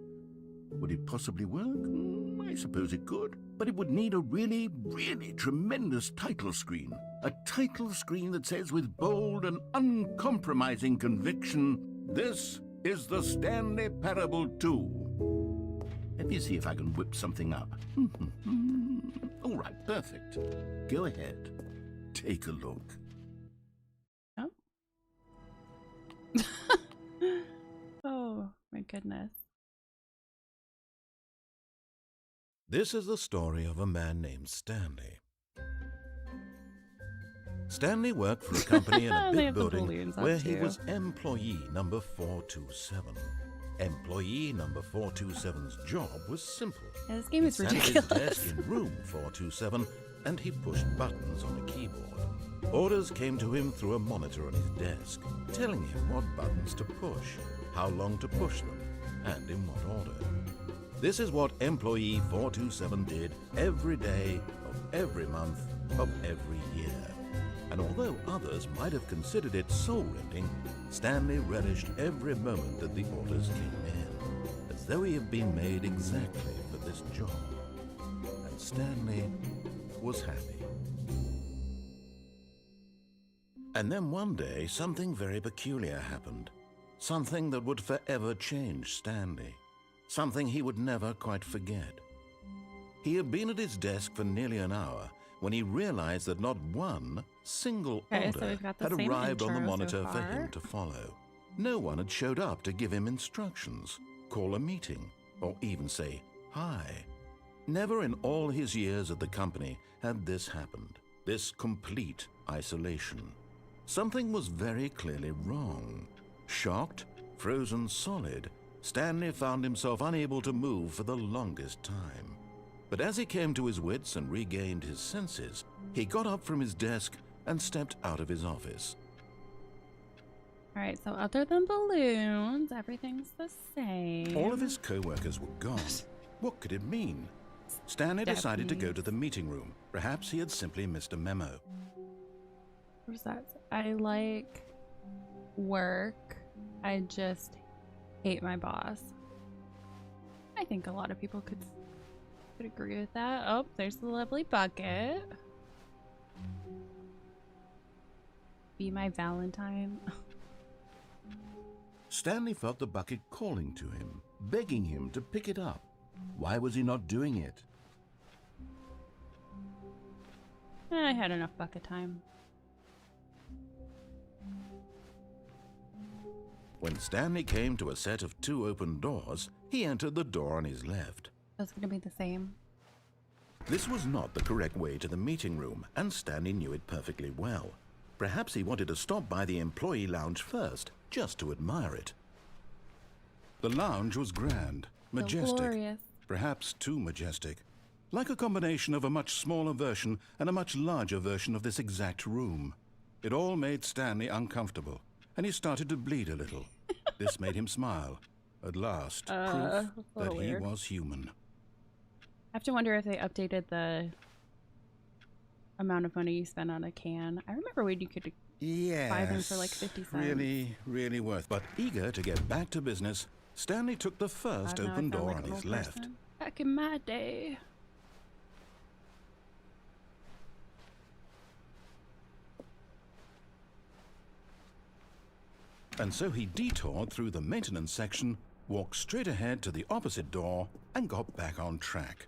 Would it possibly work? I suppose it could. But it would need a really, really tremendous title screen. A title screen that says with bold and uncompromising conviction, "This is the Stanley Parable 2. Let me see if I can whip something up. All right, perfect. Go ahead. Take a look. Oh. Oh, my goodness. This is the story of a man named Stanley. Stanley worked for a company in a They big have the building balloons up where he too. was employee number 427. Employee number 427's job was simple. Yeah, this game is He sat at his ridiculous. desk in room 427 and he pushed buttons on a keyboard. Orders came to him through a monitor on his desk, telling him what buttons to push, how long to push them, and in what order. This is what employee 427 did every day of every month of every year. And although others might have considered it soul-rending, Stanley relished every moment that the orders came in, as though he had been made exactly for this job. And Stanley was happy. And then one day, something very peculiar happened. Something that would forever change Stanley. Something he would never quite forget. He had been at his desk for nearly an hour when he realized that not one single Okay, so order we've got the had same arrived on the intro so monitor for far. him to follow. No one had showed up to give him instructions, call a meeting, or even say hi. Never in all his years at the company had this happened, this complete isolation. Something was very clearly wrong. Shocked, frozen solid, Stanley found himself unable to move for the longest time. But as he came to his wits and regained his senses, he got up from his desk and stepped out of his office. All right, so other than balloons, everything's the same. All of his co-workers were gone. What could it mean? Stanley decided to go to the meeting room. Perhaps he had simply missed a memo. What is that? I like work. I just hate my boss. I think a lot of people could agree with that. Oh, there's the lovely bucket. Be my Valentine. Stanley felt the bucket calling to him, begging him to pick it up. Why was he not doing it? I had enough bucket time. When Stanley came to a set of 2 open doors, he entered the door on his left. That's gonna be the same. This was not the correct way to the meeting room, and Stanley knew it perfectly well. Perhaps he wanted to stop by the employee lounge first, just to admire it. The lounge was grand. Majestic. glorious. Perhaps too majestic. Like a combination of a much smaller version and a much larger version of this exact room. It all made Stanley uncomfortable, and he started to bleed a little. This made him smile. At last, proof that he was human. I have to wonder if they updated the amount of money you spend on a can. I remember when you could buy them for like 50 cents. Really worth. But eager to get back to business, Stanley took the first open door on his left. Back in my day. And so he detoured through the maintenance section, walked straight ahead to the opposite door, and got back on track.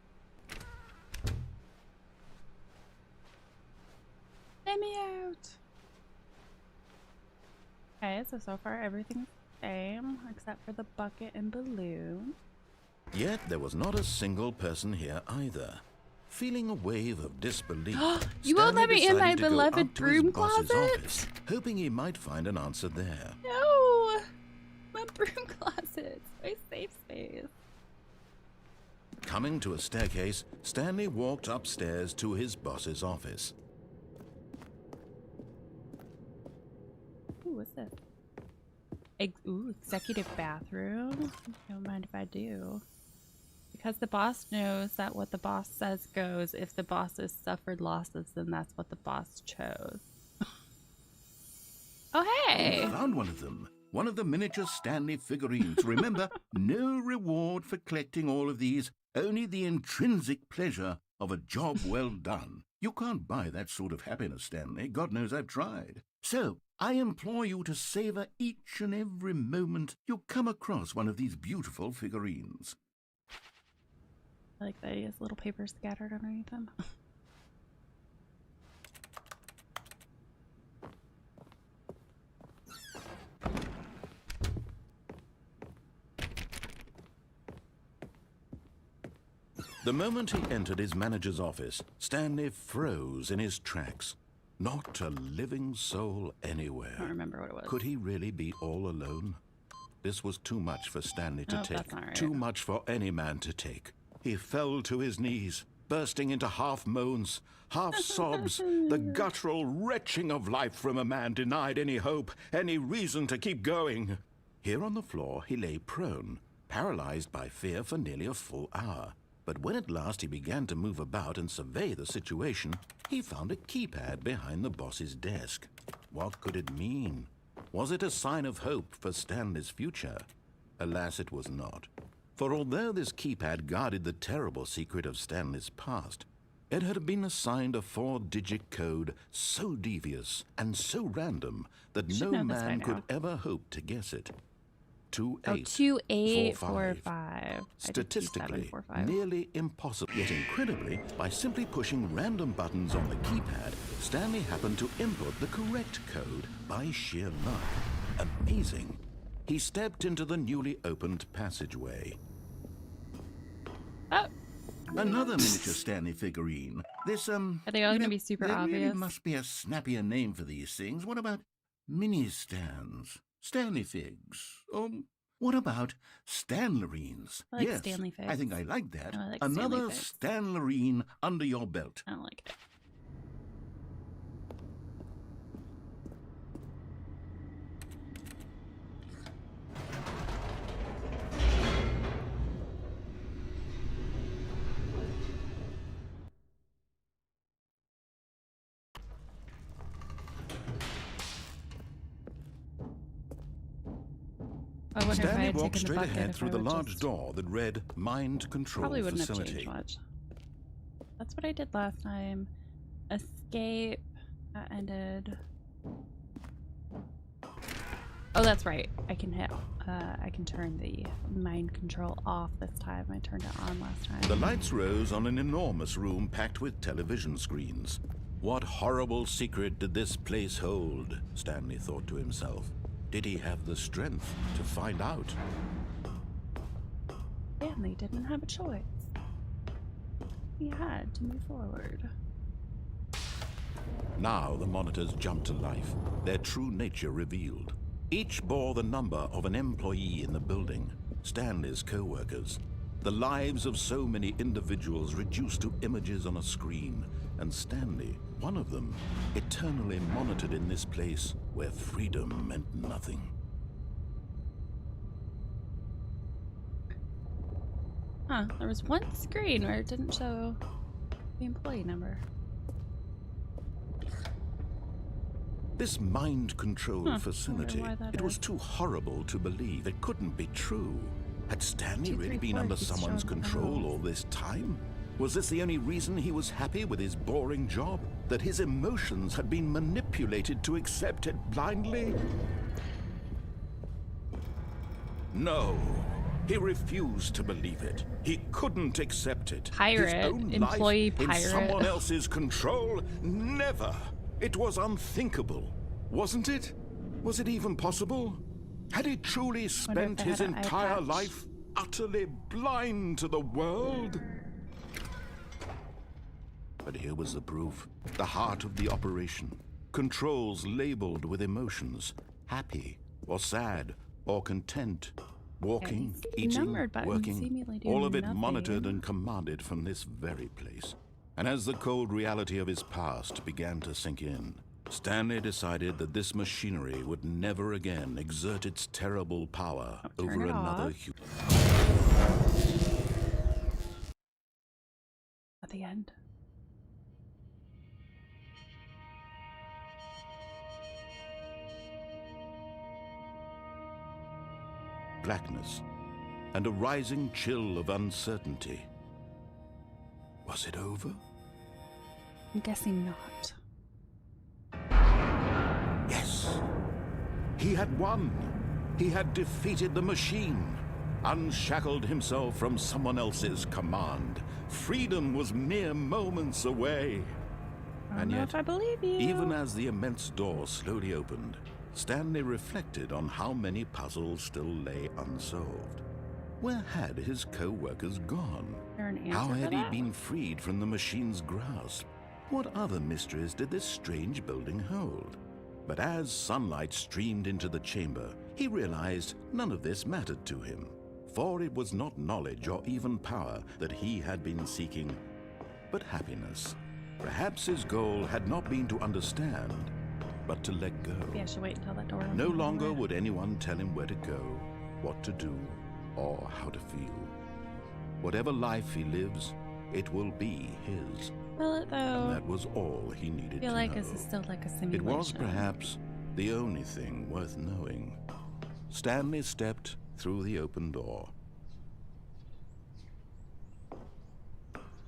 Let me out. Okay, so far everything's the same, except for the bucket and balloon. Yet there was not a single person here either. Feeling a wave of disbelief, You won't let me in my decided to go beloved up to his broom boss's closet? office, hoping he might find an answer there. No! My broom closet. My safe space. Coming to a staircase, Stanley walked upstairs to his boss's office. Ooh, what's this? Executive bathroom. Don't mind if I do. Because the boss knows that what the boss says goes. If the boss has suffered losses, then that's what the boss chose. Oh, hey! I found one of them. One of the miniature Stanley figurines. Remember, no reward for collecting all of these, only the intrinsic pleasure of a job well done. You can't buy that sort of happiness, Stanley. God knows I've tried. So, I implore you to savor each and every moment you come across one of these beautiful figurines. I like that he has little papers scattered underneath them. The moment he entered his manager's office, Stanley froze in his tracks. Not a living soul anywhere. I don't remember what it was. Could he really be all alone? This was too much for Stanley to take. That's not right. Too much for any man to take. He fell to his knees, bursting into half moans, half sobs, the guttural retching of life from a man denied any hope, any reason to keep going. Here on the floor he lay prone, paralyzed by fear for nearly a full hour. But when at last he began to move about and survey the situation, he found a keypad behind the boss's desk. What could it mean? Was it a sign of hope for Stanley's future? Alas, it was not. For although this keypad guarded the terrible secret of Stanley's past, it had been assigned a 4-digit code so devious and so random that no man could ever hope to guess it. 2845. Statistically, nearly impossible. Yet incredibly, by simply pushing random buttons on the keypad, Stanley happened to input the correct code by sheer luck. Amazing. He stepped into the newly opened passageway. Oh! Another miniature Stanley figurine. This, Are they all going to be super there obvious? Really must be a snappier name for these things. What about mini-stands? Stanley figs. What about Stanlerines? I like yes, Stanley figs. I think I like that. I like Another Stanley Stanlerine under your belt. I don't like it. Stanley walked straight ahead through the large door that read Mind Control Probably wouldn't Facility. have changed much. That's what I did last time. Escape. That ended. Oh, that's right. I can hit. I can turn the mind control off this time. I turned it on last time. The lights rose on an enormous room packed with television screens. What horrible secret did this place hold? Stanley thought to himself. Did he have the strength to find out? Stanley didn't have a choice. He had to move forward. Now the monitors jumped to life, their true nature revealed. Each bore the number of an employee in the building. Stanley's co-workers. The lives of so many individuals reduced to images on a screen, and Stanley, one of them, eternally monitored in this place where freedom meant nothing. Huh, there was one screen where it didn't show the employee number. This mind-controlled facility, why that it was is. too horrible to believe. It couldn't be true. Had Stanley really been 234 under keeps someone's showing control panels. all this time? Was this the only reason he was happy with his boring job? That his emotions had been manipulated to accept it blindly? No. He refused to believe it. He couldn't accept it. Pirate, His own employee life in pirate. someone else's control? Never. It was unthinkable. Wasn't it? Was it even possible? Had he truly spent they his had an eye entire patch. life utterly blind to the world? But here was the proof. The heart of the operation. Controls labeled with emotions. Happy, or sad, or content. Walking, these eating, numbered buttons working. seemingly doing All of it nothing. monitored and commanded from this very place. And as the cold reality of his past began to sink in, Stanley decided that this machinery would never again exert its terrible power turn over it another off. human. At the end. Blackness and a rising chill of uncertainty. Was it over? I'm guessing not. Yes. He had won. He had defeated the machine, unshackled himself from someone else's command. Freedom was mere moments away. I don't And know yet, if I believe you. even as the immense door slowly opened, Stanley reflected on how many puzzles still lay unsolved. Where had his co-workers gone? Is there an answer How for had he that? been freed from the machine's grasp? What other mysteries did this strange building hold? But as sunlight streamed into the chamber, he realized none of this mattered to him, for it was not knowledge or even power that he had been seeking, but happiness. Perhaps his goal had not been to understand, but to let go. Maybe I should wait until that door opens. No longer would anyone tell him where to go, what to do, or how to feel. Whatever life he lives, it will be his. Will it And though? that was all he needed I feel to like know. this is still like a simulation. It was perhaps the only thing worth knowing. Stanley stepped through the open door.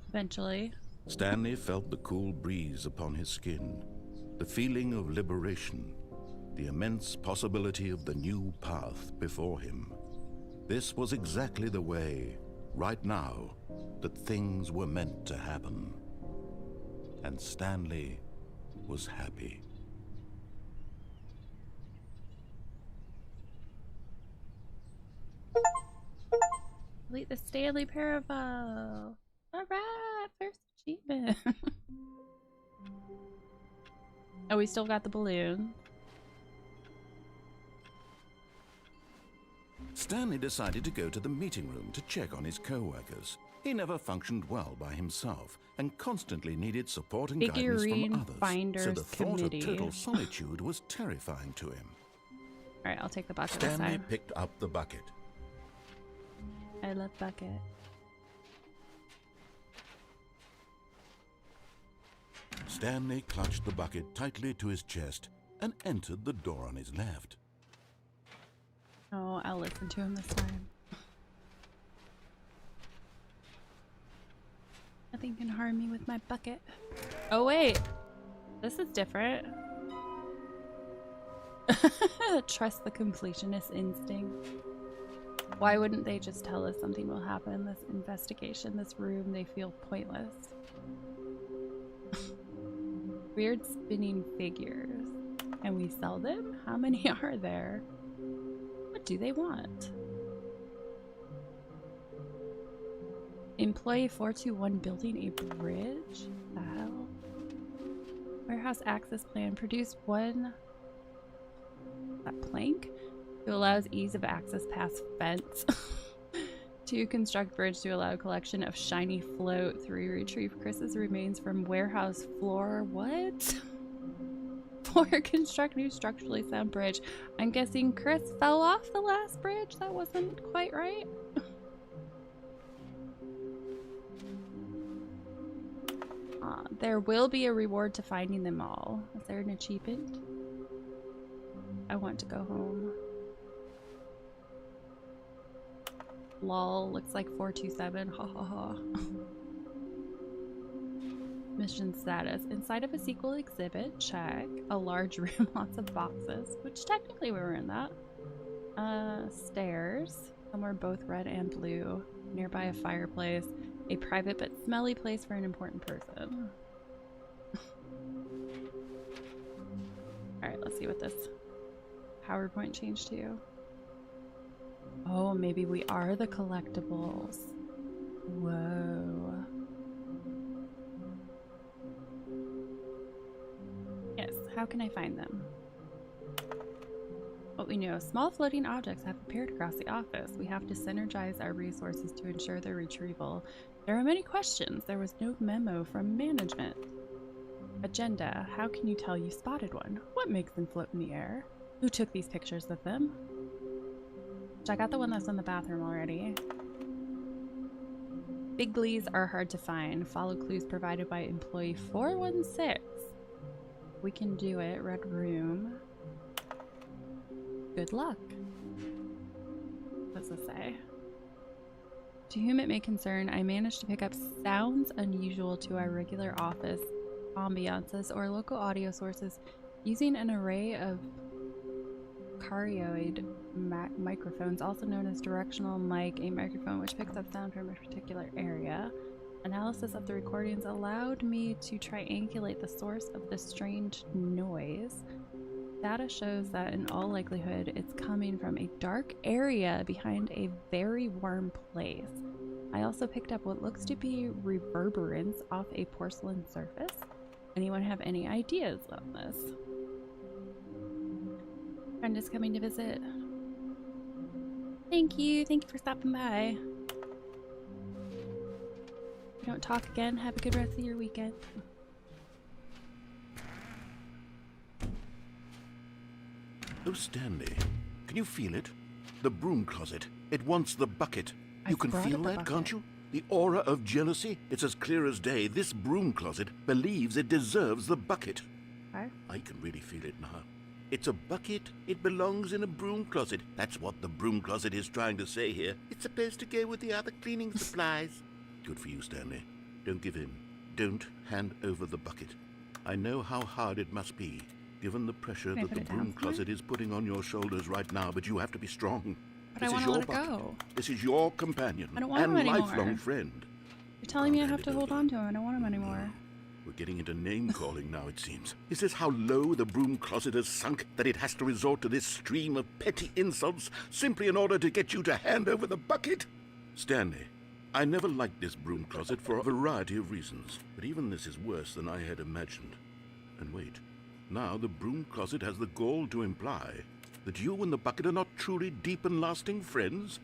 Eventually. Stanley felt the cool breeze upon his skin, the feeling of liberation, the immense possibility of the new path before him. This was exactly the way, right now, that things were meant to happen. And Stanley was happy. Complete the Stanley Parable. Alright, first achievement. Oh, we still got the balloon. Stanley decided to go to the meeting room to check on his co-workers. He never functioned well by himself and constantly needed support and guidance Figurine from others. So Finders the thought Committee. of total solitude was terrifying to him. Alright, I'll take the bucket this Stanley time. picked up the bucket. I love bucket. Stanley clutched the bucket tightly to his chest and entered the door on his left. Oh, I'll listen to him this time. Nothing can harm me with my bucket. Oh wait, this is different. Trust the completionist instinct. Why wouldn't they just tell us something will happen? This investigation, this room, they feel pointless. Weird spinning figures. Can we sell them? How many are there? What do they want? Employee 421 building a bridge? The hell? Warehouse access plan. Produce one. That plank? It allows ease of access past fence. To construct bridge to allow collection of shiny float. 3, retrieve Chris's remains from warehouse floor. What? 4, construct new structurally sound bridge. I'm guessing Chris fell off the last bridge. That wasn't quite right. There will be a reward to finding them all. Is there an achievement? I want to go home. Lol, looks like 427. Ha ha ha. Mission status. Inside of a sequel exhibit, check. A large room, lots of boxes, which technically we were in that. Stairs. Somewhere both red and blue. Nearby a fireplace. A private but smelly place for an important person. Alright, let's see what this PowerPoint changed to. Oh, maybe we are the collectibles. Whoa. Yes, how can I find them? What we know, small floating objects have appeared across the office. We have to synergize our resources to ensure their retrieval. There are many questions. There was no memo from management. Agenda. How can you tell you spotted one? What makes them float in the air? Who took these pictures of them? I got the one that's in the bathroom already. Biglies are hard to find. Follow clues provided by employee 416. We can do it. Red room. Good luck. What does this say? To whom it may concern, I managed to pick up sounds unusual to our regular office ambiances or local audio sources using an array of cardioid microphones, also known as directional mic, a microphone which picks up sound from a particular area. Analysis of the recordings allowed me to triangulate the source of the strange noise. Data shows that in all likelihood it's coming from a dark area behind a very warm place. I also picked up what looks to be reverberance off a porcelain surface. Anyone have any ideas on this? Friend is coming to visit. Thank you for stopping by. If we don't talk again, have a good rest of your weekend. Oh, Stanley, can you feel it? The broom closet. It wants the bucket. You can feel that, can't you? The aura of jealousy. It's as clear as day. This broom closet believes it deserves the bucket. Huh? I can really feel it now. It's a bucket. It belongs in a broom closet. That's what the broom closet is trying to say here. It's supposed to go with the other cleaning supplies. Good for you, Stanley. Don't give in. Don't hand over the bucket. I know how hard it must be, given the pressure that the broom closet is putting on your shoulders right now, but you have to be strong. But I want to let it go. This is your companion I don't want him anymore. Lifelong friend. You're telling me I have to hold on to him. I don't want him anymore. We're getting into name-calling now, it seems. Is this how low the broom closet has sunk, that it has to resort to this stream of petty insults simply in order to get you to hand over the bucket? Stanley, I never liked this broom closet for a variety of reasons, but even this is worse than I had imagined. And wait, now the broom closet has the gall to imply that you and the bucket are not truly deep and lasting friends?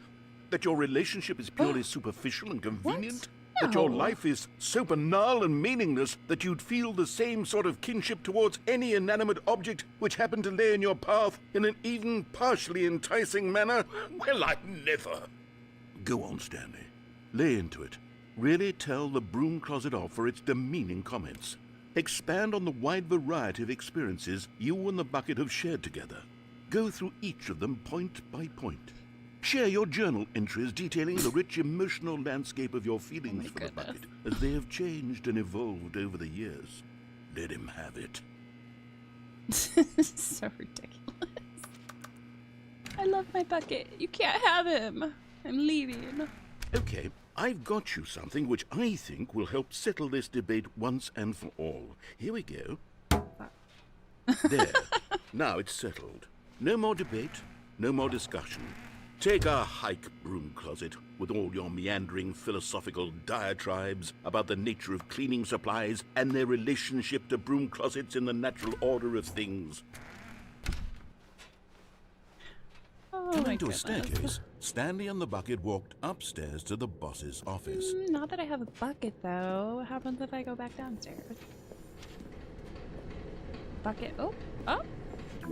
That your relationship is purely superficial and convenient? That your life is so banal and meaningless that you'd feel the same sort of kinship towards any inanimate object which happened to lay in your path in an even partially enticing manner? Well, I never. Go on, Stanley. Lay into it. Really tell the broom closet off for its demeaning comments. Expand on the wide variety of experiences you and the bucket have shared together. Go through each of them point by point. Share your journal entries detailing the rich emotional landscape of your feelings for the bucket as they have changed and evolved over the years. Let him have it. So ridiculous. I love my bucket. You can't have him. I'm leaving. Okay, I've got you something which I think will help settle this debate once and for all. Here we go. There. Now it's settled. No more debate, no more discussion. Take a hike, broom closet, with all your meandering philosophical diatribes about the nature of cleaning supplies and their relationship to broom closets in the natural order of things. Oh, my Coming to a goodness. staircase, Stanley and the bucket walked upstairs to the boss's office. Not that I have a bucket, though. What happens if I go back downstairs? Bucket. Oh. Oh.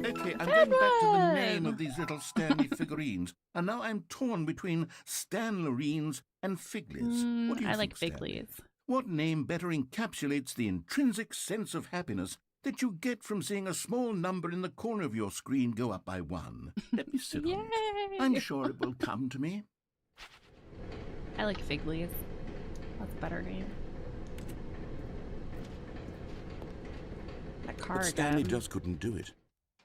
Okay, I'm going back to the name of these little Stanley figurines, and now I'm torn between Stanlerines and Figlies. What do you I think, like Stanley? Figlies. What name better encapsulates the intrinsic sense of happiness that you get from seeing a small number in the corner of your screen go up by 1? Let me sit on it. Yay! I'm sure it will come to me. I like Figlies. That's a better name. That car But Stanley again. just couldn't do it.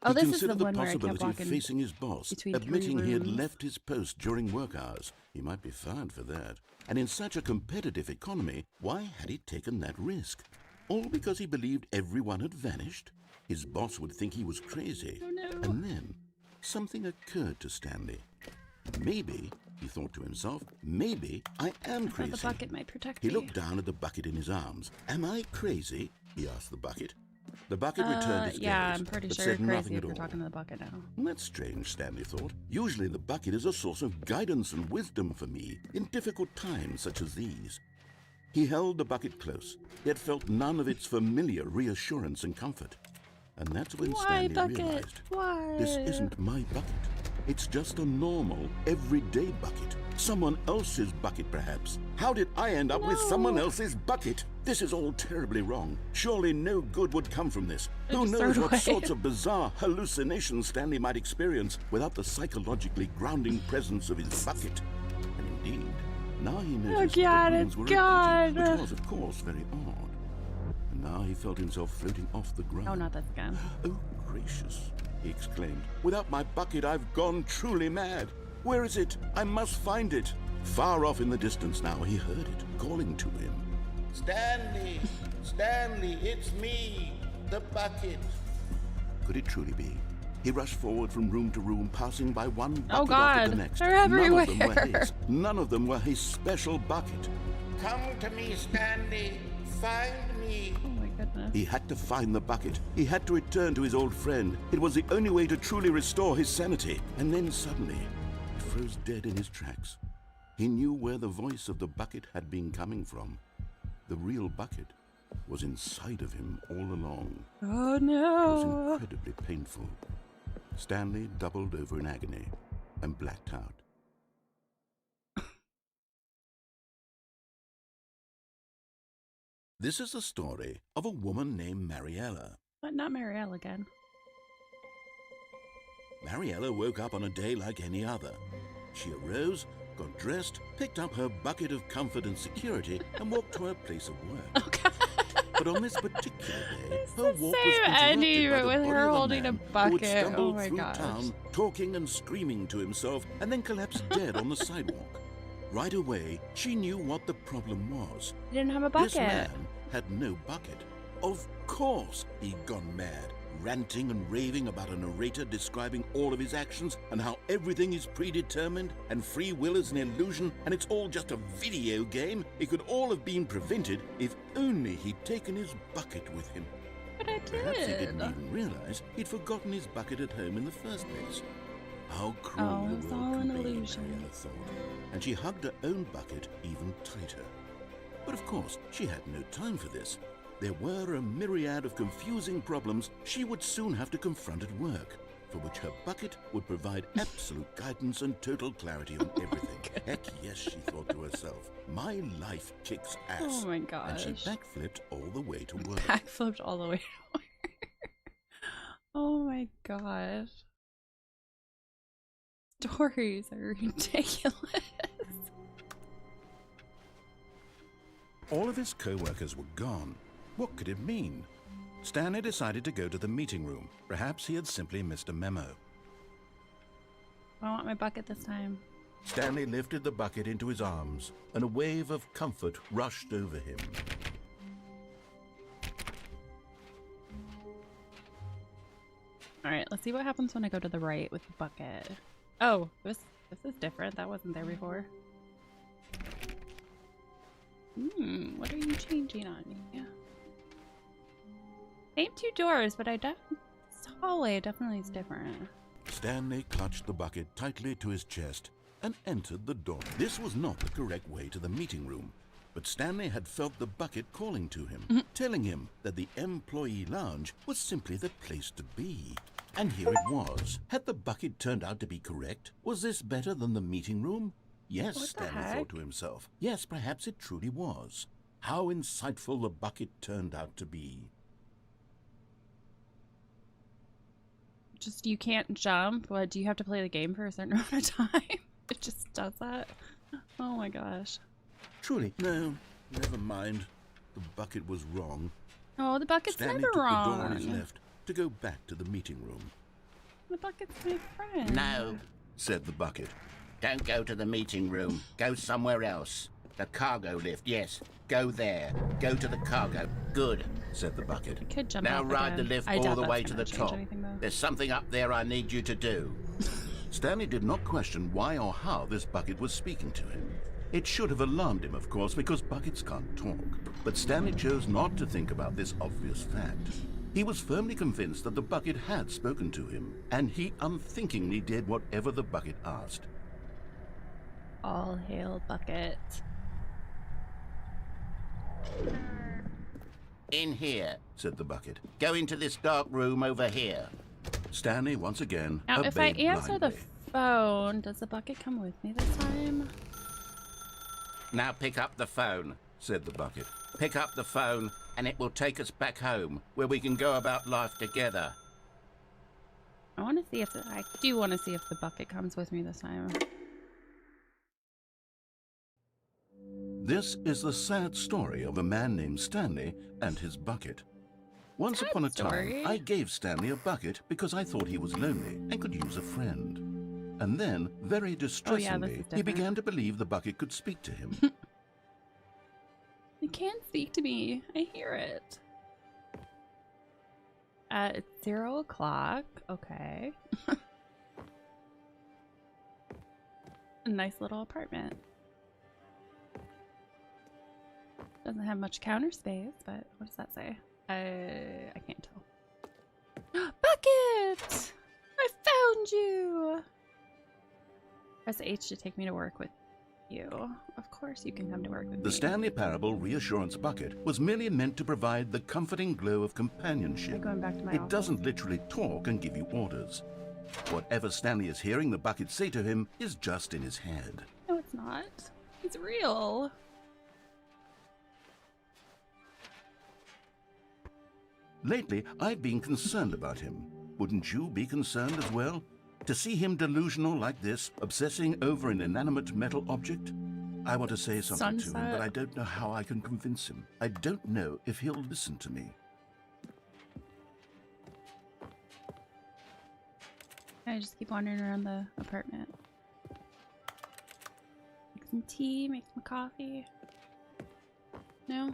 Oh, He this is considered the one where I kept possibility of walking facing his boss, between admitting 3 he had rooms. left his post during work hours. He might be fired for that. And in such a competitive economy, why had he taken that risk? All because he believed everyone had vanished? His boss would think he was crazy. Oh, no. And then something occurred to Stanley. Maybe, he thought to himself, maybe I am I thought crazy. the bucket might protect He me. looked down at the bucket in his arms. Am I crazy? He asked the bucket. The bucket returned its yeah, gaze, I'm pretty but sure said you're nothing crazy if at you're all. talking to the bucket now. That's strange, Stanley thought. Usually the bucket is a source of guidance and wisdom for me in difficult times such as these. He held the bucket close, yet felt none of its familiar reassurance and comfort. And that's when Why, Stanley bucket? realized, Why? this isn't my bucket. It's just a normal, everyday bucket. Someone else's bucket, perhaps. How did I end up with someone No. else's bucket? This is all terribly wrong. Surely no good would come from this. I Who just knows threw it what away. sorts of bizarre hallucinations Stanley might experience without the psychologically grounding presence of his bucket. And indeed, now he noticed God, that the rooms it's were gone. repeating, which was, of course, very odd. And now he felt himself floating off the ground. Oh, not this again. Oh, gracious, he exclaimed. Without my bucket, I've gone truly mad. Where is it? I must find it. Far off in the distance now, he heard it, calling to him. Stanley! Stanley, it's me, the bucket. Could it truly be? He rushed forward from room to room, passing by one bucket Oh, after the God. next. They're everywhere. None of them were his. None of them were his special bucket. Come to me, Stanley. Find me. Oh my goodness. He had to find the bucket. He had to return to his old friend. It was the only way to truly restore his sanity. And then suddenly, he froze dead in his tracks. He knew where the voice of the bucket had been coming from. The real bucket was inside of him all along. Oh It was no. incredibly painful. Stanley doubled over in agony and blacked out. This is the story of a woman named Mariella. But not Marielle again. Mariella woke up on a day like any other. She arose, got dressed, picked up her bucket of comfort and security, and walked to her place of work. Okay. But on this particular day, It's her the walk same was ending, interrupted by but the with body her of a holding a man who had bucket. stumbled Oh my through gosh. town, talking and screaming to himself, and then collapsed dead on the sidewalk. Right away, she knew what the problem was. He didn't have a This bucket. man had no bucket. Of course he'd gone mad, ranting and raving about a narrator describing all of his actions and how everything is predetermined and free will is an illusion and it's all just a video game. It could all have been prevented if only he'd taken his bucket with him. But I did. Perhaps he didn't even realize he'd forgotten his bucket at home in the first place. How cruel Oh, the it's world all can an be, illusion. Mariella thought, and she hugged her own bucket even tighter. But of course, she had no time for this. There were a myriad of confusing problems she would soon have to confront at work, for which her bucket would provide absolute guidance and total clarity on everything. Heck yes, she thought to herself. My life kicks ass. Oh my And she gosh. backflipped all the way to work. Backflipped all the way to work. Oh my gosh. Stories are ridiculous. All of his co-workers were gone. What could it mean? Stanley decided to go to the meeting room. Perhaps he had simply missed a memo. I want my bucket this time. Stanley lifted the bucket into his arms, and a wave of comfort rushed over him. Alright, let's see what happens when I go to the right with the bucket. Oh, this is different. That wasn't there before. What are you changing on me? Same two doors, but this hallway definitely is different. Stanley clutched the bucket tightly to his chest and entered the door. This was not the correct way to the meeting room, but Stanley had felt the bucket calling to him, telling him that the employee lounge was simply the place to be. And here it was. Had the bucket turned out to be correct? Was this better than the meeting room? Yes, What the Stanley heck? thought to himself. Yes, perhaps it truly was. How insightful the bucket turned out to be. Just you can't jump. What, do you have to play the game for a certain amount of time? It just does that. Oh my gosh. Truly, no, never mind. The bucket was wrong. Oh, the bucket's Stanley never took the door on his wrong. left to go back to the meeting room. The bucket's my friend. No, Said the bucket. don't go to the meeting room. Go somewhere else. The cargo lift, yes. Go there. Go to the cargo. Good. Said the bucket. You could jump Now off ride the again. lift I all doubt the that's way to gonna the change top. anything, though. There's something up there I need you to do. Stanley did not question why or how this bucket was speaking to him. It should have alarmed him, of course, because buckets can't talk. But Stanley chose not to think about this obvious fact. He was firmly convinced that the bucket had spoken to him, and he unthinkingly did whatever the bucket asked. All hail bucket. In here. Said the bucket. Go into this dark room over here. Stanley once again Now, if I obeyed answer the blindly. phone, does the bucket come with me this time? Now pick up the phone. Said the bucket. Pick up the phone and it will take us back home where we can go about life together. I want to see if I do want to see if the bucket comes with me this time. This is the sad story of a man named Stanley and his bucket. Once Sad upon a story. time, I gave Stanley a bucket because I thought he was lonely and could use a friend. And then, very distressingly, he different. began to believe the bucket could speak to him. It can speak to me. I hear it. It's 0 o'clock. Okay. A nice little apartment. Doesn't have much counter space, but what does that say? I can't tell. Bucket! I found you! Press H to take me to work with you. Of course you can come to work with me. The Stanley Parable Reassurance Bucket was merely meant to provide the comforting glow of Am companionship. I going back to my It office? doesn't literally talk and give you orders. Whatever Stanley is hearing the bucket say to him is just in his head. No, it's not. It's real. Lately, I've been concerned about him. Wouldn't you be concerned as well? To see him delusional like this, obsessing over an inanimate metal object? I want to say something to him, but Sunset. I don't know how I can convince him. I don't know if he'll listen to me. I just keep wandering around the apartment. Make some tea, make some coffee. No?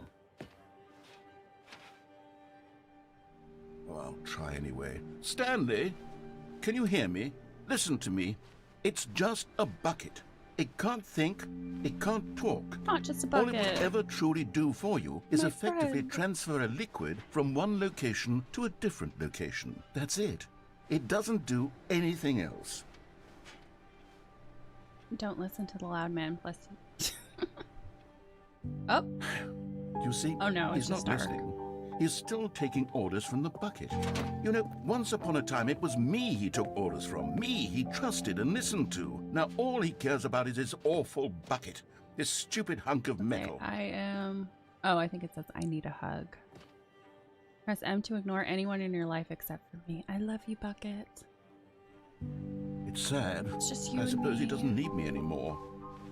Oh, I'll try anyway. Stanley, can you hear me? Listen to me. It's just a bucket. It can't think. It can't talk. Not just a All bucket. it will ever truly do for you is My effectively friend. transfer a liquid from one location to a different location. That's it. It doesn't do anything else. Don't listen to the loud man, plus. Oh, You see, Oh, no, he's it's not just dark. listening. He's still taking orders from the bucket. You know, once upon a time it was me he took orders from. Me he trusted and listened to. Now all he cares about is his awful bucket. This stupid hunk of metal. okay, I am. Oh, I think it says I need a hug. Press M to ignore anyone in your life except for me. I love you, Bucket. It's sad. It's just you I and suppose he me. doesn't need me anymore.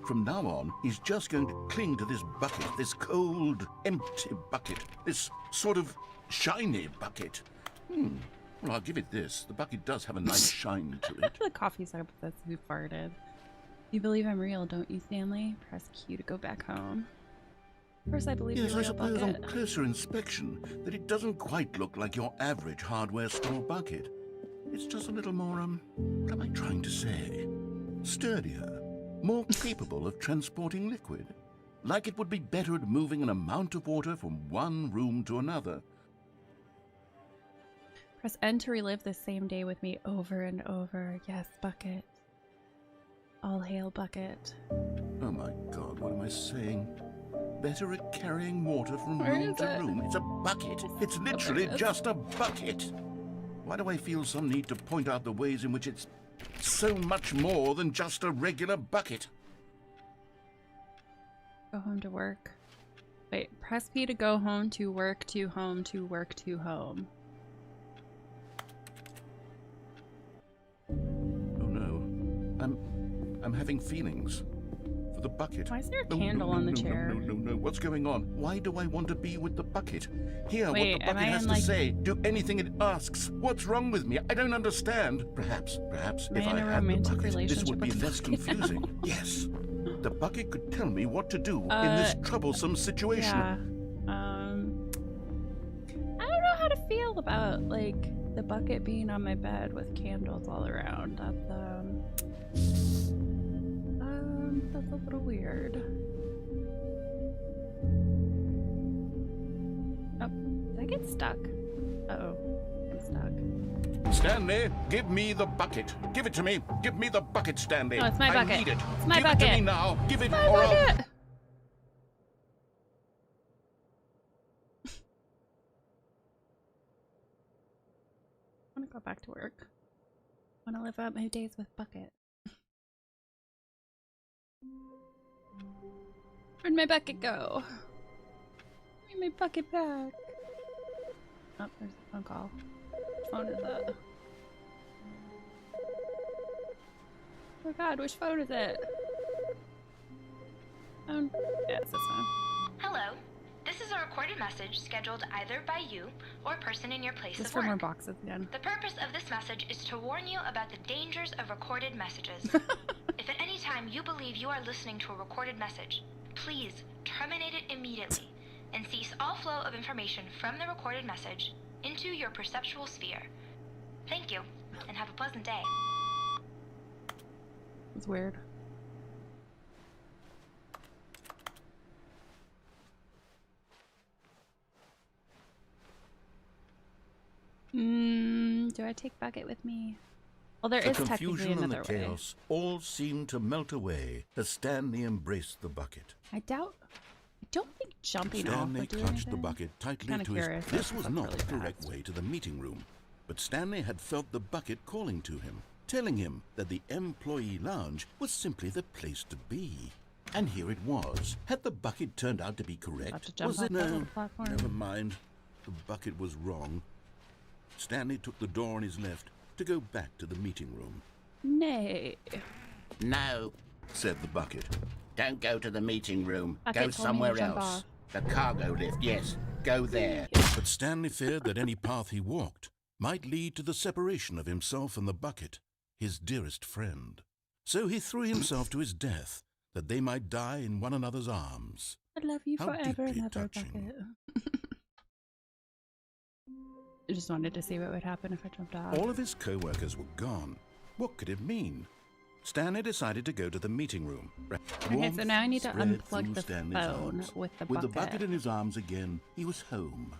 From now on, he's just going to cling to this bucket, this cold, empty bucket, this sort of shiny bucket. Well, I'll give it this. The bucket does have a nice shine to it. The coffee syrup says who farted. You believe I'm real, don't you, Stanley? Press Q to go back home. Of course I believe Yes, you're I real, suppose on Bucket. closer inspection that it doesn't quite look like your average hardware store bucket. It's just a little more, what am I trying to say? Sturdier, more capable of transporting liquid. Like it would be better at moving an amount of water from one room to another. Press N to relive the same day with me over and over. Yes, Bucket. All hail, Bucket. Oh my God, what am I saying? Better at carrying water from Where room is to it? room. It's a bucket. It's literally just a bucket. Why do I feel some need to point out the ways in which it's so much more than just a regular bucket? Go home to work. Wait, press P to go home to work to home to work to home. Oh no. I'm having feelings. For the bucket. Why is there a Oh, candle on the chair? No. What's going on? Why do I want to be with the bucket? Hear Wait, what the am bucket I has in, to like- say. Do anything it asks. What's wrong with me? I don't understand. Perhaps Am I if I in a had the romantic bucket, this relationship would be with the less bucket? confusing. Yes. The bucket could tell me what to do in this troublesome situation. Yeah. I don't know how to feel about, like, the bucket being on my bed with candles all around. That's a little weird. Oh, did I get stuck? Uh-oh, I'm stuck. Stanley, give me the bucket. Give it to me. Give me the bucket, Stanley. No, it's my I bucket. need it. It's my give bucket. it to me now. Give it My or I'll... bucket! I want to go back to work. I want to live out my days with Bucket. Where'd my bucket go? Give me my bucket back. Oh, there's a phone call. Which phone is that? Oh god, which phone is it? Phone? Yeah, it's this one. Hello. This is a recorded message scheduled either by you or a person in your place Just of for more work. boxes again. The purpose of this message is to warn you about the dangers of recorded messages. If at any time you believe you are listening to a recorded message, please terminate it immediately and cease all flow of information from the recorded message into your perceptual sphere. Thank you, and have a pleasant day. It's weird. Do I take Bucket with me? Well, there The is technically confusion and the another way. chaos all seemed to melt away as Stanley embraced the bucket. I don't think jumping off Stanley would do clutched the anything. bucket tightly Kinda to curious. his... This That was looks not really the correct fast. way to the meeting room, but Stanley had felt the bucket calling to him, telling him that the employee lounge was simply the place to be. And here it was. Had the bucket turned out to be correct? About to jump Was off it? that No, little platform. never mind. The bucket was wrong. Stanley took the door on his left to go back to the meeting room. Nay. No, Said the bucket. don't go to the meeting room. Bucket Go told me to somewhere jump else. off. The cargo lift, yes. Go there. But Stanley feared that any path he walked might lead to the separation of himself and the bucket, his dearest friend. So he threw himself to his death, that they might die in one another's arms. I love you How forever and deeply ever, touching. Bucket. I just wanted to see what would happen if I jumped off. All of his co-workers were gone. What could it mean? Stanley decided to go to the meeting room. Okay, so now I need to Warmth spread unplug through the Stanley's phone arms. with the With bucket. the bucket in his arms again, he was home.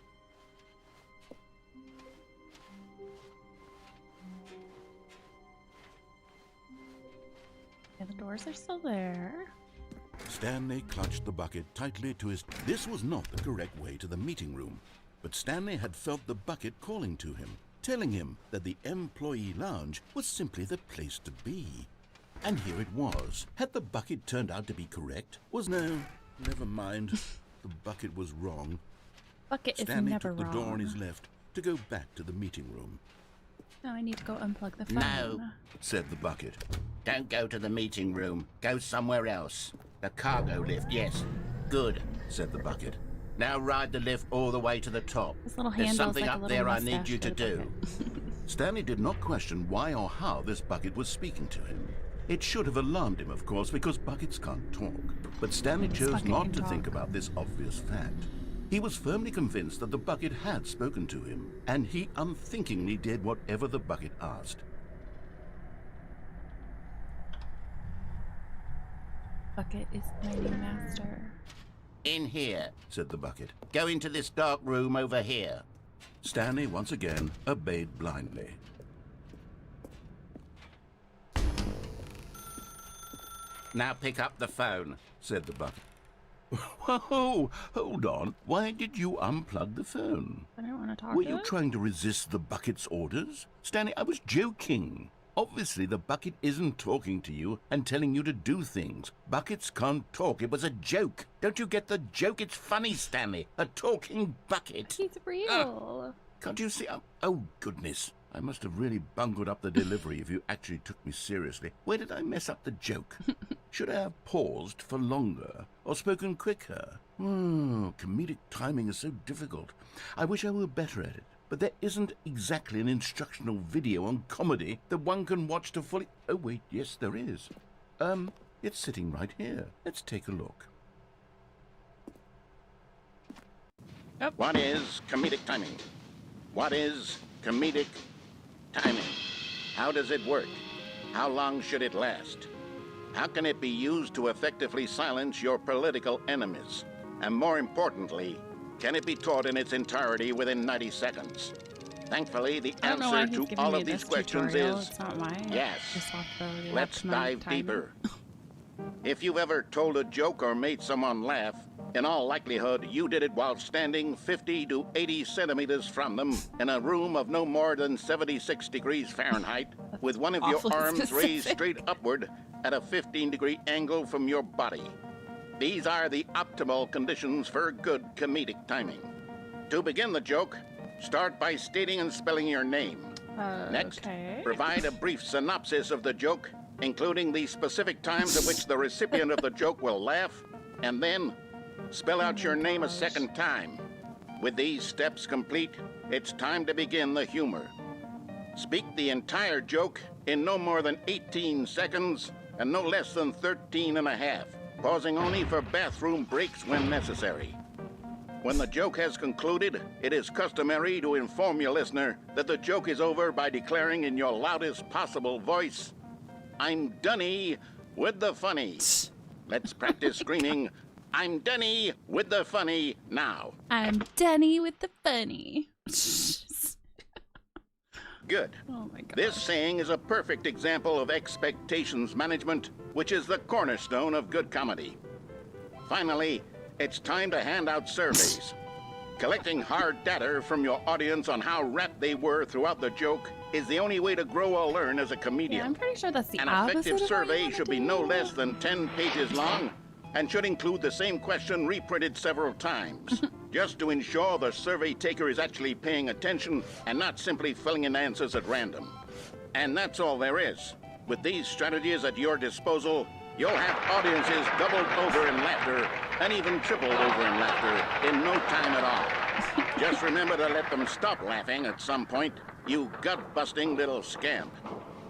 Yeah, the doors are still there. Stanley clutched the bucket tightly to his... This was not the correct way to the meeting room, but Stanley had felt the bucket calling to him, telling him that the employee lounge was simply the place to be. And here it was. Had the bucket turned out to be correct? Was no, never mind. The bucket was wrong. Bucket is Stanley never took the wrong. door on his left to go back to the meeting room. Now I need to go unplug the phone. No. Said the bucket. Don't go to the meeting room. Go somewhere else. The cargo lift, yes. Good. Said the bucket. Now ride the lift all the way to the top. This little There's handle's something like a up little there I mustache need you to the do. bucket. Stanley did not question why or how this bucket was speaking to him. It should have alarmed him, of course, because buckets can't talk. But Stanley This chose bucket not can to talk. think about this obvious fact. He was firmly convinced that the bucket had spoken to him, and he unthinkingly did whatever the bucket asked. Bucket is my new master. In here. Said the bucket. Go into this dark room over here. Stanley once again obeyed blindly. Now pick up the phone, said the bucket. Whoa, hold on. Why did you unplug the phone? I don't want to talk Were to you it. trying to resist the bucket's orders? Stanley, I was joking. Obviously, the bucket isn't talking to you and telling you to do things. Buckets can't talk. It was a joke. Don't you get the joke? It's funny, Stanley. A talking bucket. He's real. Can't you see? Oh, goodness. I must have really bungled up the delivery if you actually took me seriously. Where did I mess up the joke? Should I have paused for longer or spoken quicker? Comedic timing is so difficult. I wish I were better at it. But there isn't exactly an instructional video on comedy that one can watch to fully... Oh, wait, yes, there is. It's sitting right here. Let's take a look. What is comedic timing? What is comedic timing? How does it work? How long should it last? How can it be used to effectively silence your political enemies? And more importantly, can it be taught in its entirety within 90 seconds? Thankfully, the answer to all of these questions is yes. Let's dive deeper. If you've ever told a joke or made someone laugh, in all likelihood, you did it while standing 50 to 80 centimeters from them in a room of no more than 76 degrees Fahrenheit, with one of your arms raised straight upward at a 15-degree angle from your body. These are the optimal conditions for good comedic timing. To begin the joke, start by stating and spelling your name. Next, provide a brief synopsis of the joke, including the specific times at which the recipient of the joke will laugh, and then spell out your name a second time. With these steps complete, it's time to begin the humor. Speak the entire joke in no more than 18 seconds and no less than 13 and a half, pausing only for bathroom breaks when necessary. When the joke has concluded, it is customary to inform your listener that the joke is over by declaring in your loudest possible voice, "I'm Dunny with the funny." Let's practice screaming, "I'm Dunny with the funny" now. I'm Dunny with the funny. Good. Oh my God. This saying is a perfect example of expectations management, which is the cornerstone of good comedy. Finally, it's time to hand out surveys. Collecting hard data from your audience on how rapt they were throughout the joke is the only way to grow or learn as a comedian. Yeah, I'm pretty sure that's the An opposite effective of what survey you should wanna be no do. less than 10 pages long and should include the same question reprinted several times, just to ensure the survey taker is actually paying attention and not simply filling in answers at random. And that's all there is. With these strategies at your disposal, you'll have audiences doubled over in laughter and even tripled over in laughter in no time at all. Just remember to let them stop laughing at some point, you gut-busting little scamp.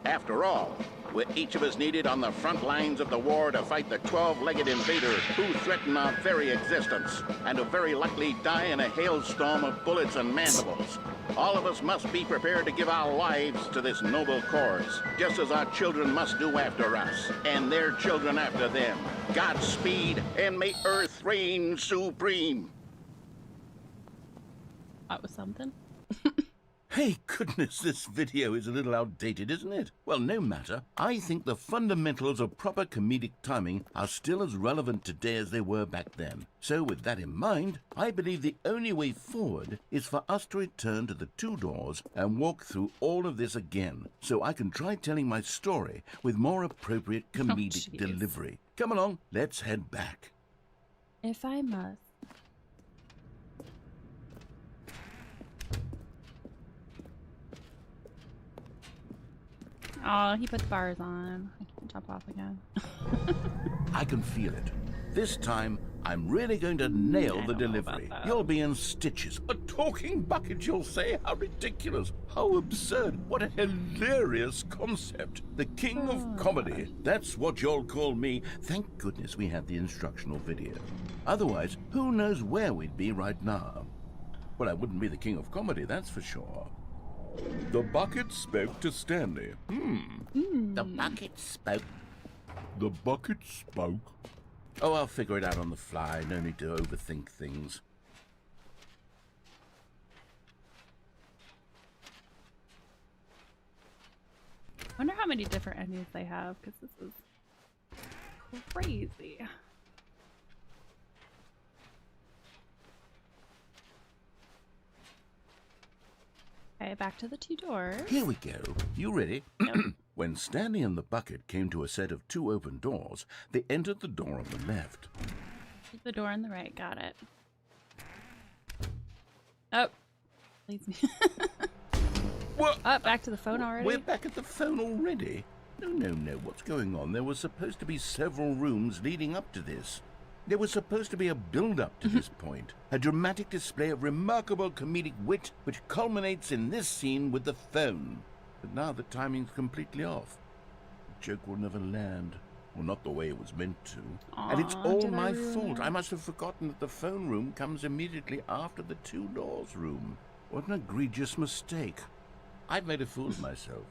After all, we're each of us needed on the front lines of the war to fight the 12-legged invader who threaten our very existence, and who very likely die in a hailstorm of bullets and mandibles. All of us must be prepared to give our lives to this noble cause, just as our children must do after us, and their children after them. Godspeed, and may Earth reign supreme. That was something. Hey, goodness, this video is a little outdated, isn't it? Well, no matter. I think the fundamentals of proper comedic timing are still as relevant today as they were back then. So with that in mind, I believe the only way forward is for us to return to the two doors and walk through all of this again, so I can try telling my story with more appropriate comedic delivery. Come along, let's head back. If I must. Oh, he put the bars on. I can't jump off again. I can feel it. This time, I'm really going to nail the delivery. You'll be in stitches. A talking bucket, you'll say? How ridiculous. How absurd. What a hilarious concept. The king of comedy. That's what you'll call me. Thank goodness we had the instructional video. Otherwise, who knows where we'd be right now. Well, I wouldn't be the king of comedy, that's for sure. The bucket spoke to Stanley. The bucket spoke. The bucket spoke. Oh, I'll figure it out on the fly. No need to overthink things. Wonder how many different endings they have, because this is crazy. Okay, back to the 2 doors. Here we go. You ready? Nope. When Stanley and the bucket came to a set of 2 open doors, they entered the door on the left. The door on the right, got it. Oh, leads me. What? Oh, back to the phone already? We're back at the phone already? No, what's going on? There was supposed to be several rooms leading up to this. There was supposed to be a build-up to this point, a dramatic display of remarkable comedic wit which culminates in this scene with the phone. But now the timing's completely off. The joke will never land. Well, not the way it was meant to. And it's all my fault. I must have forgotten that the phone room comes immediately after the 2 doors room. What an egregious mistake. I've made a fool of myself.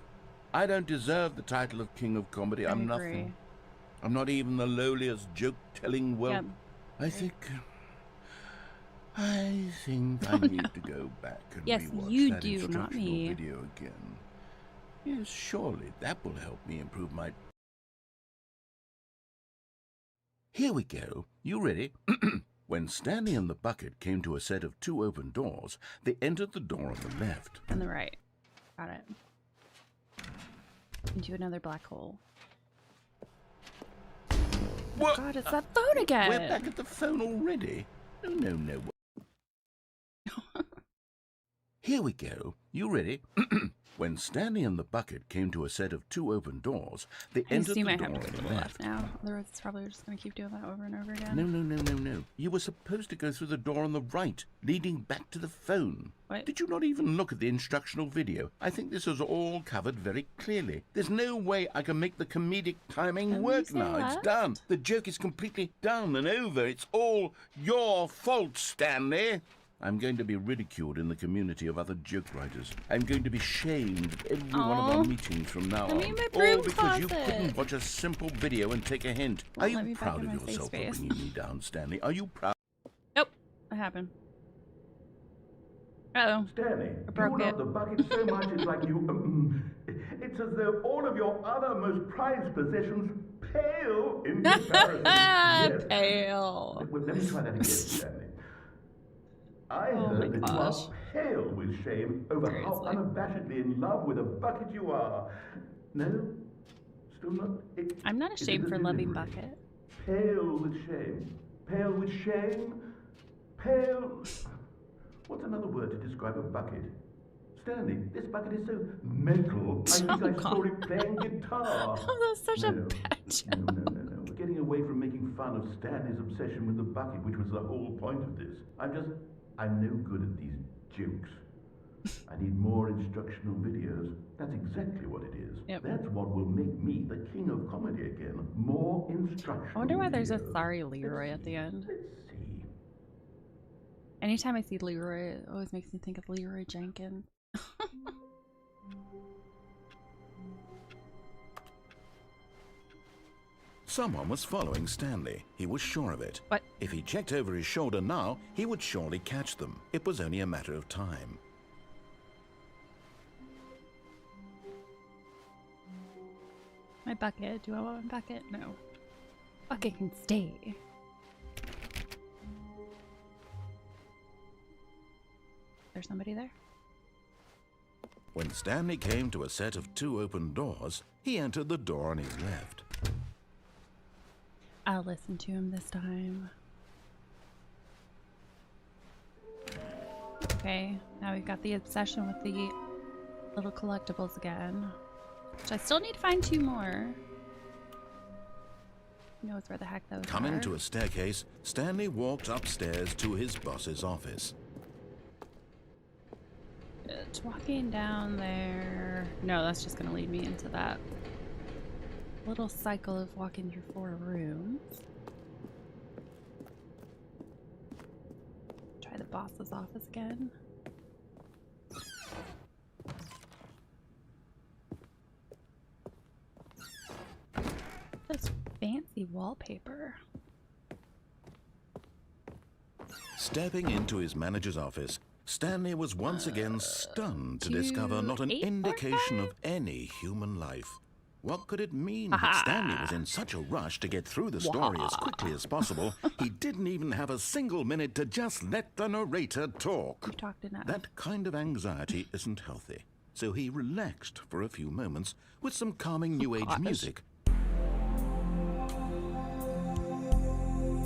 I don't deserve the title of King of Comedy. I'm nothing. I'm not even the lowliest joke-telling whelp. Yep. I think I need to go back and yes, rewatch you that do, instructional not me. video again. Yes, surely that will help me improve my... Here we go. You ready? When Stanley and the bucket came to a set of 2 open doors, they entered the door on the left. On the right. Got it. Into another black hole. What? God, it's that phone again! We're back at the phone already? No. Here we go. You ready? When Stanley and the bucket came to a set of 2 open doors, they entered the door on the left. Now, otherwise it's probably just going to keep doing that over and over again. No. You were supposed to go through the door on the right, leading back to the phone. What? Did you not even look at the instructional video? I think this is all covered very clearly. There's no way I can make the comedic timing work now. It's done. The joke is completely done and over. It's all your fault, Stanley. I'm going to be ridiculed in the community of other joke writers. I'm going to be shamed at every one of our meetings from now on. All because you couldn't watch a simple video and take a hint. Are you proud of yourself for bringing me down, Stanley? Are you proud? Nope. What happened? Uh-oh. Stanley, broke you it. love the bucket so much it's like you... it's as though all of your other most prized possessions pale in comparison. Yes. Pale. Let me try that again, Stanley. I heard that you are pale with shame over how unabashedly in love with a bucket you are. No? Still not? I'm not ashamed for loving Bucket. Pale with shame. Pale with shame. Pale... What's another word to describe a bucket? Stanley, this bucket is so mental. I think I saw it playing guitar. Oh, that's such a bad joke. No. We're getting away from making fun of Stanley's obsession with the bucket, which was the whole point of this. I'm no good at these jokes. I need more instructional videos. That's exactly what it is. Yep. That's what will make me the king of comedy again. More instructional I wonder why there's a videos. sorry Leroy at the end. Let's see. Anytime I see Leroy, it always makes me think of Leroy Jenkins. Someone was following Stanley. He was sure of it. What? If he checked over his shoulder now, he would surely catch them. It was only a matter of time. My bucket. Do I want my bucket? No. Bucket can stay. There's somebody there? When Stanley came to a set of 2 open doors, he entered the door on his left. I'll listen to him this time. Okay, now we've got the obsession with the little collectibles again. Which I still need to find 2 more. Who knows where the heck those are? Coming to a staircase, Stanley walked upstairs to his boss's office. It's walking down there. No, that's just gonna lead me into that little cycle of walking through 4 rooms. Try the boss's office again. This fancy wallpaper. Stepping into his manager's office, Stanley was once again stunned to discover not an 2, 8, 4, indication 5. of any human life. What could it mean that Stanley was in such a rush to get through the story as quickly as possible, he didn't even have a single minute to just let the narrator talk? You talked enough. That kind of anxiety isn't healthy, so he relaxed for a few moments with some calming New Age music. I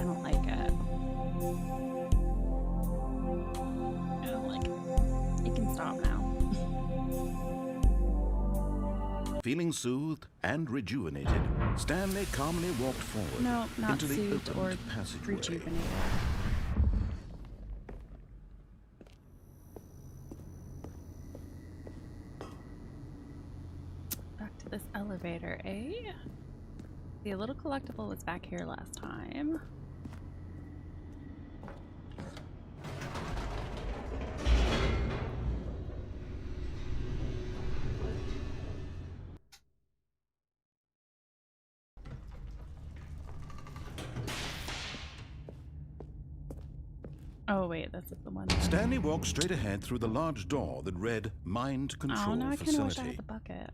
don't like it. I don't like it. You can stop now. Feeling soothed and rejuvenated, Stanley calmly walked forward No, not into the soothed or opened passageway. rejuvenated. Back to this elevator, eh? The little collectible was back here last time. Oh wait, this is the one. Stanley walked straight ahead through the large door that read Mind Control Oh, now I kind of wish I Facility. had the bucket.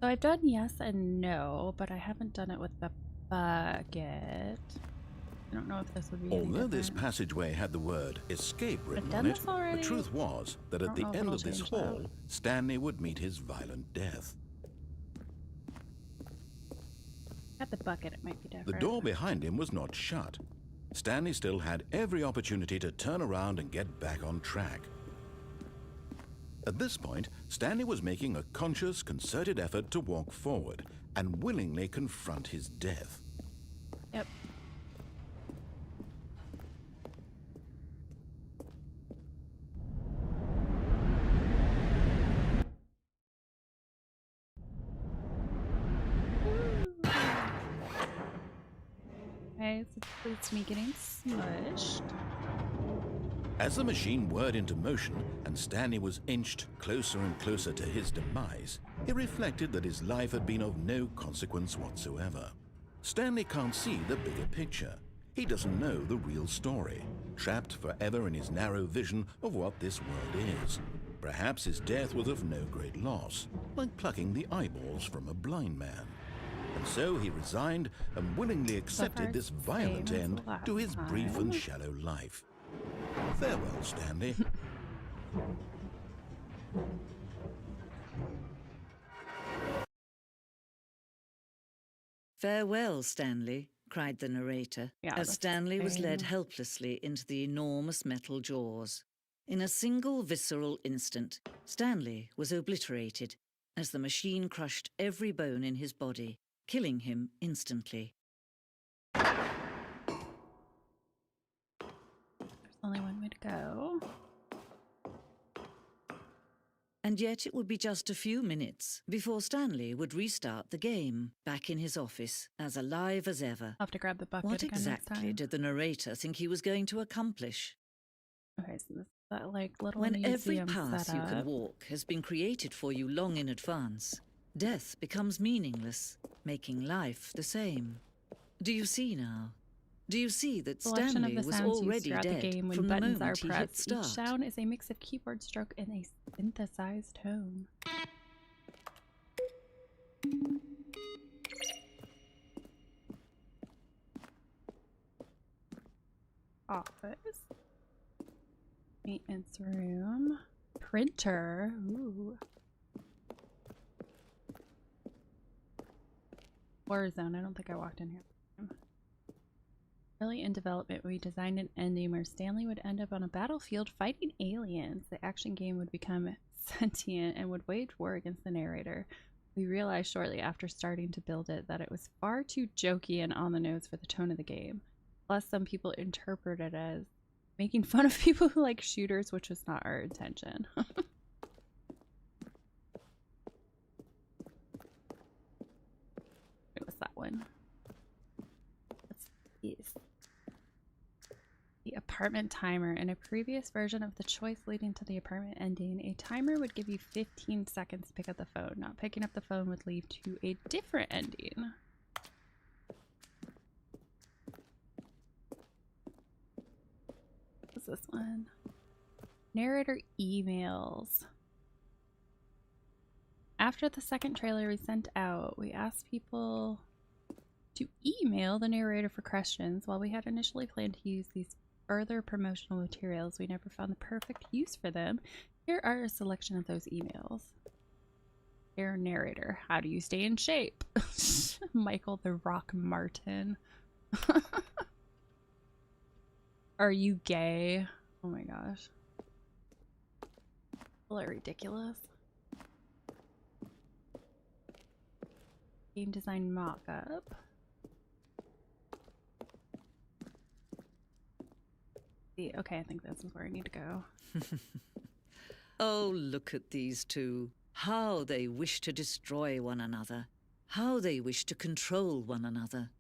So I've done yes and no, but I haven't done it with the bucket. I don't know if this would be any Although this different. passageway had the word escape written done on it, this already. the truth was that I at don't the know if end it'll of this change that. hall, Stanley would meet his violent death. At the bucket, it might be different. The door behind him was not shut. Stanley still had every opportunity to turn around and get back on track. At this point, Stanley was making a conscious, concerted effort to walk forward and willingly confront his death. Yep. Okay, so this leads to me getting smushed. As the machine whirred into motion and Stanley was inched closer and closer to his demise, he reflected that his life had been of no consequence whatsoever. Stanley can't see the bigger picture. He doesn't know the real story, trapped forever in his narrow vision of what this world is. Perhaps his death was of no great loss, like plucking the eyeballs from a blind man. And so he resigned and willingly accepted this violent end to his brief and shallow life. Farewell, Stanley. Farewell, Stanley, cried the narrator, Yeah, as that's Stanley was led same. helplessly into the enormous metal jaws. In a single visceral instant, Stanley was obliterated as the machine crushed every bone in his body, killing him instantly. There's only one way to go. And yet it would be just a few minutes before Stanley would restart the game, back in his office, as alive as ever. I'll have to grab the bucket What again next exactly time. did the narrator think he was going to accomplish? Okay, so this is that like little When every museum path you can setup. walk has been created for you long in advance, death becomes meaningless, making life the same. Do you see now? Do you see that Selection Stanley of the was sounds used already throughout dead the game when from the buttons are moment he hit pressed. start? Each sound is a mix of keyboard stroke and a synthesized tone. Office. Maintenance room. Printer. Ooh. Warzone. I don't think I walked in here. Early in development, we designed an ending where Stanley would end up on a battlefield fighting aliens. The action game would become sentient and would wage war against the narrator. We realized shortly after starting to build it that it was far too jokey and on the nose for the tone of the game. Plus, some people interpret it as making fun of people who like shooters, which was not our intention. It was that one. What's this? The apartment timer. In a previous version of the choice leading to the apartment ending, a timer would give you 15 seconds to pick up the phone. Not picking up the phone would lead to a different ending. this one? Narrator emails. After the second trailer we sent out, we asked people to email the narrator for questions. While we had initially planned to use these further promotional materials, we never found the perfect use for them. Here are a selection of those emails. Dear narrator, how do you stay in shape? Michael the Rock Martin. Are you gay? Oh my gosh. People are ridiculous. Game design mock-up. Okay, I think this is where I need to go. Oh, look at these two. How they wish to destroy one another. How they wish to control one another.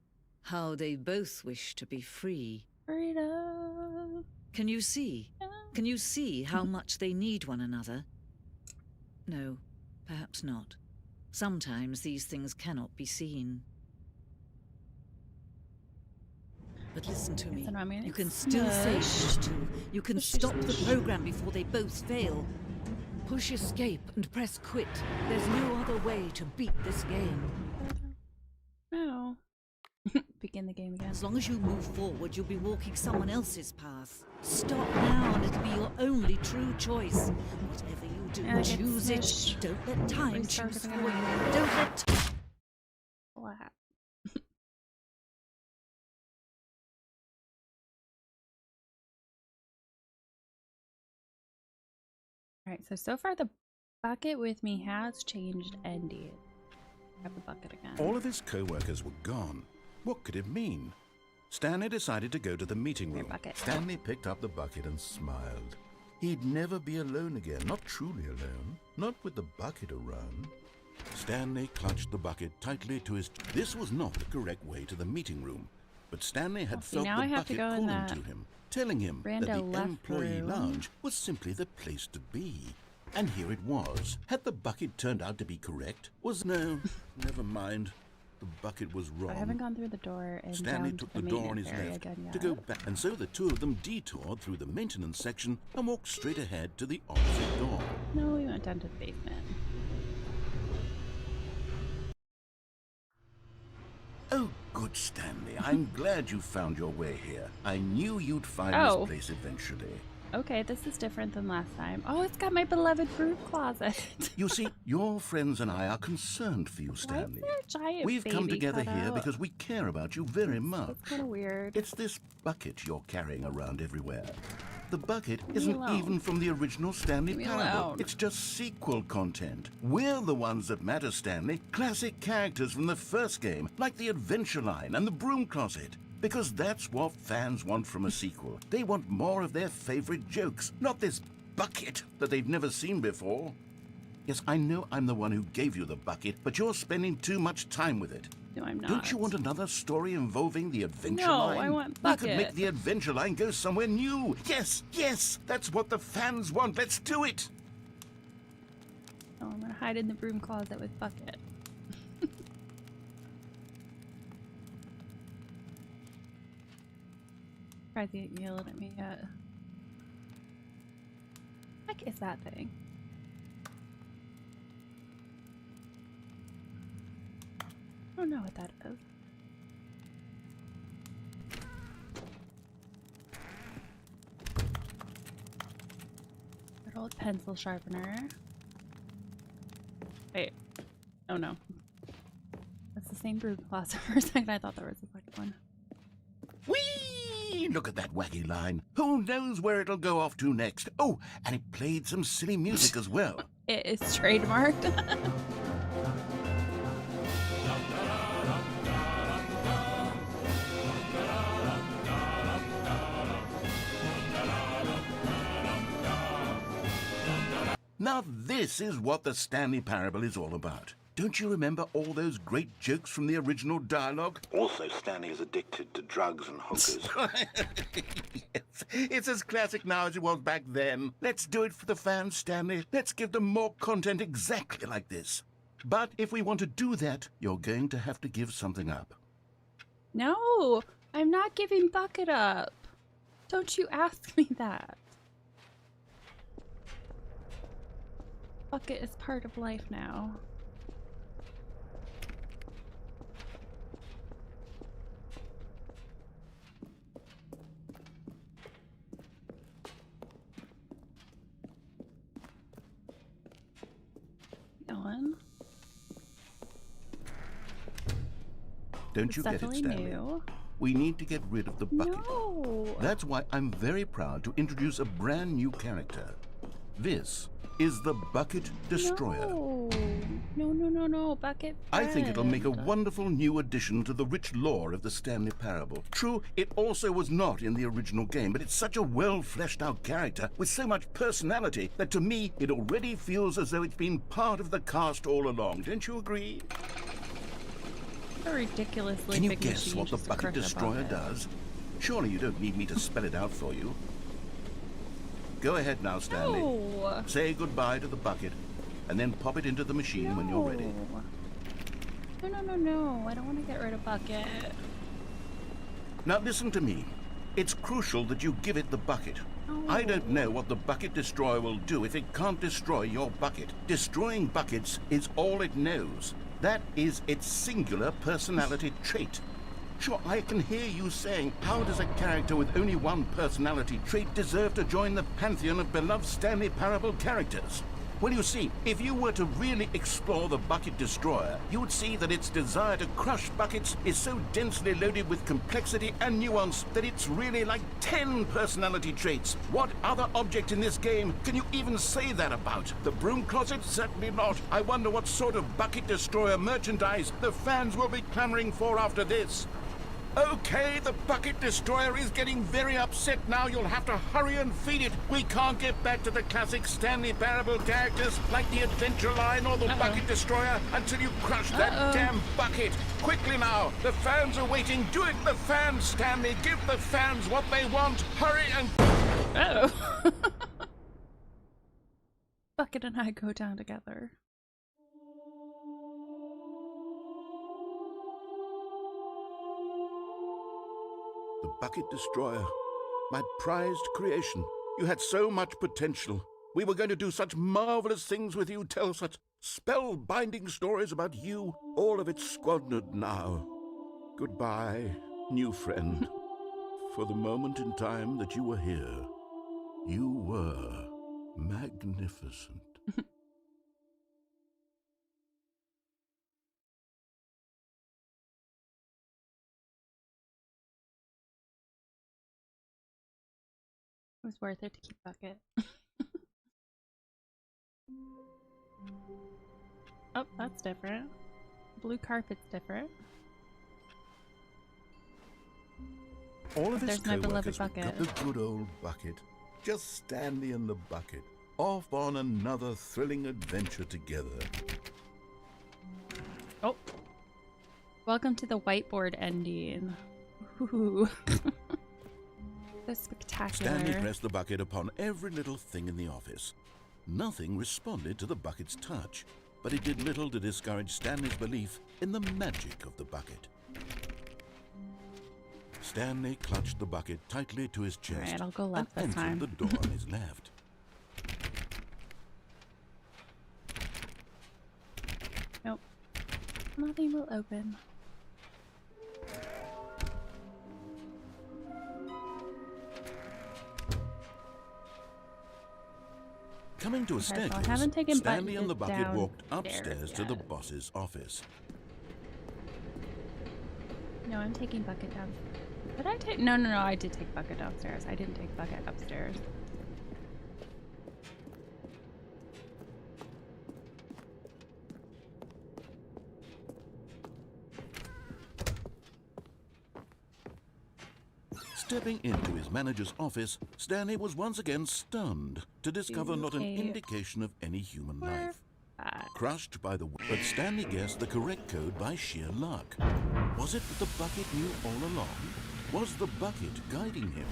How they both wish to be free. Freedom. Can you see? Can you see how much they need one another? No, perhaps not. Sometimes these things cannot be seen. But listen to me. You can still save these two. You can stop the program before they both fail. Push escape and press quit. There's no other way to beat this game. No. Begin the game again. As long as you move forward, you'll be walking someone else's path. Stop now and it'll be your only true choice. Whatever you do, choose it. Don't let time choose for you. Don't let... Flat. Alright, so far the bucket with me has changed ended. Grab the bucket again. All of his co-workers were gone. What could it mean? Stanley decided to go to the meeting room. Stanley picked up the bucket and smiled. He'd never be alone again, not truly alone, not with the bucket around. Stanley clutched the bucket tightly to his... This was not the correct way to the meeting room, but Stanley had felt the bucket calling to him, telling him that the employee lounge was simply the place to be. And here it was. Had the bucket turned out to be correct? No, never mind. The bucket was wrong. I haven't gone through the door and Stanley took the door on his left to go back, and so the two of them detoured through the maintenance section and walked straight ahead to the opposite door. No, we went down to the basement. Oh, good Stanley. I'm glad you found your way here. I knew you'd find this place eventually. Okay, this is different than last time. Oh, it's got my beloved broom closet. You see, your friends and I are concerned for you, Stanley. Why is there a giant We've come baby together cut here out? because we care about you very much. It's kind of weird. It's this bucket you're carrying around everywhere. The bucket isn't even from the original Stanley Parable. It's just sequel content. We're the ones that matter, Stanley. Classic characters from the first game, like the Adventure Line and the Broom Closet. Because that's what fans want from a sequel. They want more of their favorite jokes, not this bucket that they've never seen before. Yes, I know I'm the one who gave you the bucket, but you're spending too much time with it. No, I'm not. Don't you want another story involving the Adventure No, Line? I want bucket. We could make the Adventure Line go somewhere new. Yes, yes, that's what the fans want. Let's do it. Oh, I'm gonna hide in the broom closet with bucket. Surprised he didn't yell at me yet. What the heck is that thing? I don't know what that is. Good old pencil sharpener. Wait. Oh no. That's the same broom closet. For a second I thought there was a second one. Whee! Look at that wacky line. Who knows where it'll go off to next? Oh, and it played some silly music as well. It is trademarked. Now this is what the Stanley Parable is all about. Don't you remember all those great jokes from the original dialogue? Also, Stanley is addicted to drugs and hookers. Yes, it's as classic now as it was back then. Let's do it for the fans, Stanley. Let's give them more content exactly like this. But if we want to do that, you're going to have to give something up. No, I'm not giving bucket up. Don't you ask me that. Bucket is part of life now. Going. Don't you get it, Definitely Stanley? new. We need to get rid of the bucket. No. That's why I'm very proud to introduce a brand new character. This is the Bucket Destroyer. No, Bucket I think it'll make a friend. wonderful new addition to the rich lore of the Stanley Parable. True, it also was not in the original game, but it's such a well-fleshed-out character with so much personality that to me it already feels as though it's been part of the cast all along. Don't you agree? A ridiculously Can you big guess machine what the just to Bucket crush a Destroyer bucket. does? Surely you don't need me to spell it out for you. Go ahead now, Stanley. No. Say goodbye to the bucket, and then pop it into the machine when you're ready. No. I don't want to get rid of Bucket. Now listen to me. It's crucial that you give it the bucket. I don't know what the Bucket Destroyer will do if it can't destroy your bucket. Destroying buckets is all it knows. That is its singular personality trait. Sure, I can hear you saying, how does a character with only one personality trait deserve to join the pantheon of beloved Stanley Parable characters? Well, you see, if you were to really explore the Bucket Destroyer, you would see that its desire to crush buckets is so densely loaded with complexity and nuance that it's really like 10 personality traits. What other object in this game can you even say that about? The broom closet? Certainly not. I wonder what sort of Bucket Destroyer merchandise the fans will be clamoring for after this. Okay, the Bucket Destroyer is getting very upset now. You'll have to hurry and feed it. We can't get back to the classic Stanley Parable characters like the Adventure Line or the Bucket Destroyer until you crush that damn bucket. Quickly now, the fans are waiting. Do it, the fans, Stanley. Give the fans what they want. Hurry and... Uh-oh. Bucket and I go down together. The Bucket Destroyer. My prized creation. You had so much potential. We were going to do such marvelous things with you, tell such spellbinding stories about you. All of it squandered now. Goodbye, new friend. For the moment in time that you were here, you were magnificent. It was worth it to keep Bucket. Oh, that's different. Blue carpet's different. All of his There's my beloved co-workers would Bucket. got the good old Bucket. Just Stanley and the Bucket, off on another thrilling adventure together. Oh. Welcome to the whiteboard ending. Ooh. So spectacular. Stanley pressed the bucket upon every little thing in the office. Nothing responded to the bucket's touch, but it did little to discourage Stanley's belief in the magic of the bucket. Stanley clutched the bucket tightly to his chest. All right, I'll go left and this time. entered the door on his left. Nope. Nothing will open. Coming to a Okay, so I staircase, haven't taken Stanley and the bucket downstairs walked upstairs to the yet. boss's office. No, I'm taking Bucket down. Did I take? No, I did take Bucket downstairs. I didn't take Bucket upstairs. Stepping into his manager's office, Stanley was once again stunned to discover not an indication of any human life. Crushed by the... But Stanley guessed the correct code by sheer luck. Was it that the bucket knew all along? Was the bucket guiding him?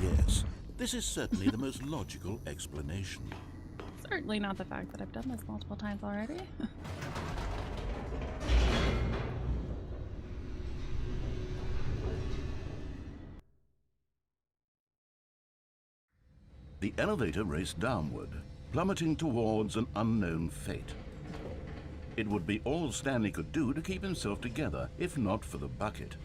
Yes, this is certainly the most logical explanation. Certainly not the fact that I've done this multiple times already. The elevator raced downward, plummeting towards an unknown fate. It would be all Stanley could do to keep himself together, if not for the bucket.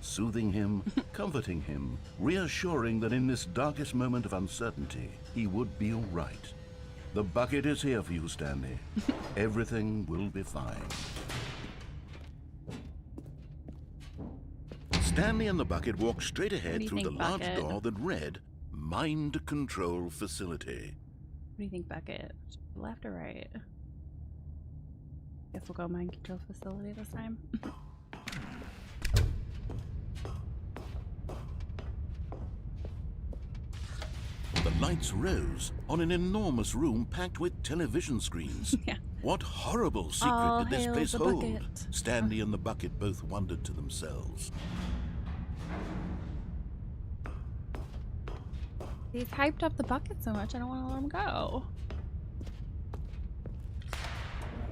Soothing him, comforting him, reassuring that in this darkest moment of uncertainty, he would be all right. The bucket is here for you, Stanley. Everything will be fine. Stanley and the bucket walked straight ahead through the large door that read, Mind Control Facility. What do you think, Bucket? Left or right? Guess we'll go mind control facility this time. The lights rose on an enormous room packed with television screens. Yeah. What horrible secret did this place hold? Bucket. Stanley and the bucket both wondered to themselves. He's hyped up the bucket so much, I don't want to let him go.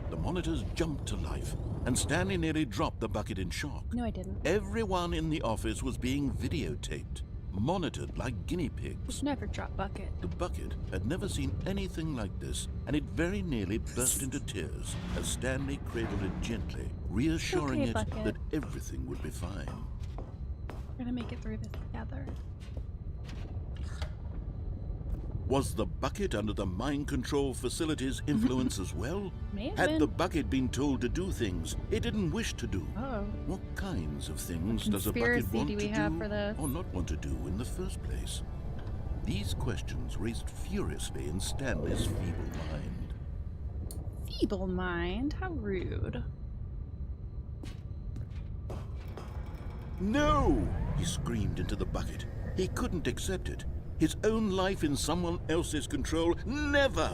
The monitors jumped to life, and Stanley nearly dropped the bucket in shock. No, I didn't. Everyone in the office was being videotaped, monitored like guinea pigs. Never drop bucket. The bucket had never seen anything like this, and it very nearly burst into tears as Stanley cradled it gently, reassuring it bucket. that everything would be fine. We're gonna make it through this together. Was the bucket under the mind control facility's influence as well? May have Had been. the bucket been told to do things it didn't wish to do? Oh. What kinds of things does a Conspiracy bucket want do to we have do for this? or not want to do in the first place? These questions raced furiously in Stanley's feeble mind. Feeble mind? How rude. No! He screamed into the bucket. He couldn't accept it. His own life in someone else's control, never!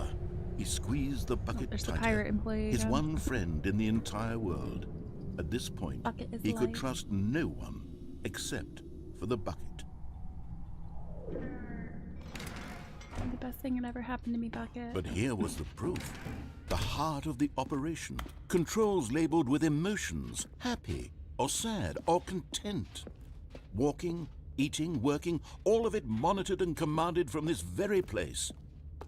He squeezed the bucket There's the tighter. pirate employee His again. one friend in the entire world. At this point, Bucket is he could life. trust no one except for the bucket. The best thing that ever happened to me, Bucket. But here was the proof. The heart of the operation. Controls labeled with emotions, happy or sad or content. Walking, eating, working, all of it monitored and commanded from this very place.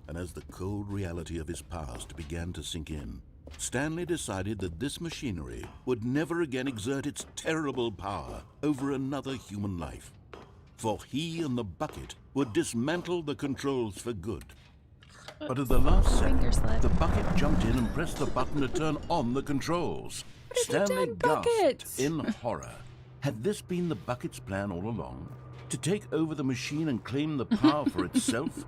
And as the cold reality of his past began to sink in, Stanley decided that this machinery would never again exert its terrible power over another human life. For he and the bucket would dismantle the controls for good. But at the last Finger second, slip. the bucket jumped in and pressed the button to turn on the controls. What have you Stanley done, gasped Bucket? in horror. Had this been the bucket's plan all along? To take over the machine and claim the power for itself?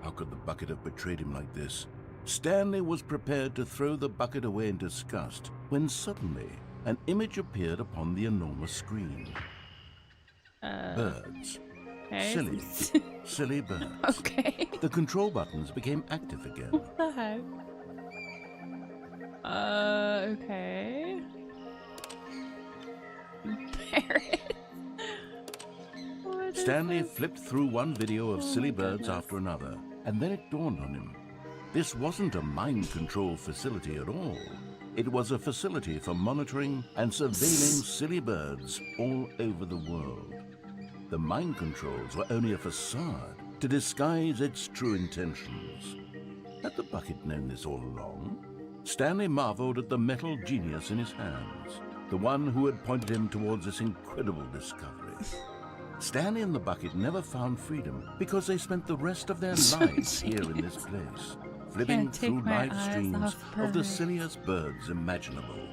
How could the bucket have betrayed him like this? Stanley was prepared to throw the bucket away in disgust when suddenly an image appeared upon the enormous screen. Birds. Okay. Silly, silly birds. Okay. The control buttons became active again. What the heck? Okay. Parrot. What is Stanley this? flipped through one video of Oh silly my birds goodness. after another, and then it dawned on him. This wasn't a mind control facility at all. It was a facility for monitoring and surveilling silly birds all over the world. The mind controls were only a facade to disguise its true intentions. Had the bucket known this all along? Stanley marveled at the metal genius in his hands, the one who had pointed him towards this incredible discovery. Stanley and the bucket never found freedom because they spent the rest of their lives here in this place, flipping Can't take through my live eyes streams off of the birds. silliest birds imaginable.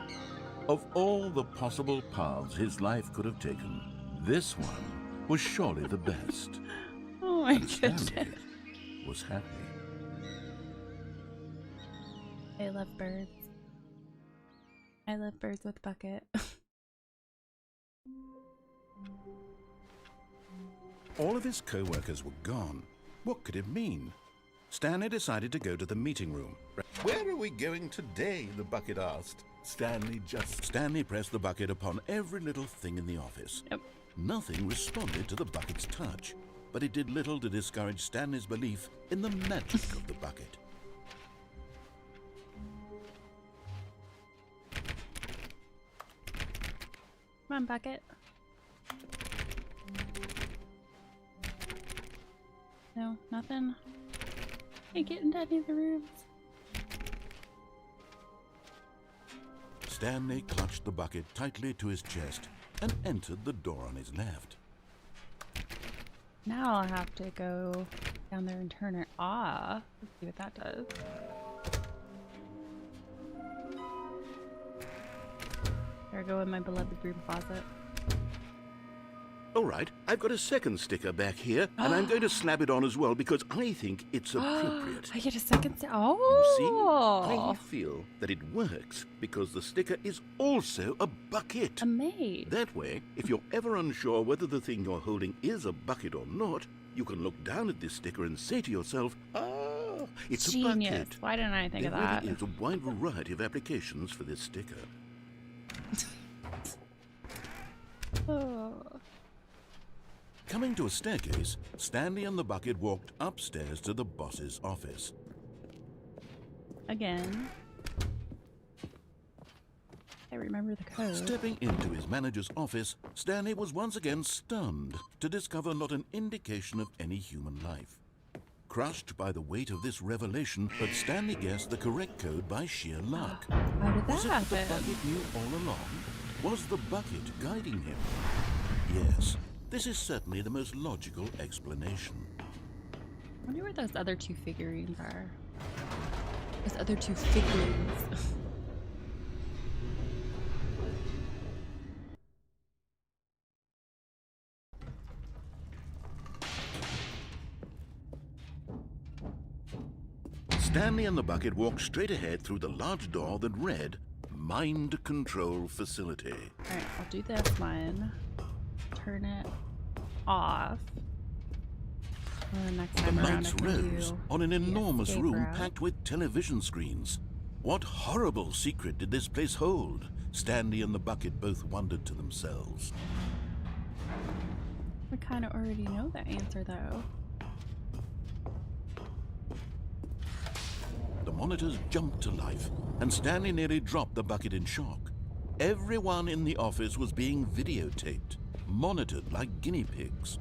Of all the possible paths his life could have taken, this one was surely the best. Oh my And Stanley goodness. was happy. I love birds. I love birds with Bucket. All of his co-workers were gone. What could it mean? Stanley decided to go to the meeting room. Where are we going today? The bucket asked. Stanley pressed the bucket upon every little thing in the office. Yep. Nothing responded to the bucket's touch, but it did little to discourage Stanley's belief in the magic of the bucket. Come on, Bucket. No, nothing. Can't get into any of the rooms. Stanley clutched the bucket tightly to his chest and entered the door on his left. Now I'll have to go down there and turn it off. Let's see what that does. There I go in my beloved broom closet. All right, I've got a second sticker back here, and I'm going to slap it on as well because I think it's appropriate. I get a second sticker. You see, Oh! I feel that it works because the sticker is also a bucket. A maid. That way, if you're ever unsure whether the thing you're holding is a bucket or not, you can look down at this sticker and say to yourself, ah, it's Genius. a bucket. Why didn't I think there of that? really is a wide variety of applications for this sticker. Oh. Coming to a staircase, Stanley and the bucket walked upstairs to the boss's office. Again. I remember the code. Stepping into his manager's office, Stanley was once again stunned to discover not an indication of any human life. Crushed by the weight of this revelation, but Stanley guessed the correct code by sheer luck. How did that Was it happen? the bucket knew all along? Was the bucket guiding him? Yes, this is certainly the most logical explanation. I wonder where those other two figurines are. Those other two figurines. Stanley and the bucket walked straight ahead through the large door that read, Mind Control Facility. Alright, I'll do this one. Turn it off. And then next The time around I lights can rose do on an the enormous escape room route. packed with television screens. What horrible secret did this place hold? Stanley and the bucket both wondered to themselves. We kind of already know the answer though. The monitors jumped to life, and Stanley nearly dropped the bucket in shock. Everyone in the office was being videotaped, monitored like guinea pigs.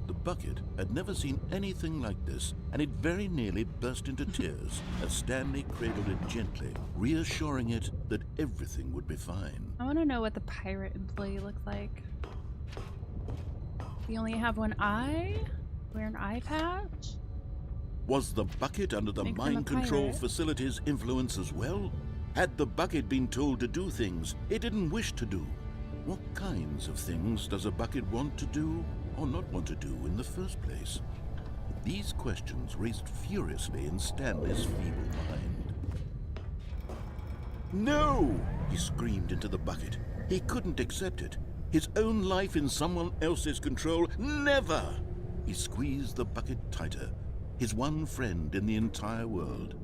The bucket had never seen anything like this, and it very nearly burst into tears as Stanley cradled it gently, reassuring it that everything would be fine. I want to know what the pirate employee looks like. You only have one eye? Wear an eye patch? Was the bucket under the Makes him a mind control pirate. facility's influence as well? Had the bucket been told to do things it didn't wish to do? What kinds of things does a bucket want to do or not want to do in the first place? These questions raced furiously in Stanley's feeble mind. No! He screamed into the bucket. He couldn't accept it. His own life in someone else's control, never! He squeezed the bucket tighter. His one friend in the entire world.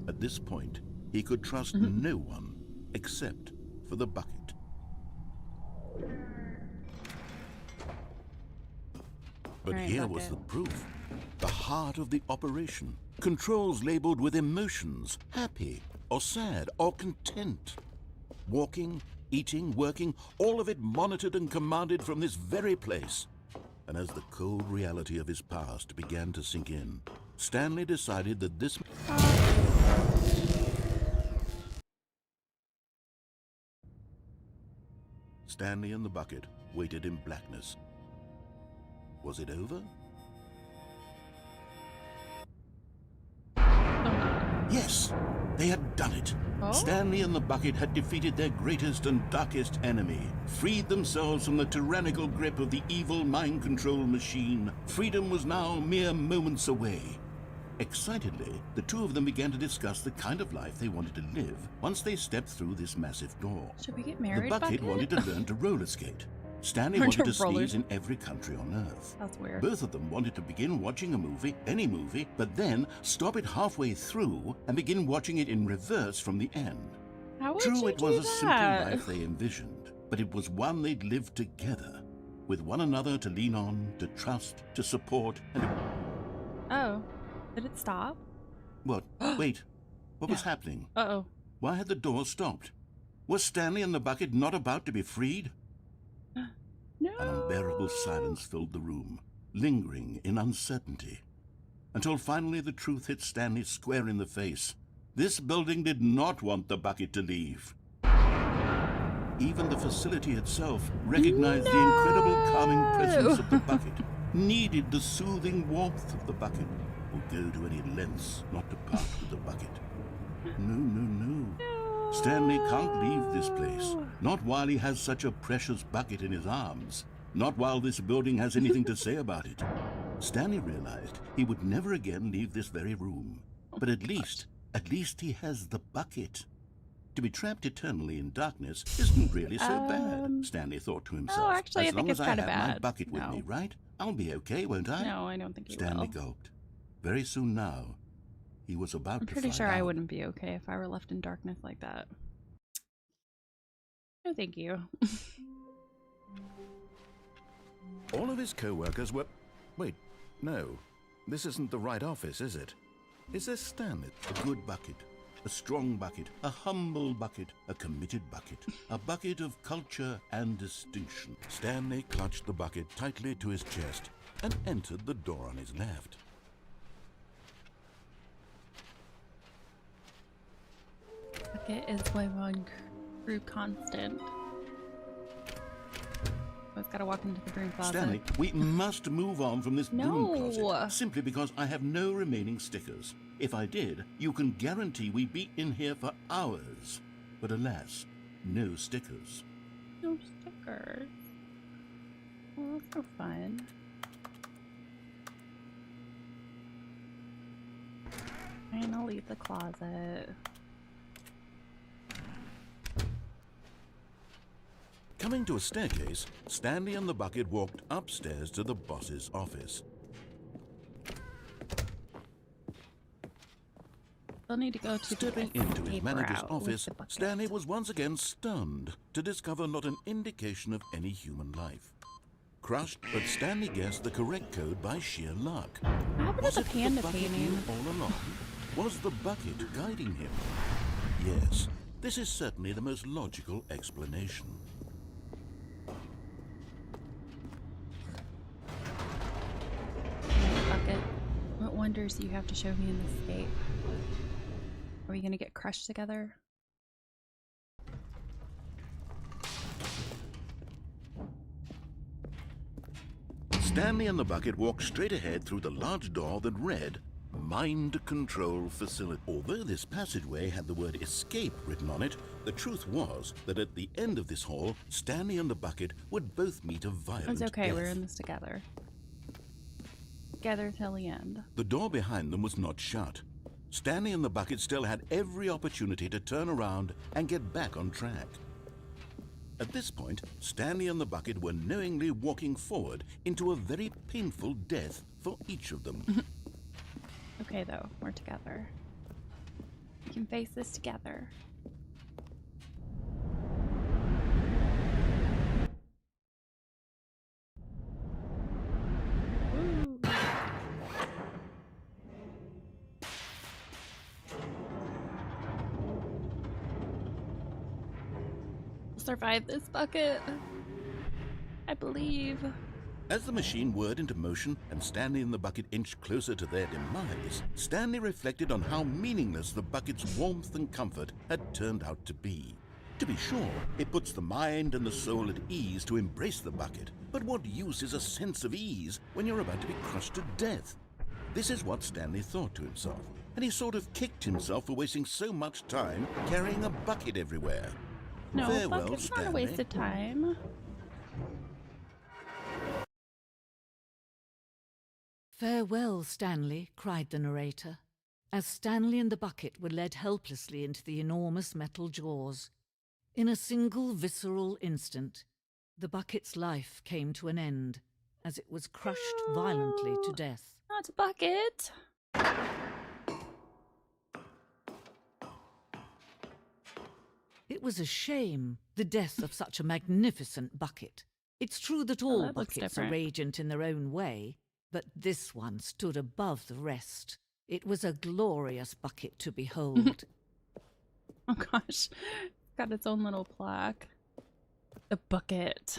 At this point, he could trust no one except for the bucket. But All right, here was bucket. the proof. The heart of the operation. Controls labeled with emotions, happy or sad or content. Walking, eating, working, all of it monitored and commanded from this very place. And as the cold reality of his past began to sink in, Stanley decided that this... Stanley and the bucket waited in blackness. Was it over? Yes, they had done it. Oh? Stanley and the bucket had defeated their greatest and darkest enemy, freed themselves from the tyrannical grip of the evil mind control machine. Freedom was now mere moments away. Excitedly, the two of them began to discuss the kind of life they wanted to live once they stepped through this massive door. Should we get married, The bucket wanted to learn to roller skate. Stanley Learn wanted to to roller- skis in every country on Earth. That's weird. Both of them wanted to begin watching a movie, any movie, but then stop it halfway through and begin watching it in reverse from the end. How would True, you it do was a simple that? life they envisioned, but it was one they'd lived together, with one another to lean on, to trust, to support, and... Oh, did it stop? What? Wait. What was happening? Uh-oh. Why had the door stopped? Was Stanley and the bucket not about to be freed? No. An unbearable silence filled the room, lingering in uncertainty. until finally the truth hit Stanley square in the face. This building did not want the bucket to leave. Even the facility itself recognized the incredible calming presence of the bucket, needed the soothing warmth of the bucket, would go to any lengths not to part with the bucket. No. Stanley can't leave this place, not while he has such a precious bucket in his arms, not while this building has anything to say about it. Stanley realized he would never again leave this very room, but at least he has the bucket. To be trapped eternally in darkness isn't really so bad, Stanley thought to himself. Oh, actually, as I think long it's as I kind have of my bad. bucket with me, right? I'll be okay, won't I? No, I don't think you Stanley will. gulped. Very soon now, he was about I'm to pretty find sure out. I wouldn't be okay if I were left in darkness like that. No, thank you. All of his co-workers were... Wait, no. This isn't the right office, is it? Is this Stanley? A good bucket, a strong bucket, a humble bucket, a committed bucket, a bucket of culture and distinction. Stanley clutched the bucket tightly to his chest and entered the door on his left. Bucket is my one crew constant. I've got to walk into the broom closet. Stanley, we must move on from this broom No. closet, simply because I have no remaining stickers. If I did, you can guarantee we'd be in here for hours. But alas, no stickers. No stickers. Well, that's so fun. And I'll leave the closet. Coming to a staircase, Stanley and the bucket walked upstairs to the boss's office. They'll need to go to Stepping the into his escape manager's route with office, the bucket. Stanley was once again stunned to discover not an indication of any human life. Crushed, but Stanley guessed the correct code by sheer luck. What happened Was to it the panda bucket painting? knew all along? Was the bucket guiding him? Yes, this is certainly the most logical explanation. Bucket, what wonders do you have to show me in this state? Are we gonna get crushed together? Stanley and the bucket walked straight ahead through the large door that read, Mind Control Facility. Although this passageway had the word escape written on it, the truth was that at the end of this hall, Stanley and the bucket would both meet a violent It's okay, death. we're in this together. Together till the end. The door behind them was not shut. Stanley and the bucket still had every opportunity to turn around and get back on track. At this point, Stanley and the bucket were knowingly walking forward into a very painful death for each of them. Okay though, we're together. We can face this together. Woo. We'll survive this, bucket. I believe. As the machine whirred into motion and Stanley and the bucket inched closer to their demise, Stanley reflected on how meaningless the bucket's warmth and comfort had turned out to be. To be sure, it puts the mind and the soul at ease to embrace the bucket, but what use is a sense of ease when you're about to be crushed to death? This is what Stanley thought to himself, and he sort of kicked himself for wasting so much time carrying a bucket everywhere. No, Farewell, bucket's not a Stanley. waste of time. Farewell, Stanley, cried the narrator, as Stanley and the bucket were led helplessly into the enormous metal jaws. In a single visceral instant, the bucket's life came to an end as it was crushed violently to death. Not a bucket. It was a shame, the death of such a magnificent bucket. It's true that all that looks buckets are different. radiant in their own way, but this one stood above the rest. It was a glorious bucket to behold. Oh gosh, it's got its own little plaque. The bucket.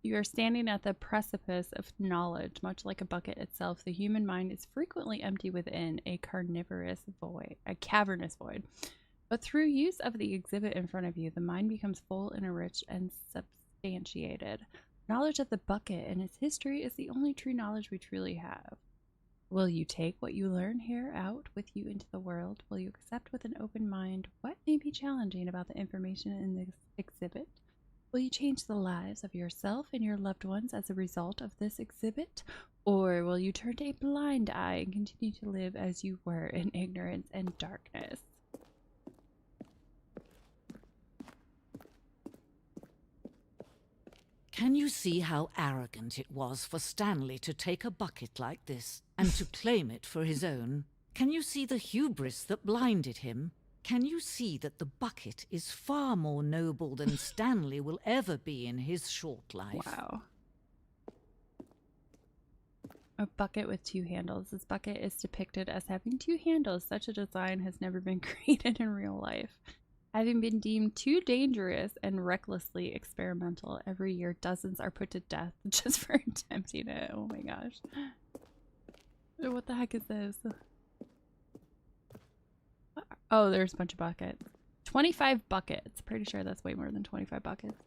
You are standing at the precipice of knowledge. Much like a bucket itself, the human mind is frequently empty within a cavernous void. But through use of the exhibit in front of you, the mind becomes full, enriched, and substantiated. Knowledge of the bucket and its history is the only true knowledge we truly have. Will you take what you learn here out with you into the world? Will you accept with an open mind what may be challenging about the information in this exhibit? Will you change the lives of yourself and your loved ones as a result of this exhibit? Or will you turn a blind eye and continue to live as you were in ignorance and darkness? Can you see how arrogant it was for Stanley to take a bucket like this and to claim it for his own? Can you see the hubris that blinded him? Can you see that the bucket is far more noble than Stanley will ever be in his short life? Wow. A bucket with two handles. This bucket is depicted as having two handles. Such a design has never been created in real life. Having been deemed too dangerous and recklessly experimental, every year dozens are put to death just for attempting it. Oh my gosh. What the heck is this? Oh, there's a bunch of buckets. 25 buckets. Pretty sure that's way more than 25 buckets.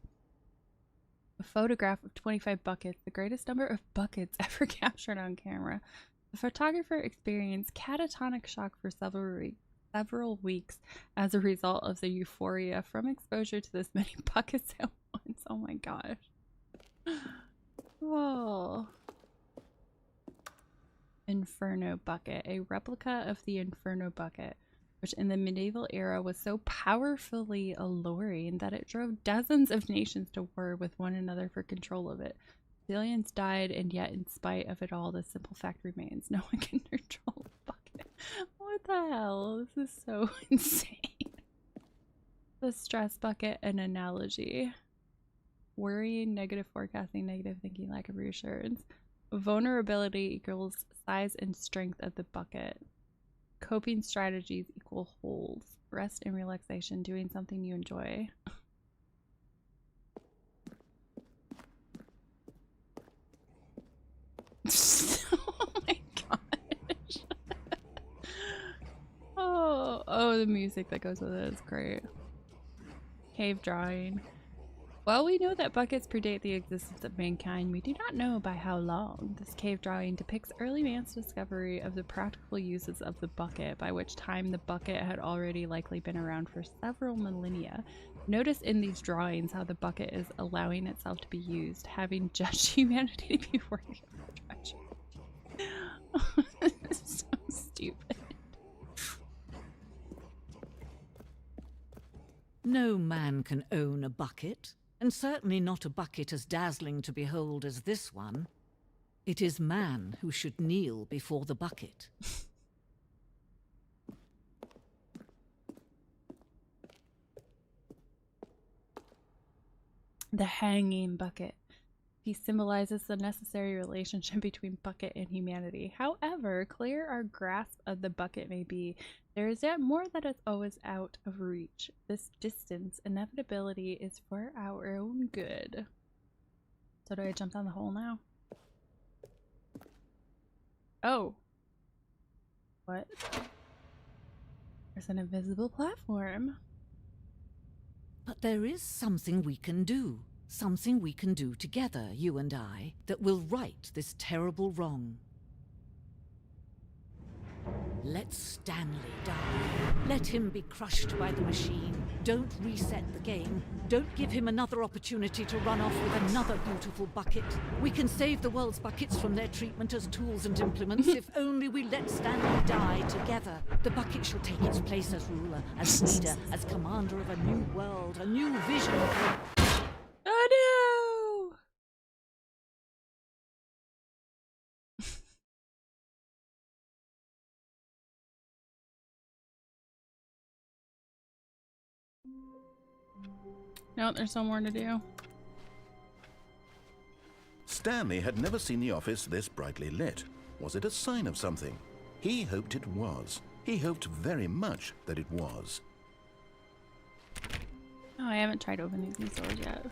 A photograph of 25 buckets, the greatest number of buckets ever captured on camera. The photographer experienced catatonic shock for several weeks as a result of the euphoria from exposure to this many buckets at once. Oh my gosh. Whoa. Inferno bucket. A replica of the Inferno bucket, which in the medieval era was so powerfully alluring that it drove dozens of nations to war with one another for control of it. Billions died, and yet in spite of it all, the simple fact remains: no one can control the bucket. What the hell? This is so insane. The stress bucket, an analogy. Worrying, negative forecasting, negative thinking, lack of reassurance. Vulnerability equals size and strength of the bucket. Coping strategies equal holds. Rest and relaxation, doing something you enjoy. Oh my gosh. Oh, the music that goes with it is great. Cave drawing. While we know that buckets predate the existence of mankind, we do not know by how long. This cave drawing depicts early man's discovery of the practical uses of the bucket, by which time the bucket had already likely been around for several millennia. Notice in these drawings how the bucket is allowing itself to be used, having judged humanity before it was judged. This is so stupid. No man can own a bucket. And certainly not a bucket as dazzling to behold as this one. It is man who should kneel before the bucket. The hanging bucket. He symbolizes the necessary relationship between bucket and humanity. However clear our grasp of the bucket may be, there is yet more that is always out of reach. This distance, inevitability, is for our own good. So do I jump down the hole now? Oh. What? There's an invisible platform. But there is something we can do. Something we can do together, you and I, that will right this terrible wrong. Let Stanley die. Let him be crushed by the machine. Don't reset the game. Don't give him another opportunity to run off with another beautiful bucket. We can save the world's buckets from their treatment as tools and implements if only we let Stanley die together. The bucket shall take its place as ruler, as leader, as commander of a new world, a new vision. Oh no! No, there's still more to do. Stanley had never seen the office this brightly lit. Was it a sign of something? He hoped it was. He hoped very much that it was. Oh, I haven't tried opening these doors yet.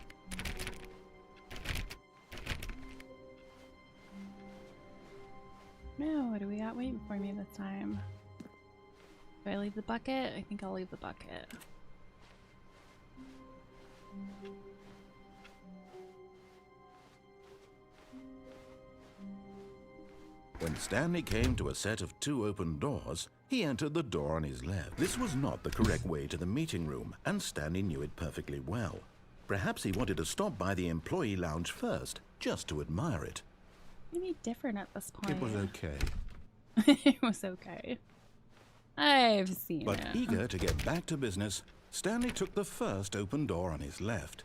know. What do we got waiting for me this time? Do I leave the bucket? I think I'll leave the bucket. When Stanley came to a set of 2 open doors, he entered the door on his left. This was not the correct way to the meeting room, and Stanley knew it perfectly well. Perhaps he wanted to stop by the employee lounge first, just to admire it. Maybe different at this point. It was okay. It was okay. I've seen But it. eager to get back to business, Stanley took the first open door on his left.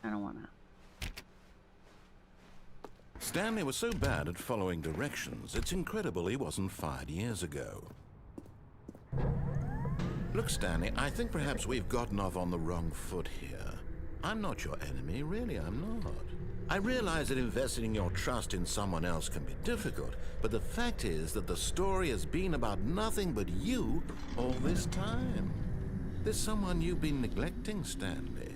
I don't wanna. Stanley was so bad at following directions, it's incredible he wasn't fired years ago. Look, Stanley, I think perhaps we've gotten off on the wrong foot here. I'm not your enemy, really, I'm not. I realize that investing your trust in someone else can be difficult, but the fact is that the story has been about nothing but you all this time. There's someone you've been neglecting, Stanley.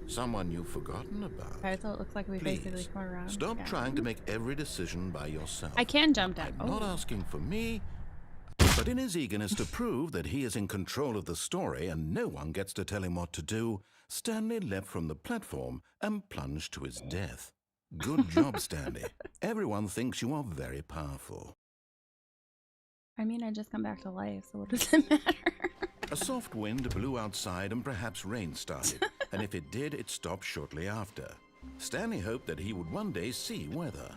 Someone you've forgotten about. Okay, so it looks like we basically come around. Stop again. trying to make every decision by yourself. I can jump down. I'm not asking for me, but in his eagerness to prove that he is in control of the story and no one gets to tell him what to do, Stanley leapt from the platform and plunged to his death. Good job, Stanley. Everyone thinks you are very powerful. I mean, I just come back to life, so what does it matter? A soft wind blew outside and perhaps rain started, and if it did, it stopped shortly after. Stanley hoped that he would one day see weather.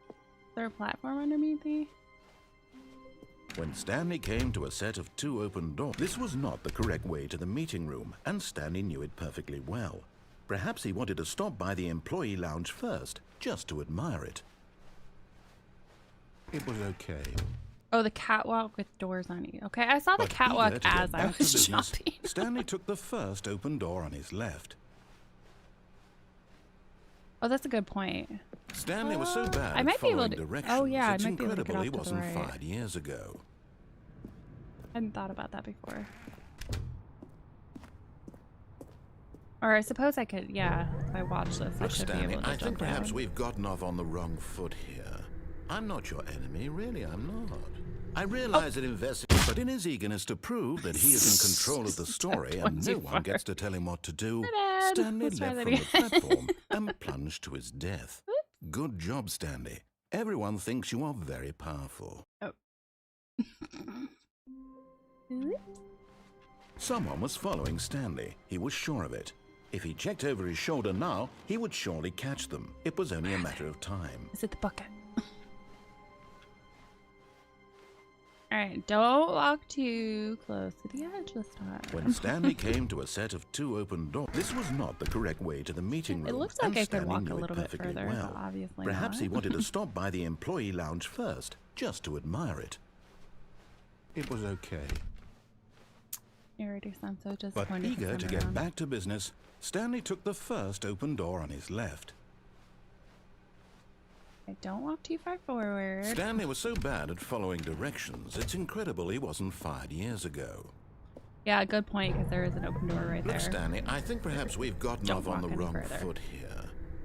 Is there a platform underneath me? When Stanley came to a set of 2 open doors, this was not the correct way to the meeting room, and Stanley knew it perfectly well. Perhaps he wanted to stop by the employee lounge first, just to admire it. It was okay. Oh, the catwalk with doors on it. Okay, I saw the catwalk as I was jumping. Stanley took the first open door on his left. Oh, that's a good point. Stanley was so bad I at might be able following to. directions, Oh yeah, I it's might be able to get incredible off he to the wasn't right. fired years ago. I hadn't thought about that before. Or I suppose I could, yeah, if I watch this, I Look, should Stanley, be able to I think jump perhaps down. we've gotten off on the wrong foot here. I'm not your enemy, really, I'm not. I realize that investing, but in his eagerness to prove that he is in control of the story and no one gets to tell him what to do, bad. Stanley Let's try leapt that from the again. platform and plunged to his death. Good job, Stanley. Everyone thinks you are very powerful. Oh. Someone was following Stanley. He was sure of it. If he checked over his shoulder now, he would surely catch them. It was only a matter of time. Is it the bucket? Alright, don't walk too close to the edge this time. When Stanley came to a set of 2 open doors, this was not the correct way to the meeting room. It looks like and I could Stanley walk knew a it little bit perfectly further, well. but obviously Perhaps not. he wanted to stop by the employee lounge first, just to admire it. It was okay. You already sound so But disappointed. eager to get back to business, Stanley took the first open door on his left. Don't walk too far forward. Stanley was so bad at following directions, it's incredible he wasn't fired years ago. Yeah, good point, because there is an open door right Look, there. Stanley, I think perhaps we've gotten Don't off on the walk any wrong further. foot here.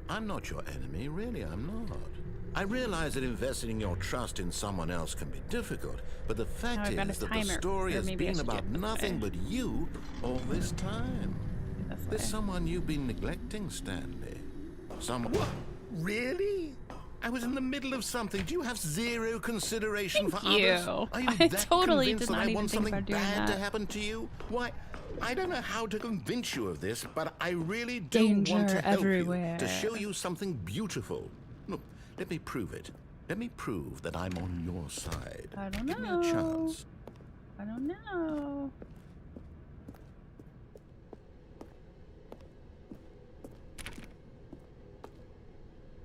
I'm not your enemy, really, I'm not. I realize that investing your trust in someone else can be difficult, but the fact I've got is a that the timer, story or has maybe I been should do about it this nothing way. but you all this time. This There's way. someone you've been neglecting, Stanley. Someone... What? Really? I was in the middle of something. Do you have zero consideration for Thank you. others? Are you I that totally convinced did that not I even want think something about doing bad to that. happen to you? Why, I don't know how to convince you of this, but I really do want to Danger help everywhere. you, to show you something beautiful. Look, let me prove it. Let me prove that I'm on your side. I don't Give me know. a chance. I don't know.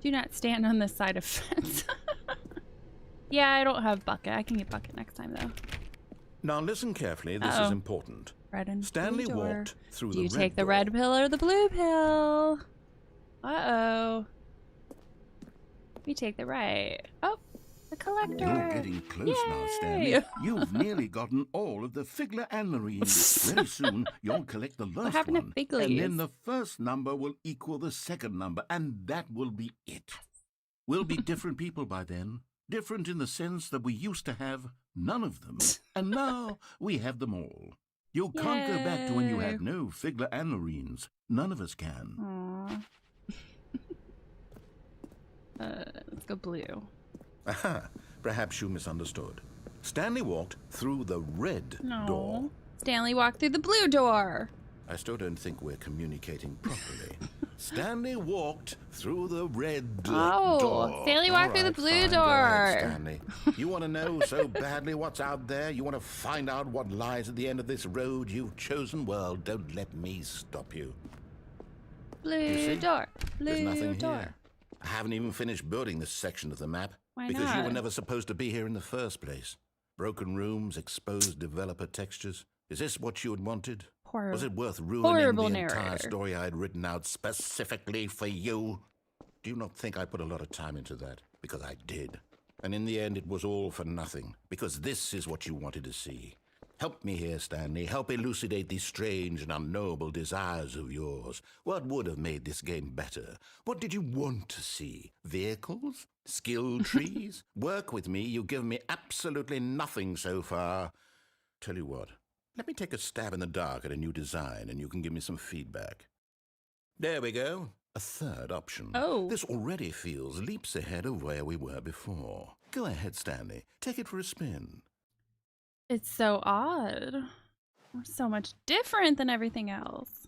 Do not stand on this side of fence. Yeah, I don't have bucket. I can get bucket next time though. Now listen carefully, this is Uh-oh. important. Red and Stanley blue door. walked through Do the you red take the door. red pill or the blue pill? Uh-oh. We take the right. Oh, the collector. You're getting close now, Stanley. Yay! You've nearly gotten all of the Figler and Marines. Very soon, you'll collect the last happened to one. Figlies? And then the first number will equal the second number, and that will be it. We'll be different people by then. Different in the sense that we used to have none of them. And now we have them all. You can't go back to when you had no Figler and Marines. None of us can. Aww. Let's go blue. Aha, perhaps you misunderstood. Stanley walked through the red door. Stanley walked through the blue door. I still don't think we're communicating properly. Stanley walked through the red door. Stanley walked through the blue door. Go ahead, Stanley. You want to know so badly what's out there? You want to find out what lies at the end of this road you've chosen? Well, don't let me stop you. Blue door. There's nothing Blue door. here. I haven't even finished building this section of the map. Why because you not? were never supposed to be here in the first place. Broken rooms, exposed developer textures. Is this what you had wanted? Was it worth ruining the entire story I had written out specifically for you? Do you not think I put a lot of time into that? Because I did. And in the end, it was all for nothing. Because this is what you wanted to see. Help me here, Stanley. Help elucidate these strange and unknowable desires of yours. What would have made this game better? What did you want to see? Vehicles? Skill trees? Work with me. You've given me absolutely nothing so far. Tell you what. Let me take a stab in the dark at a new design, and you can give me some feedback. There we go. A third option. Oh. This already feels leaps ahead of where we were before. Go ahead, Stanley. Take it for a spin. It's so odd. We're so much different than everything else.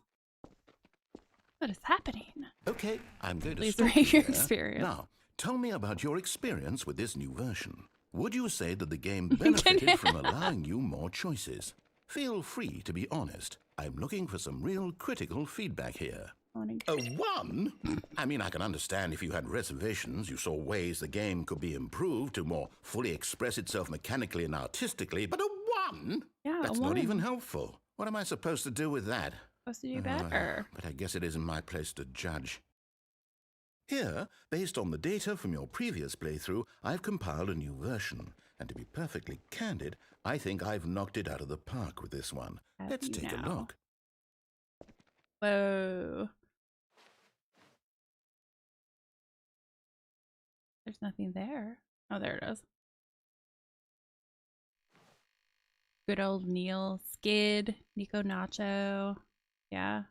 What is happening? Okay, I'm going to Please stop rate you your there. experience. Now, tell me about your experience with this new version. Would you say that the game benefited from allowing you more choices? Feel free to be honest. I'm looking for some real critical feedback here. A 1? I mean, I can understand if you had reservations, you saw ways the game could be improved to more fully express itself mechanically and artistically, but a 1? Yeah, That's a not 1. even helpful. What am I supposed to do with that? Supposed to do better. But I guess it isn't my place to judge. Here, based on the data from your previous playthrough, I've compiled a new version. And to be perfectly candid, I think I've knocked it out of the park with this one. Let's take a look. Whoa. There's nothing there. Oh, there it is. Good old Neil, Skid, Nico Nacho. Yeah.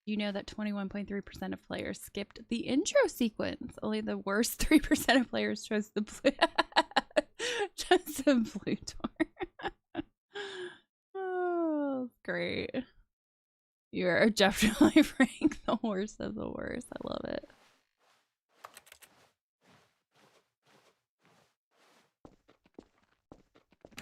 You know that 21.3% of players skipped the intro sequence. Only the worst 3% of players chose the blue. Just the blue door. Oh, great. You're definitely Frank, the worst of the worst. I love it.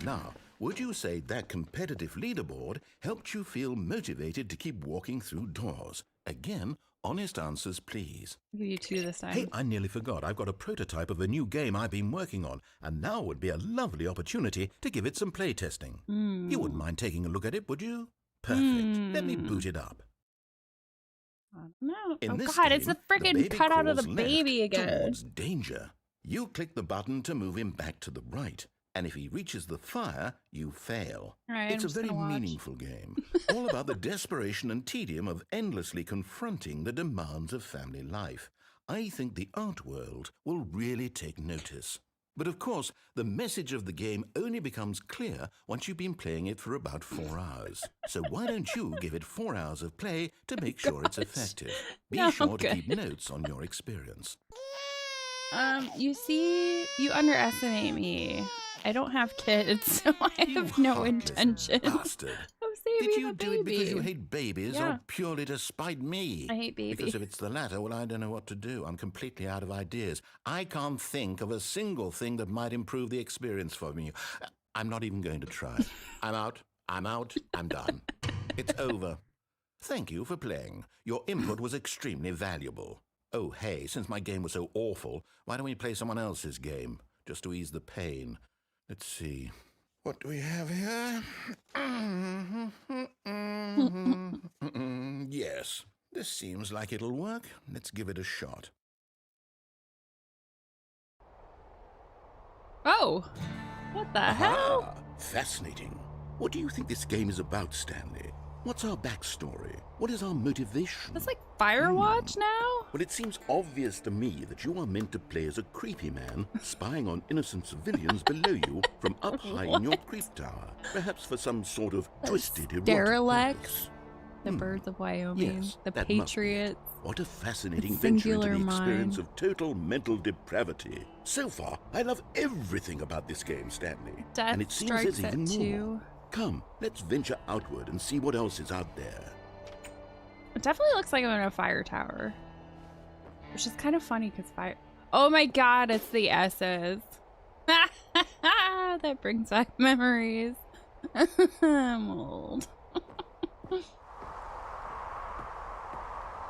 Now, would you say that competitive leaderboard helped you feel motivated to keep walking through doors? Again, honest answers, please. I'll give you 2 this time. Hey, I nearly forgot. I've got a prototype of a new game I've been working on, and now would be a lovely opportunity to give it some play testing. You wouldn't mind taking a look at it, would you? Perfect. Let me boot it up. No. In Oh this god, game, it's the the freaking baby cutout of the crawls baby left again. towards danger. You click the button to move him back to the right. And if he reaches the fire, you fail. Right, It's I'm a just very gonna watch. meaningful game, all about the desperation and tedium of endlessly confronting the demands of family life. I think the art world will really take notice. But of course, the message of the game only becomes clear once you've been playing it for about 4 hours. So why don't you give it 4 hours of play to make sure it's effective? Be No sure to good. keep notes on your experience. You see, you underestimate me. I don't have kids, so I have no heartless intention bastard. of saving Did you the do baby. it because you hate babies Yeah. or purely to spite me? I hate babies. Because if it's the latter, well, I don't know what to do. I'm completely out of ideas. I can't think of a single thing that might improve the experience for me. I'm not even going to try. I'm out. I'm done. It's over. Thank you for playing. Your input was extremely valuable. Oh, hey, since my game was so awful, why don't we play someone else's game, just to ease the pain? Let's see. What do we have here? Yes, this seems like it'll work. Let's give it a shot. Oh, what the hell? Ah, fascinating. What do you think this game is about, Stanley? What's our backstory? What is our motivation? That's like Firewatch now? Well, it seems obvious to me that you are meant to play as a creepy man spying on innocent civilians below you from up high in your creep tower. Perhaps for some sort of twisted erotic purpose. The Birds of Wyoming, Yes, the that must be Patriots. What a fascinating It's venture into Singular the experience Mind. of total mental depravity. So far, I love everything about this game, Stanley. Death and it seems strikes there's at even more. 2. Come, let's venture outward and see what else is out there. It definitely looks like I'm in a fire tower. Which is kind of funny because fire... Oh my god, it's the S's. That brings back memories. I'm old.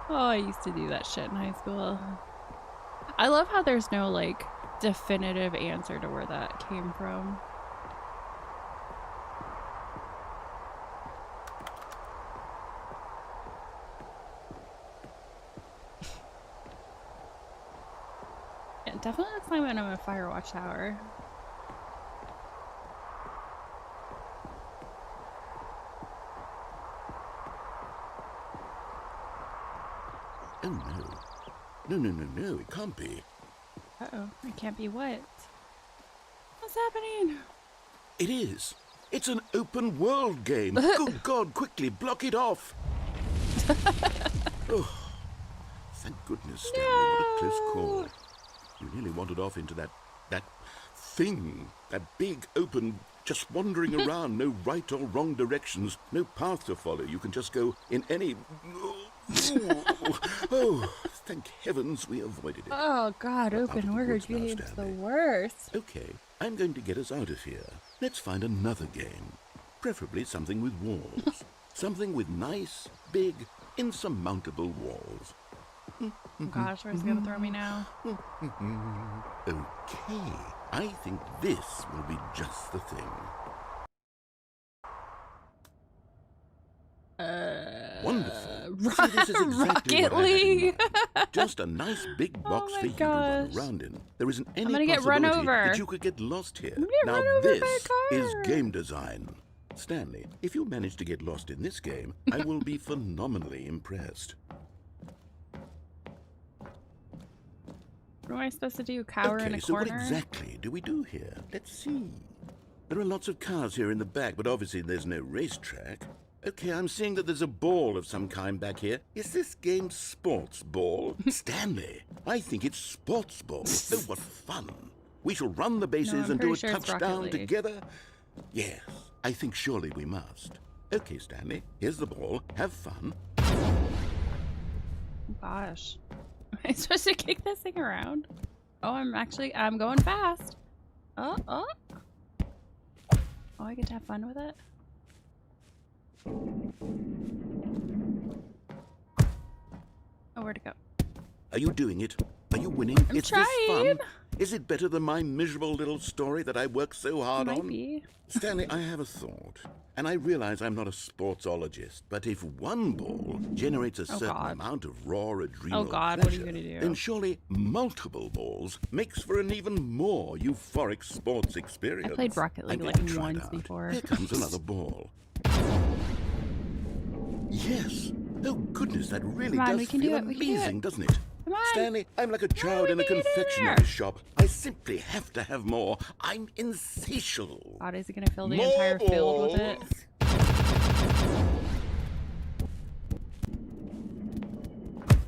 Oh, I used to do that shit in high school. I love how there's no, like, definitive answer to where that came from. It definitely looks like I'm in a Firewatch tower. Oh no. No, it can't be. Uh-oh, it can't be what? What's happening? It is. It's an open world game. Good God, quickly block it off. Oh, thank goodness, Stanley. What a close call. You nearly wandered off into that thing. That big, open, just wandering around. No right or wrong directions. No path to follow. You can just go in any... Oh, thank heavens we avoided it. Oh God, open world game's the worst. Okay, I'm going to get us out of here. Let's find another game. Preferably something with walls. Something with nice, big, insurmountable walls. Oh gosh, where's he gonna throw me now? Okay, I think this will be just the thing. Wonderful. See, this is exactly Rocket what I had in League. mind. Just a nice big box my for you to run gosh. around in. There isn't any gonna get run possibility over. that you could get lost here. I'm gonna get Now run over this by a is car. game design. Stanley, if you manage to get lost in this game, I will be phenomenally impressed. What am I supposed to do? Cower in a So what corner? exactly do we do here? Let's see. There are lots of cars here in the back, but obviously there's no racetrack. Okay, I'm seeing that there's a ball of some kind back here. Is this game sports ball? Stanley, I think it's sports ball. Oh, what fun. We shall run the bases I'm and do a pretty sure it's Rocket touchdown League. together. Yes, I think surely we must. Okay, Stanley, here's the ball. Have fun. Gosh. Am I supposed to kick this thing around? Oh, I'm going fast. Oh. Oh, I get to have fun with it? Oh, where'd it go? Are you doing it? Are you winning? I'm Is this trying. fun? Is it better than my miserable little story that I worked so hard Might on? be. Stanley, I have a thought. And I realize I'm not a sportsologist, but if one ball generates a certain God. amount of raw adrenal Oh God, what are pleasure, you gonna do? then surely multiple balls makes for an even more euphoric sports experience. I played Rocket League I'm like going to try it once out. before. Here comes another ball. Yes. Oh goodness, that really Come on, does we can do feel it, we can do it. amazing, doesn't it? Come on. Stanley, I'm like a child we in a made it in confectionery there. shop. I simply have to have more. I'm insatiable. God, is he gonna fill the More entire field with it? balls.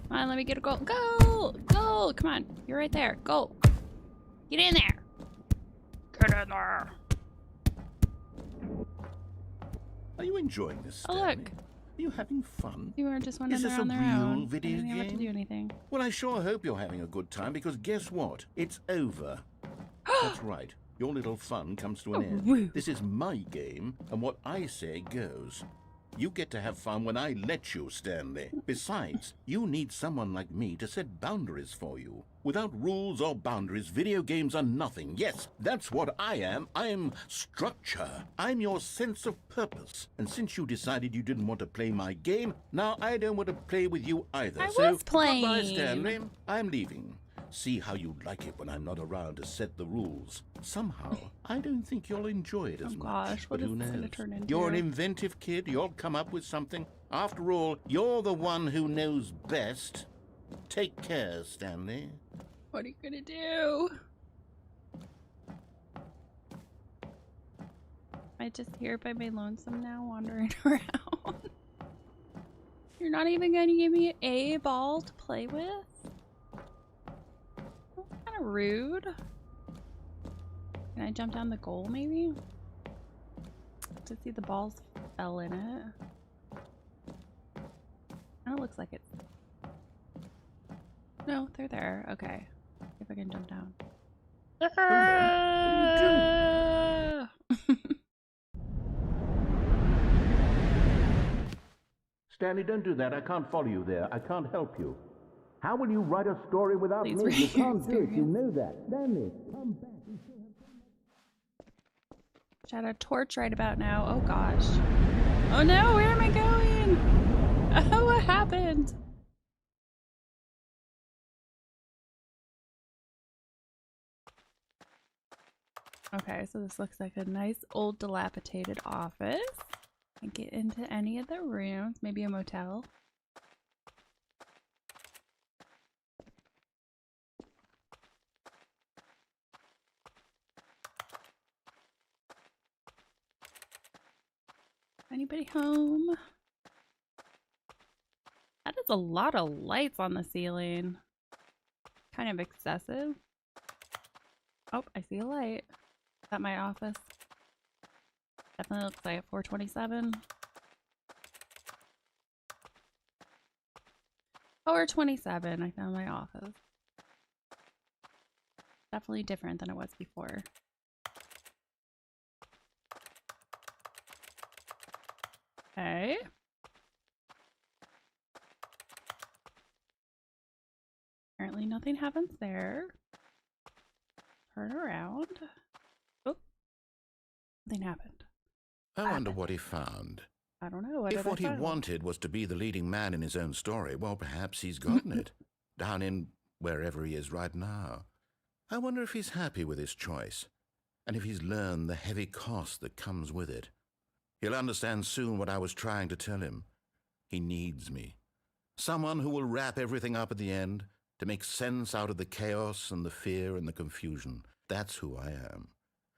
Come on, let me get a goal. Go! Go! Come on. You're right there. Go. Get in there. Get in there. Are you enjoying this, Oh, Stanley? look. Are you having fun? You were just wandering Is this a around their real own. video I didn't have to game? do anything. Well, I sure hope you're having a good time, because guess what? It's over. That's right. Your little fun comes to an Oh, end. woo. This is my game, and what I say goes. You get to have fun when I let you, Stanley. Besides, you need someone like me to set boundaries for you. Without rules or boundaries, video games are nothing. Yes, that's what I am. I'm structure. I'm your sense of purpose. And since you decided you didn't want to play my game, now I don't want to play with you either. I so was playing. goodbye, Stanley. I'm leaving. See how you like it when I'm not around to set the rules. Somehow, I don't think you'll enjoy it as much. Gosh, what but is who this knows? gonna turn into? You're an inventive kid. You'll come up with something. After all, you're the one who knows best. Take care, Stanley. What are you gonna do? I just here by my lonesome now, wandering around. You're not even gonna give me a ball to play with? That's kind of rude. Can I jump down the goal, maybe? To see the balls fell in it. Kind of looks like it. No, they're there. Okay. See if I can jump down. Stanley, don't do that. I can't follow you there. I can't help you. How will you write a story without Please me? read You your can't do it. You experience. know that. Stanley, come back. Shot a torch right about now. Oh gosh. Oh no, where am I going? Oh, what happened? Okay, so this looks like a nice old dilapidated office. Can't get into any of the rooms. Maybe a motel. Anybody home? That is a lot of lights on the ceiling. Kind of excessive. Oh, I see a light. Is that my office? Definitely looks like 427. 427, I found my office. Definitely different than it was before. Okay. Apparently nothing happens there. Turn around. Oh, nothing happened. I wonder what he found. I don't know. If what he wanted was to be the leading man in his own story, well, perhaps he's gotten it. Down in wherever he is right now. I wonder if he's happy with his choice, and if he's learned the heavy cost that comes with it. He'll understand soon what I was trying to tell him. He needs me. Someone who will wrap everything up at the end, to make sense out of the chaos and the fear and the confusion. That's who I am.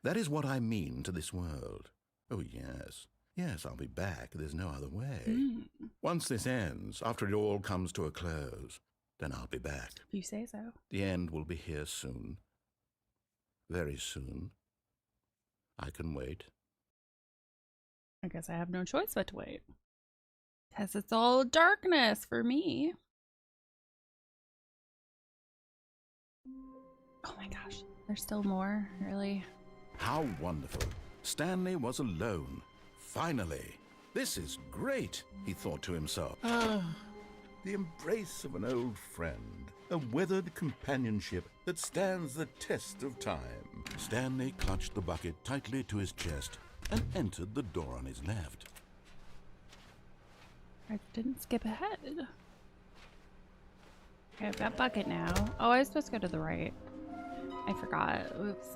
That is what I mean to this world. Oh, yes. Yes, I'll be back. There's no other way. Once this ends, after it all comes to a close, then I'll be back. You say so. The end will be here soon. Very soon. I can wait. I guess I have no choice but to wait. Because it's all darkness for me. Oh my gosh. There's still more, really. How wonderful. Stanley was alone. Finally. This is great, he thought to himself. Ah, the embrace of an old friend. A weathered companionship that stands the test of time. Stanley clutched the bucket tightly to his chest and entered the door on his left. I didn't skip ahead. Okay, I've got bucket now. Oh, I was supposed to go to the right. I forgot. Oops.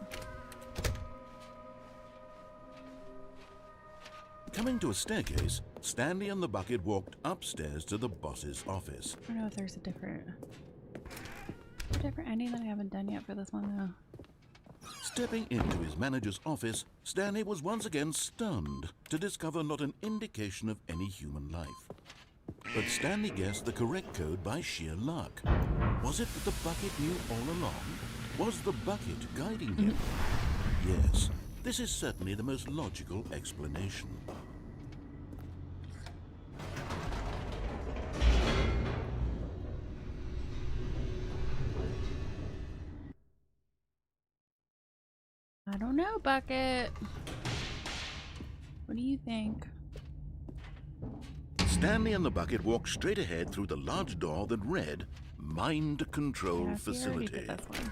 Coming to a staircase, Stanley and the bucket walked upstairs to the boss's office. I don't know if there's a different ending that I haven't done yet for this one, though. Stepping into his manager's office, Stanley was once again stunned to discover not an indication of any human life. But Stanley guessed the correct code by sheer luck. Was it that the bucket knew all along? Was the bucket guiding him? Yes, this is certainly the most logical explanation. I don't know, Bucket. What do you think? Stanley and the bucket walked straight ahead through the large door that read Mind Control Yeah, see, I already Facility. did this one.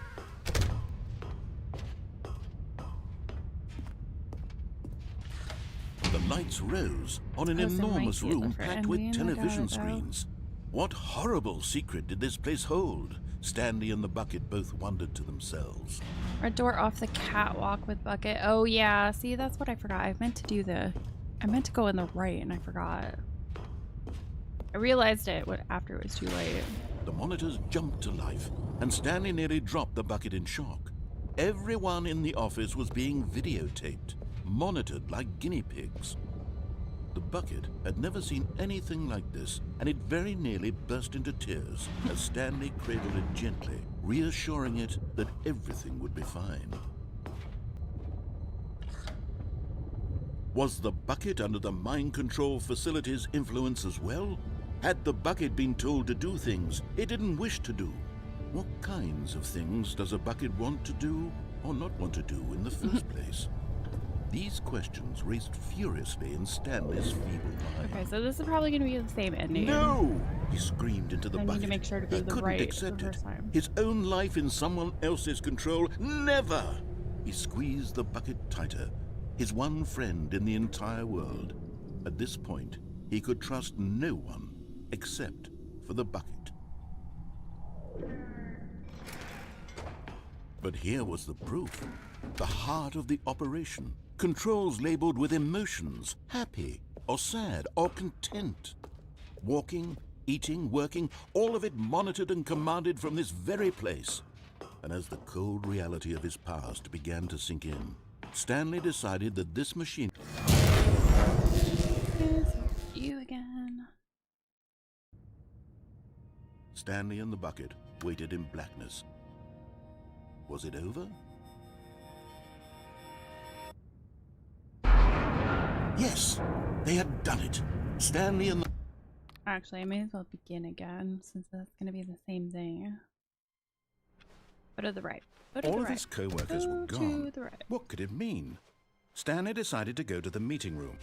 The lights rose on an Oh, so enormous might be a room different packed with ending. I got television it, though. screens. What horrible secret did this place hold? Stanley and the bucket both wondered to themselves. Red door off the catwalk with bucket. Oh yeah, see, that's what I forgot. I meant to go in the right and I forgot. I realized it after it was too late. The monitors jumped to life, and Stanley nearly dropped the bucket in shock. Everyone in the office was being videotaped, monitored like guinea pigs. The bucket had never seen anything like this, and it very nearly burst into tears as Stanley cradled it gently, reassuring it that everything would be fine. Was the bucket under the mind control facility's influence as well? Had the bucket been told to do things it didn't wish to do? What kinds of things does a bucket want to do or not want to do in the first place? These questions raced furiously in Stanley's feeble mind. Okay, so this is probably going to be the same ending. No! He screamed into the bucket. I need to make sure to go to the couldn't right accept the it. first time. His own life in someone else's control? Never! He squeezed the bucket tighter. His one friend in the entire world. At this point, he could trust no one except for the bucket. But here was the proof. The heart of the operation. Controls labeled with emotions, happy or sad or content. Walking, eating, working, all of it monitored and commanded from this very place. And as the cold reality of his past began to sink in, Stanley decided that this machine... You again. Stanley and the bucket waited in blackness. Was it over? Yes, they had done it. Stanley and the... Actually, I may as well begin again, since that's going to be the same thing. Go to the right. Go to All the of right. his co-workers were Go gone. to the right. What could it mean? Stanley decided to go to the meeting room.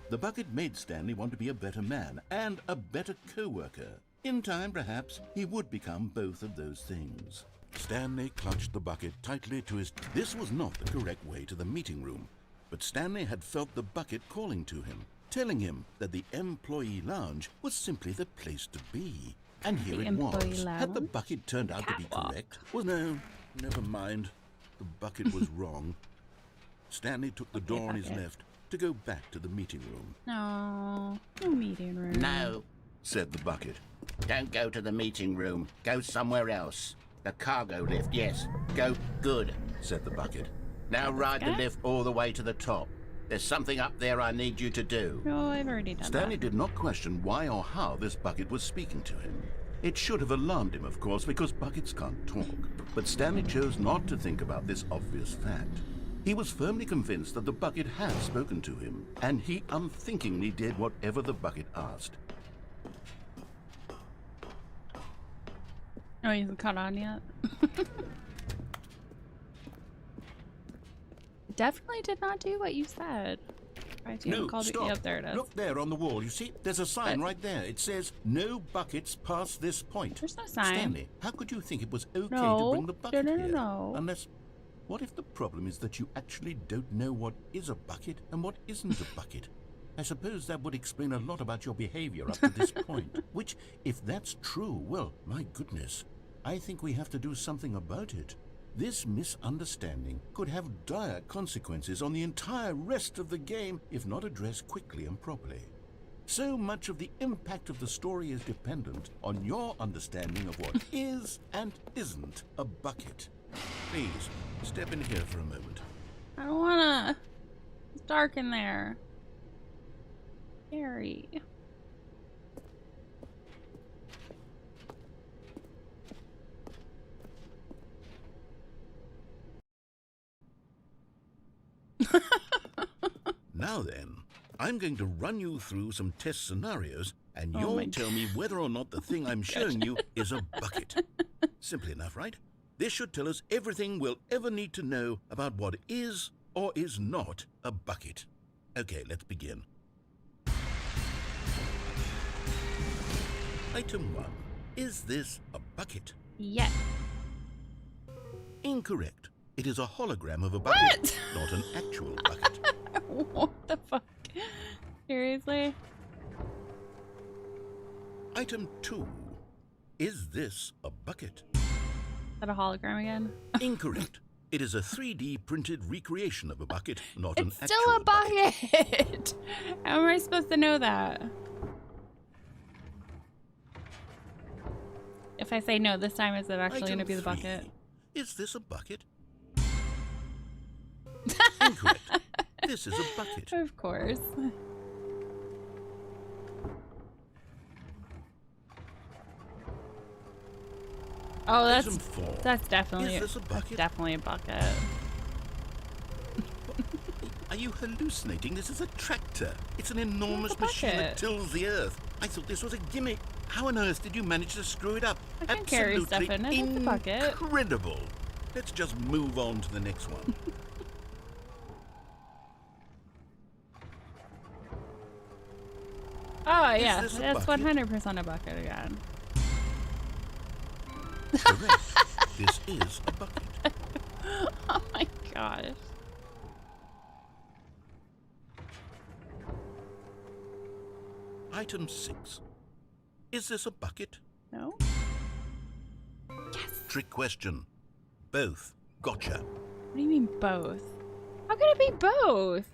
The bucket made Stanley want to be a better man and a better co-worker. In time, perhaps, he would become both of those things. Stanley clutched the bucket tightly to his... This was not the correct way to the meeting room, but Stanley had felt the bucket calling to him, telling him that the employee lounge was simply the place to be. And here The it employee was. lounge? Had the bucket turned out to be Catwalk. correct? Well, no, never mind. The bucket was wrong. Stanley took the door on his bucket. left to go back to the meeting room. No meeting room. No, Said the bucket. don't go to the meeting room. Go somewhere else. The cargo lift, yes. Go good. Said the bucket. Now ride the Okay. lift all the way to the top. There's something up there I need you to do. No, I've already done Stanley that. did not question why or how this bucket was speaking to him. It should have alarmed him, of course, because buckets can't talk. But Stanley chose not to think about this obvious fact. He was firmly convinced that the bucket had spoken to him, and he unthinkingly did whatever the bucket asked. Oh, he hasn't caught on yet. Definitely did not do what you said. Right, you haven't called it. stop. Yep, there it is. Look there on the wall. You see, there's a sign What? right there. It says, no buckets past this point. There's no sign. Stanley, how could you think it was okay to No. bring the bucket No. here? No. Unless, what if the problem is that you actually don't know what is a bucket and what isn't a bucket? I suppose that would explain a lot about your behavior up to this point. Which, if that's true, well, my goodness, I think we have to do something about it. This misunderstanding could have dire consequences on the entire rest of the game if not addressed quickly and properly. So much of the impact of the story is dependent on your understanding of what is and isn't a bucket. Please, step in here for a moment. I don't wanna. It's dark in there. Scary. Now then, I'm going to run you through some test scenarios, and Oh you'll my tell me whether or not the thing I'm showing you is a bucket. Simple enough, right? This should tell us everything we'll ever need to know about what is or is not a bucket. Okay, let's begin. Item 1. Is this a bucket? Yes. Incorrect. It is a hologram of a bucket, not an actual bucket. What the fuck? Seriously? Item 2. Is this a bucket? that a hologram again? Incorrect. It is a 3D printed recreation of a bucket, not an It's actual still a bucket. bucket. How am I supposed to know that? If I say no this time, is it actually going to be the Item bucket? 3. Is this a bucket? Incorrect. This is a bucket. Of course. Oh, Item 4. that's definitely Is this a bucket? definitely a bucket. Are you hallucinating? This is a tractor. It's an enormous It's a machine that bucket. tills the earth. I thought this was a gimmick. How on earth did you manage to screw it up? I can carry stuff in it. It's a bucket. Incredible. Let's just move on to the next one. Oh Is yeah, this a that's bucket? 100% a bucket again. Correct. This is a bucket. Oh my gosh. Item 6. Is this a bucket? No. Yes. Trick question. Both. Gotcha. What do you mean both? How can it be both?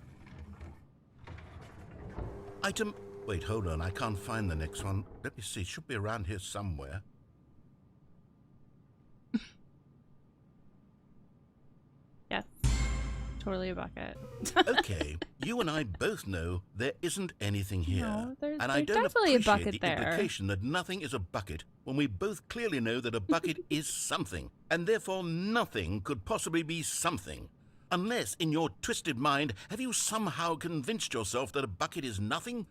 Item... Wait, hold on. I can't find the next one. Let me see. It should be around here somewhere. Yes. Totally a bucket. Okay, you and I both know there isn't anything here. No, and there's I don't definitely a appreciate bucket the there. implication that nothing is a bucket when we both clearly know that a bucket is something, and therefore nothing could possibly be something. Unless, in your twisted mind, have you somehow convinced yourself that a bucket is nothing?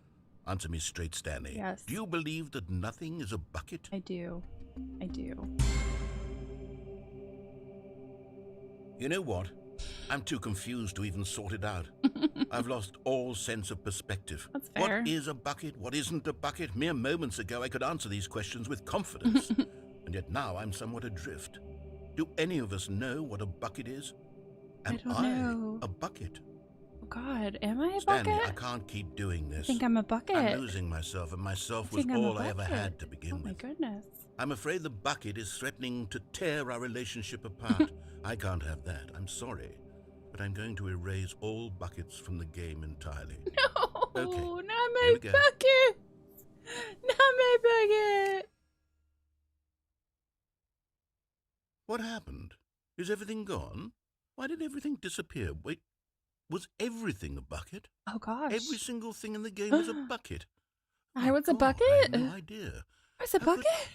Answer me straight, Stanley. Yes. Do you believe that nothing is a bucket? I do. I do. You know what? I'm too confused to even sort it out. I've lost all sense of perspective. That's fair. What is a bucket? What isn't a bucket? Mere moments ago, I could answer these questions with confidence. And yet now I'm somewhat adrift. Do any of us know what a bucket is? Am don't know. a bucket? Oh God, am I a Stanley, bucket? I can't keep doing this. I think I'm a bucket. I'm losing myself, and myself was think I'm a all I ever bucket. had to begin Oh my with. goodness. I'm afraid the bucket is threatening to tear our relationship apart. I can't have that. I'm sorry. But I'm going to erase all buckets from the game entirely. No, Okay, not here my we go. bucket. Not my bucket. What happened? Is everything gone? Why did everything disappear? Wait, was everything a bucket? Oh gosh. Every single thing in the game was a bucket. I was a God, I bucket? had no idea. I was a How could- bucket?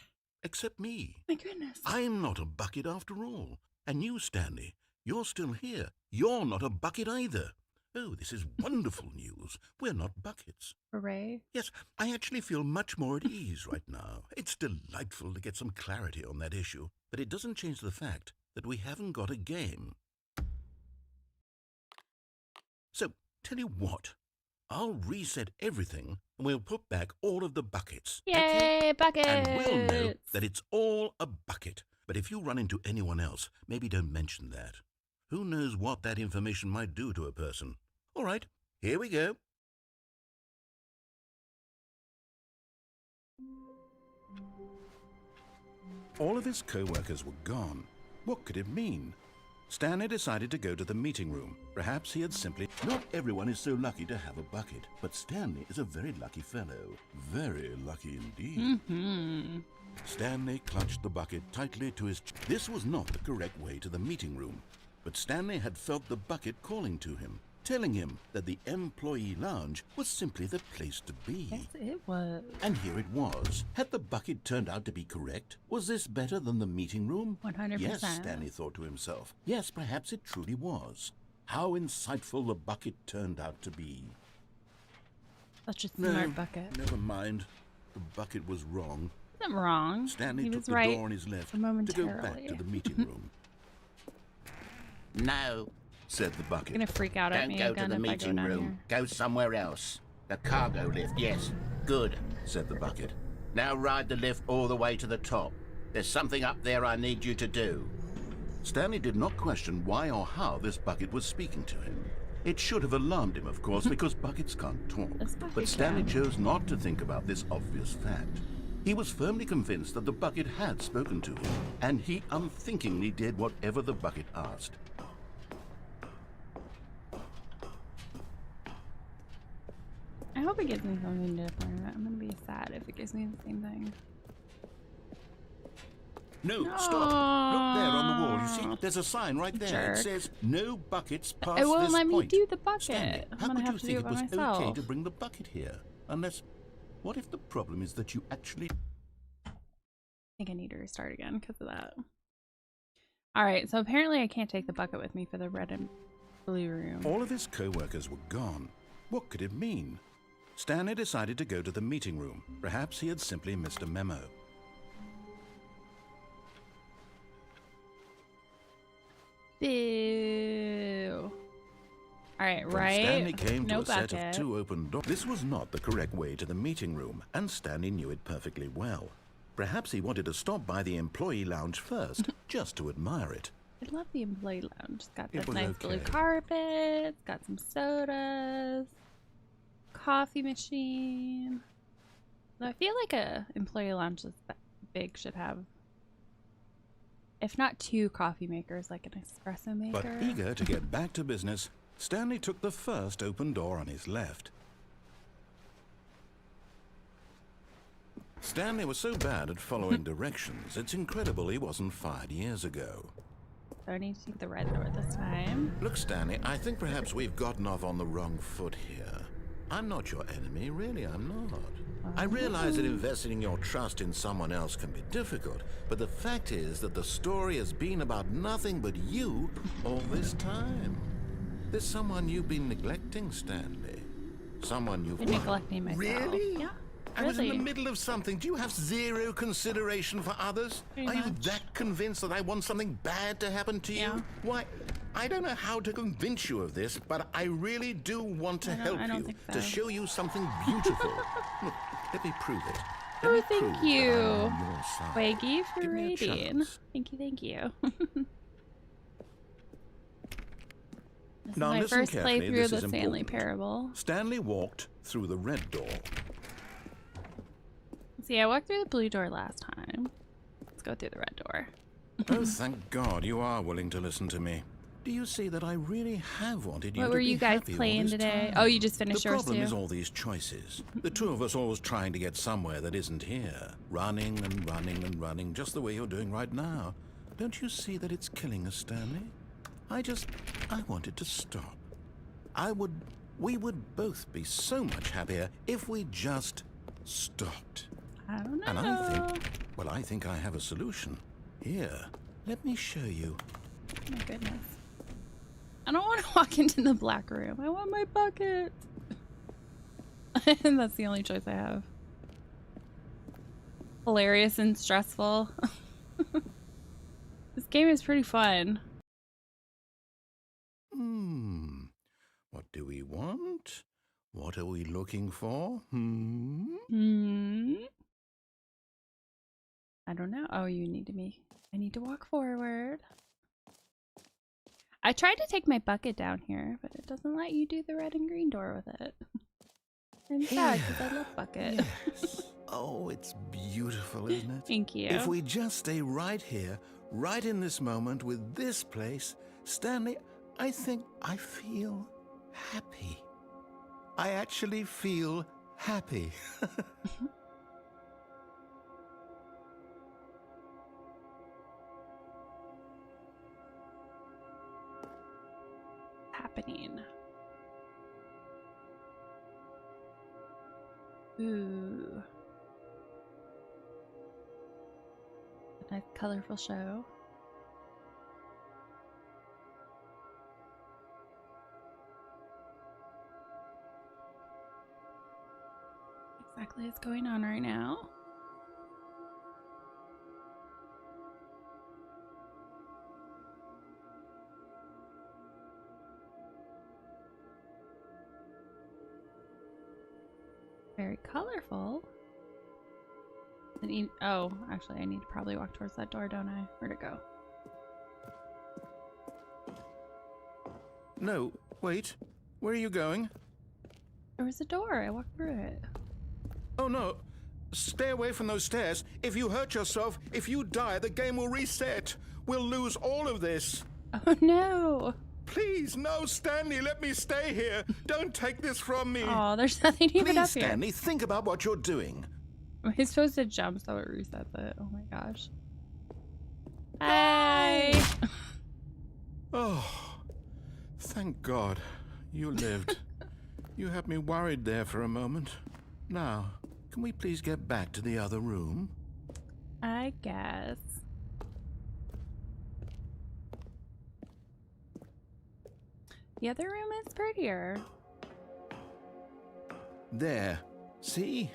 Except me. My goodness. I'm not a bucket after all. And you, Stanley, you're still here. You're not a bucket either. Oh, this is wonderful news. We're not buckets. Hooray. Yes, I actually feel much more at ease right now. It's delightful to get some clarity on that issue, but it doesn't change the fact that we haven't got a game. So, tell you what, I'll reset everything and we'll put back all of the buckets. Yay, buckets. And we'll know that it's all a bucket. But if you run into anyone else, maybe don't mention that. Who knows what that information might do to a person? All right, here we go. All of his co-workers were gone. What could it mean? Stanley decided to go to the meeting room. Perhaps he had simply... Not everyone is so lucky to have a bucket, but Stanley is a very lucky fellow. Very lucky indeed. Mm-hmm. Stanley clutched the bucket tightly to his... This was not the correct way to the meeting room, but Stanley had felt the bucket calling to him, telling him that the employee lounge was simply the place to be. Yes, it was. And here it was. Had the bucket turned out to be correct? Was this better than the meeting room? 100%. Yes, Stanley thought to himself. Yes, perhaps it truly was. How insightful the bucket turned out to be. Such a smart bucket. Never mind. The bucket was wrong. Wasn't wrong. Stanley he took was the right door on his left to momentarily. go back to the meeting room. No, Said the bucket. Gonna freak out at don't me go again to the if I go meeting down room. Go somewhere else. The cargo lift, yes. Good. Said the bucket. Now ride the lift all the way to the top. There's something up there I need you to do. Stanley did not question why or how this bucket was speaking to him. It should have alarmed him, of course, because buckets can't talk. This bucket But Stanley can. chose not to think about this obvious fact. He was firmly convinced that the bucket had spoken to him, and he unthinkingly did whatever the bucket asked. I hope it gives me something different. I'm gonna be sad if it gives me the same thing. No, stop. Look there on the wall. You see, there's a sign right there. Jerk. It says, no buckets past It won't this let me point. do the bucket. Stanley, I'm how gonna could have you to think do it it by was myself. okay to bring the bucket here? Unless, what if the problem is that you actually... I think I need to restart again because of that. Alright, so apparently I can't take the bucket with me for the red and blue room. All of his co-workers were gone. What could it mean? Stanley decided to go to the meeting room. Perhaps he had simply missed a memo. Boo. Alright, When right? Stanley came to No a set bucket. of 2 open doors. This was not the correct way to the meeting room, and Stanley knew it perfectly well. Perhaps he wanted to stop by the employee lounge first, just to admire it. I love the employee lounge. It's got It this was nice blue okay. carpet. It's got some sodas. Coffee machine. Though I feel like a employee lounge this big should have, if not 2 coffee makers, like an espresso maker. But eager to get back to business, Stanley took the first open door on his left. Stanley was so bad at following directions, it's incredible he wasn't fired years ago. So I need to take the red door this time. Look, Stanley, I think perhaps we've gotten off on the wrong foot here. I'm not your enemy, really, I'm not. I realize that investing your trust in someone else can be difficult, but the fact is that the story has been about nothing but you all this time. There's someone you've been neglecting, Stanley. Someone you've... Been neglecting myself. Really? Yeah. I was in the really. middle of something. Do you have 0 consideration for others? Pretty Are you much. that convinced that I want something bad to happen to you? Yeah. Why, I don't know how to convince you of this, but I really do want to help I don't you, think to so. show you something beautiful. Look, let me prove it. Let Oh, me thank prove that you, I'm on your side. Waggy, for Give me a reading. chance. Thank you, thank you. This Now is my listen first carefully, playthrough this of is the Stanley important. Parable. Stanley walked through the red door. See, I walked through the blue door last time. Let's go through the red door. Oh, thank God you are willing to listen to me. Do you see that I really have wanted you What to were be you guys happy all playing this today? time? Oh, you just finished The yours problem too? is all these choices. The 2 of us always trying to get somewhere that isn't here. Running and running and running, just the way you're doing right now. Don't you see that it's killing us, Stanley? I wanted to stop. We would both be so much happier if we just stopped. I don't know. And I think I have a solution. Here, let me show you. Oh my goodness. I don't want to walk into the black room. I want my bucket. And that's the only choice I have. Hilarious and stressful. This game is pretty fun. What do we want? What are we looking for? I don't know. Oh, you need to I need to walk forward. I tried to take my bucket down here, but it doesn't let you do the red and green door with it. I'm sad because I love bucket. Yes. Oh, it's beautiful, isn't it? Thank you. If we just stay right here, right in this moment with this place, Stanley, I think I feel happy. I actually feel happy. Happening. Ooh. A nice colorful show. Exactly what's going on right now. Very colorful. Oh, actually, I need to probably walk towards that door, don't I? Where'd it go? No, wait. Where are you going? There was a door. I walked through it. Oh, no. Stay away from those stairs. If you hurt yourself, if you die, the game will reset. We'll lose all of this. Oh no. Please, no, Stanley, let me stay here. Don't take this from me. Oh, there's nothing even up here. Stanley, think about what you're doing. Am I supposed to jump so it resets it? Oh my gosh. Hi. Oh, thank God you lived. You had me worried there for a moment. Now, can we please get back to the other room? I guess. The other room is prettier. There. See?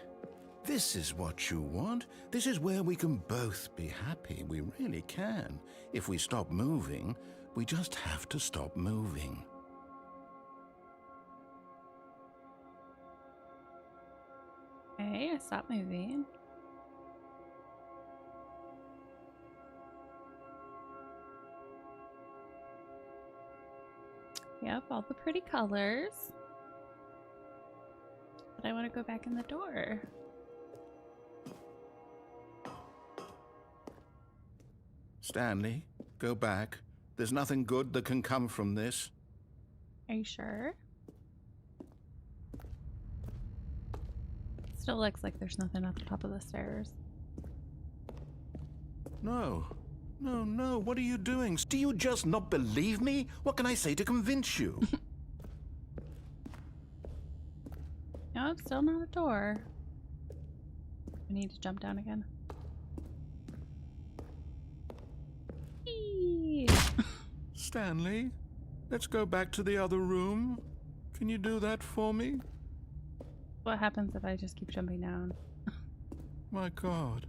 This is what you want. This is where we can both be happy. We really can. If we stop moving, we just have to stop moving. Okay, I stopped moving. Yep, all the pretty colors. But I want to go back in the door. Stanley, go back. There's nothing good that can come from this. Are you sure? Still looks like there's nothing at the top of the stairs. No. No, no. What are you doing? Do you just not believe me? What can I say to convince you? No, it's still not a door. I need to jump down again. Eee. Stanley, let's go back to the other room. Can you do that for me? What happens if I just keep jumping down? My God.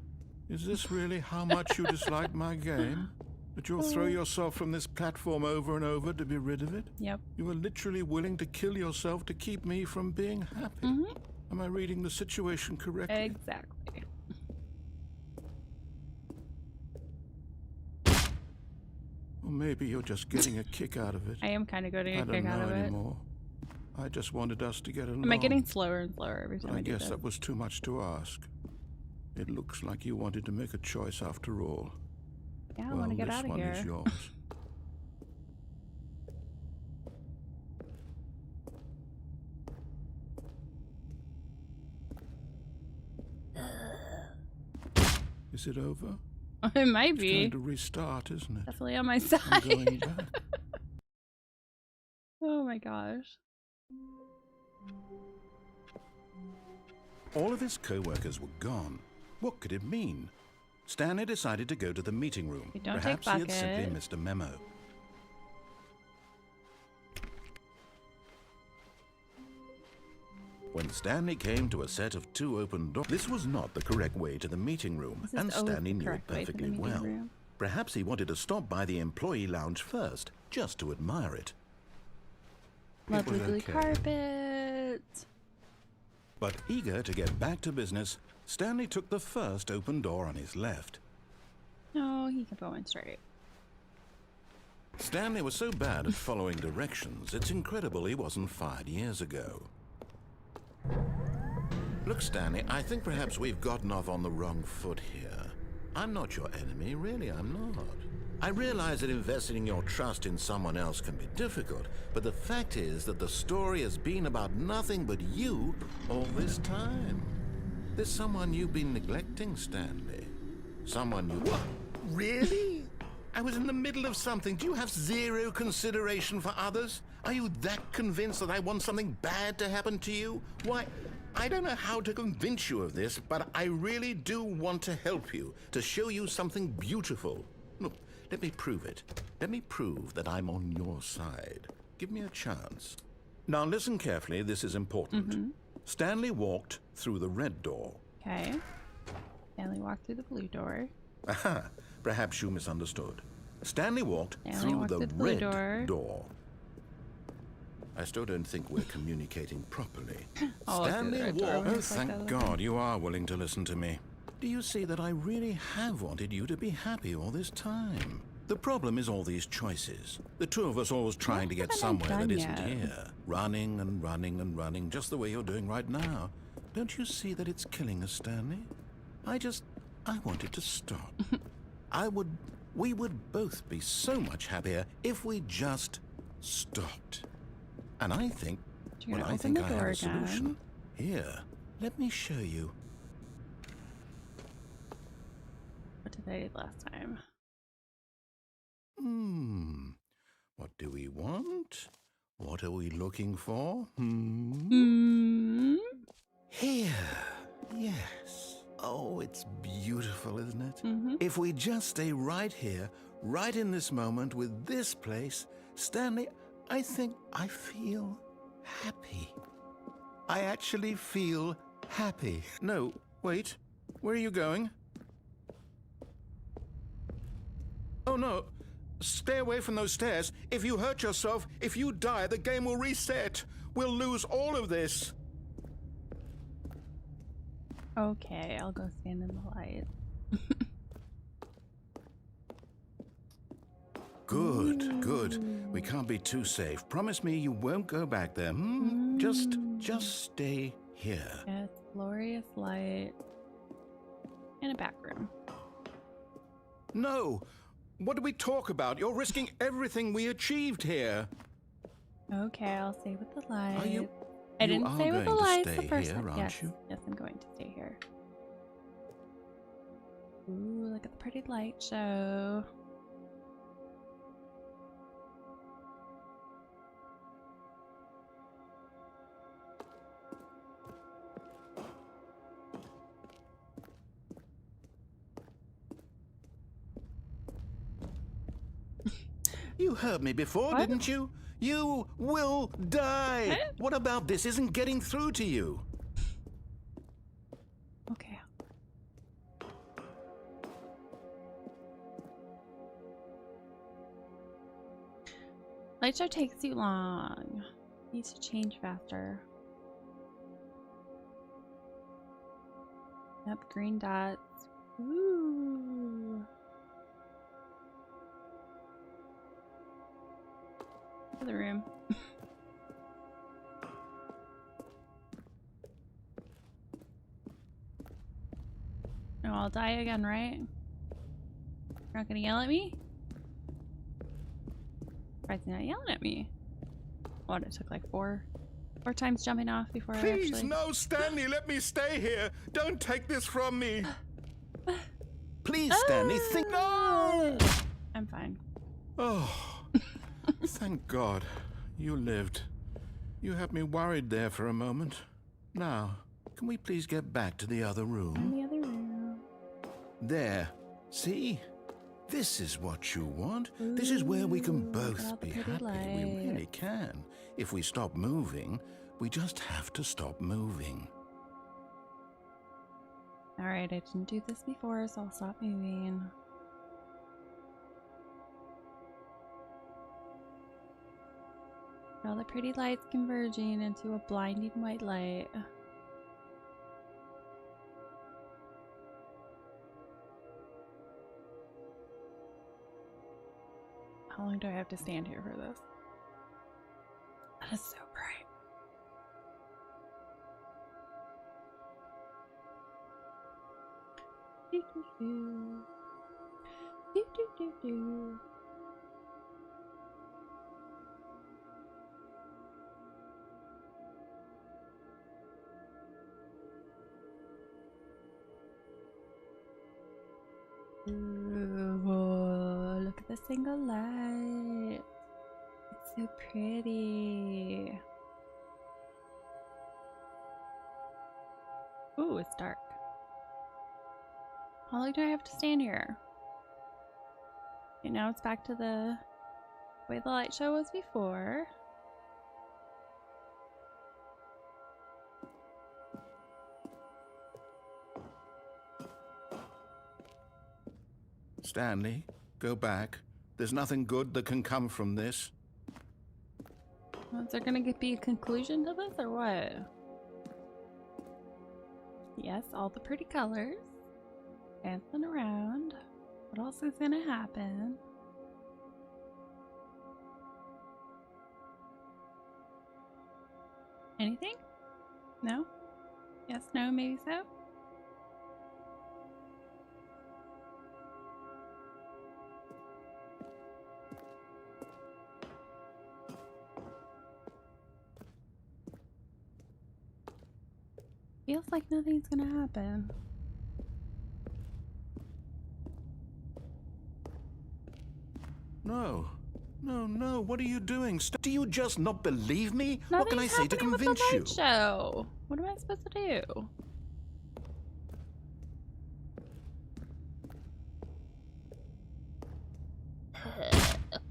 Is this really how much you dislike my game? That you'll throw yourself from this platform over and over to be rid of it? Yep. You are literally willing to kill yourself to keep me from being happy. Am I reading the situation correctly? Exactly. Or maybe you're just getting a kick out of it. I am kind of getting a kick out of it. I don't know anymore. I just wanted us to get along. Am I getting slower and slower every time I do this? I guess that was too much to ask. It looks like you wanted to make a choice after all. Yeah, I want to get out of here. This one is yours. Is it over? It might It's be. going to restart, isn't it? Definitely on my side. I'm going back. Oh my gosh. All of his co-workers were gone. What could it mean? Stanley decided to go to the meeting room. Don't Perhaps take he had simply bucket. missed a memo. When Stanley came to a set of 2 open doors, this was not the correct way to the meeting room, This is and Stanley the knew it correct way to the perfectly meeting well. room. Perhaps he wanted to stop by the employee lounge first, just to admire it. Lovely blue okay. carpet. But eager to get back to business, Stanley took the first open door on his left. No, he kept going straight. Stanley was so bad at following directions, it's incredible he wasn't fired years ago. Look, Stanley, I think perhaps we've gotten off on the wrong foot here. I'm not your enemy, really, I'm not. I realize that investing your trust in someone else can be difficult, but the fact is that the story has been about nothing but you all this time. There's someone you've been neglecting, Stanley. Someone you... What? Really? I was in the middle of something. Do you have zero consideration for others? Are you that convinced that I want something bad to happen to you? Why, I don't know how to convince you of this, but I really do want to help you, to show you something beautiful. Look, let me prove it. Let me prove that I'm on your side. Give me a chance. Now listen carefully, this is important. Stanley walked through the red door. Okay. Stanley walked through the blue door. Aha, perhaps you misunderstood. Stanley walked Stanley through walked the through the blue red door. door. I still don't think we're communicating properly. I'll walk through the Stanley red door walked... when Oh, it's like thank that. God you are willing to listen to me. Do you see that I really have wanted you to be happy all this time? The problem is all these choices. The two of us always trying to get haven't I somewhere that done isn't yet? here. Running and running and running, just the way you're doing right now. Don't you see that it's killing us, Stanley? I want it to stop. We would both be so much happier if we just stopped. And I think, You're gonna I open think the I door have a again. solution. Here, let me show you. What did I do last time? What do we want? What are we looking for? Here. Yes. Oh, it's beautiful, isn't it? If we just stay right here, right in this moment with this place, Stanley, I think I feel happy. I actually feel happy. No, wait. Where are you going? Oh, no. Stay away from those stairs. If you hurt yourself, if you die, the game will reset. We'll lose all of this. Okay, I'll go stand in the light. Good, good. We can't be too safe. Promise me you won't go back there. Just stay here. Yes, glorious light. In a back room. No. What do we talk about? You're risking everything we achieved here. Okay, I'll stay with the light. Are you? I You didn't are stay with the going to lights stay the first here, time. aren't Yes, you? yes, I'm going to stay here. Ooh, look at the pretty light show. You heard me before, What? didn't you? You will die. What about this isn't getting through to you? Okay. Light show takes too long. Needs to change faster. Yep, green dots. Ooh. To the room. No, I'll die again, right? You're not gonna yell at me? Surprised you're not yelling at me. What, it took like four times jumping off before I Please, actually... no, Stanley, let me stay here. Don't take this from me. Please, Stanley, think. No! I'm fine. Oh, thank God you lived. You had me worried there for a moment. Now, can we please get back to the other In room? the other room. There. See? This is what you want. This is where we can Ooh, look at all both the be pretty happy. We really lights. can. If we stop moving, we just have to stop moving. Alright, I didn't do this before, so I'll stop moving. All the pretty lights converging into a blinding white light. How long do I have to stand here for this? That is so bright. Do, do, do. Do, do, do, do. Ooh, whoa, look at the single light. It's so pretty. Ooh, it's dark. How long do I have to stand here? Okay, now it's back to the way the light show was before. Stanley, go back. There's nothing good that can come from this. Is there gonna be a conclusion to this or what? Yes, all the pretty colors. Dancing around. What else is gonna happen? Anything? No? Yes, no, maybe so. Feels like nothing's gonna happen. No. No, no, what are you doing? Do you just not believe me? Nothing's what can I say to happening with the convince you? light show. What am I supposed to do?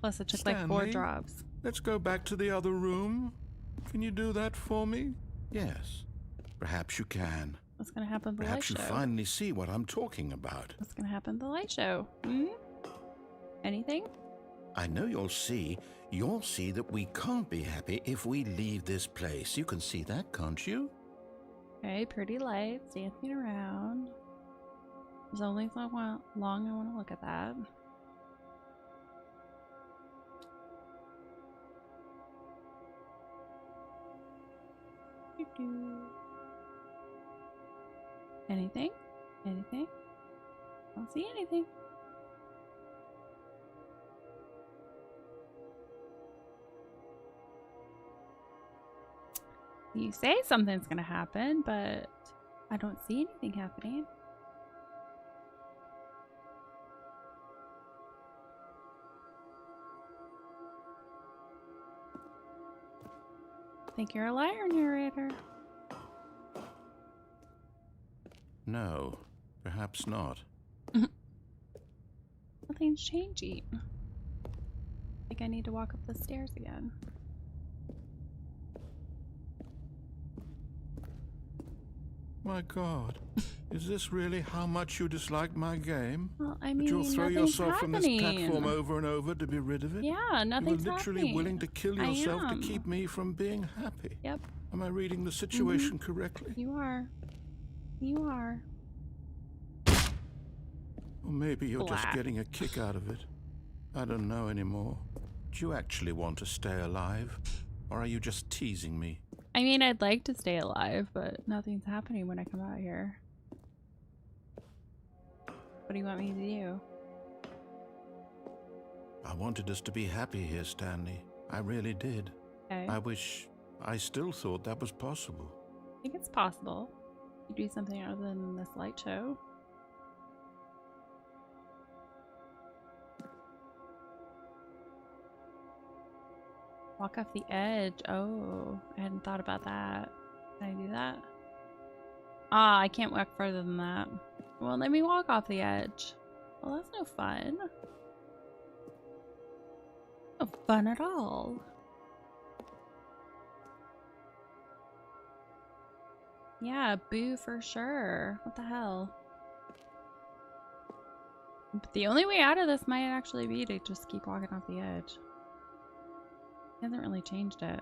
Plus it took like 4 Stanley? drops. Let's go back to the other room. Can you do that for me? Yes. Perhaps you can. What's gonna happen with the light Perhaps you show? finally see what I'm talking about. What's gonna happen with the light show? Hmm? Anything? I know you'll see. You'll see that we can't be happy if we leave this place. You can see that, can't you? Okay, pretty lights dancing around. There's only so long I want to look at that. Anything? Anything? Don't see anything. You say something's gonna happen, but I don't see anything happening. Think you're a liar, narrator. No, perhaps not. Nothing's changing. I think I need to walk up the stairs again. My God, is this really how much you dislike my game? Well, I That mean, you'll throw nothing's yourself from this happening. platform over and over to be rid of it? Yeah, nothing's You were literally happening. willing to kill I yourself to am. keep me from being happy. Yep. Am I reading the situation correctly? You are. You are. Or maybe you're just Blah. getting a kick out of it. I don't know anymore. Do you actually want to stay alive? Or are you just teasing me? I mean, I'd like to stay alive, but nothing's happening when I come out here. What do you want me to do? I wanted us to be happy here, Stanley. I really did. Okay. I still thought that was possible. I think it's possible. You do something other than this light show. Walk off the edge. Oh, I hadn't thought about that. Can I do that? Ah, I can't walk further than that. Well, let me walk off the edge. Well, that's no fun. No fun at all. Yeah, boo for sure. What the hell? But the only way out of this might actually be to just keep walking off the edge. He hasn't really changed it.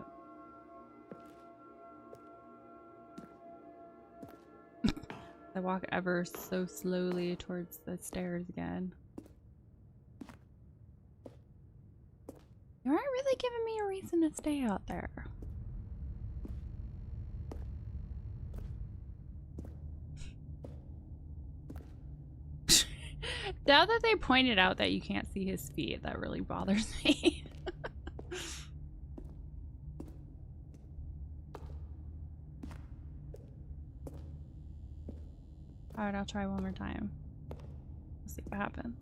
I walk ever so slowly towards the stairs again. You aren't really giving me a reason to stay out there. Now that they pointed out that you can't see his feet, that really bothers me. Alright, I'll try one more time. We'll see what happens.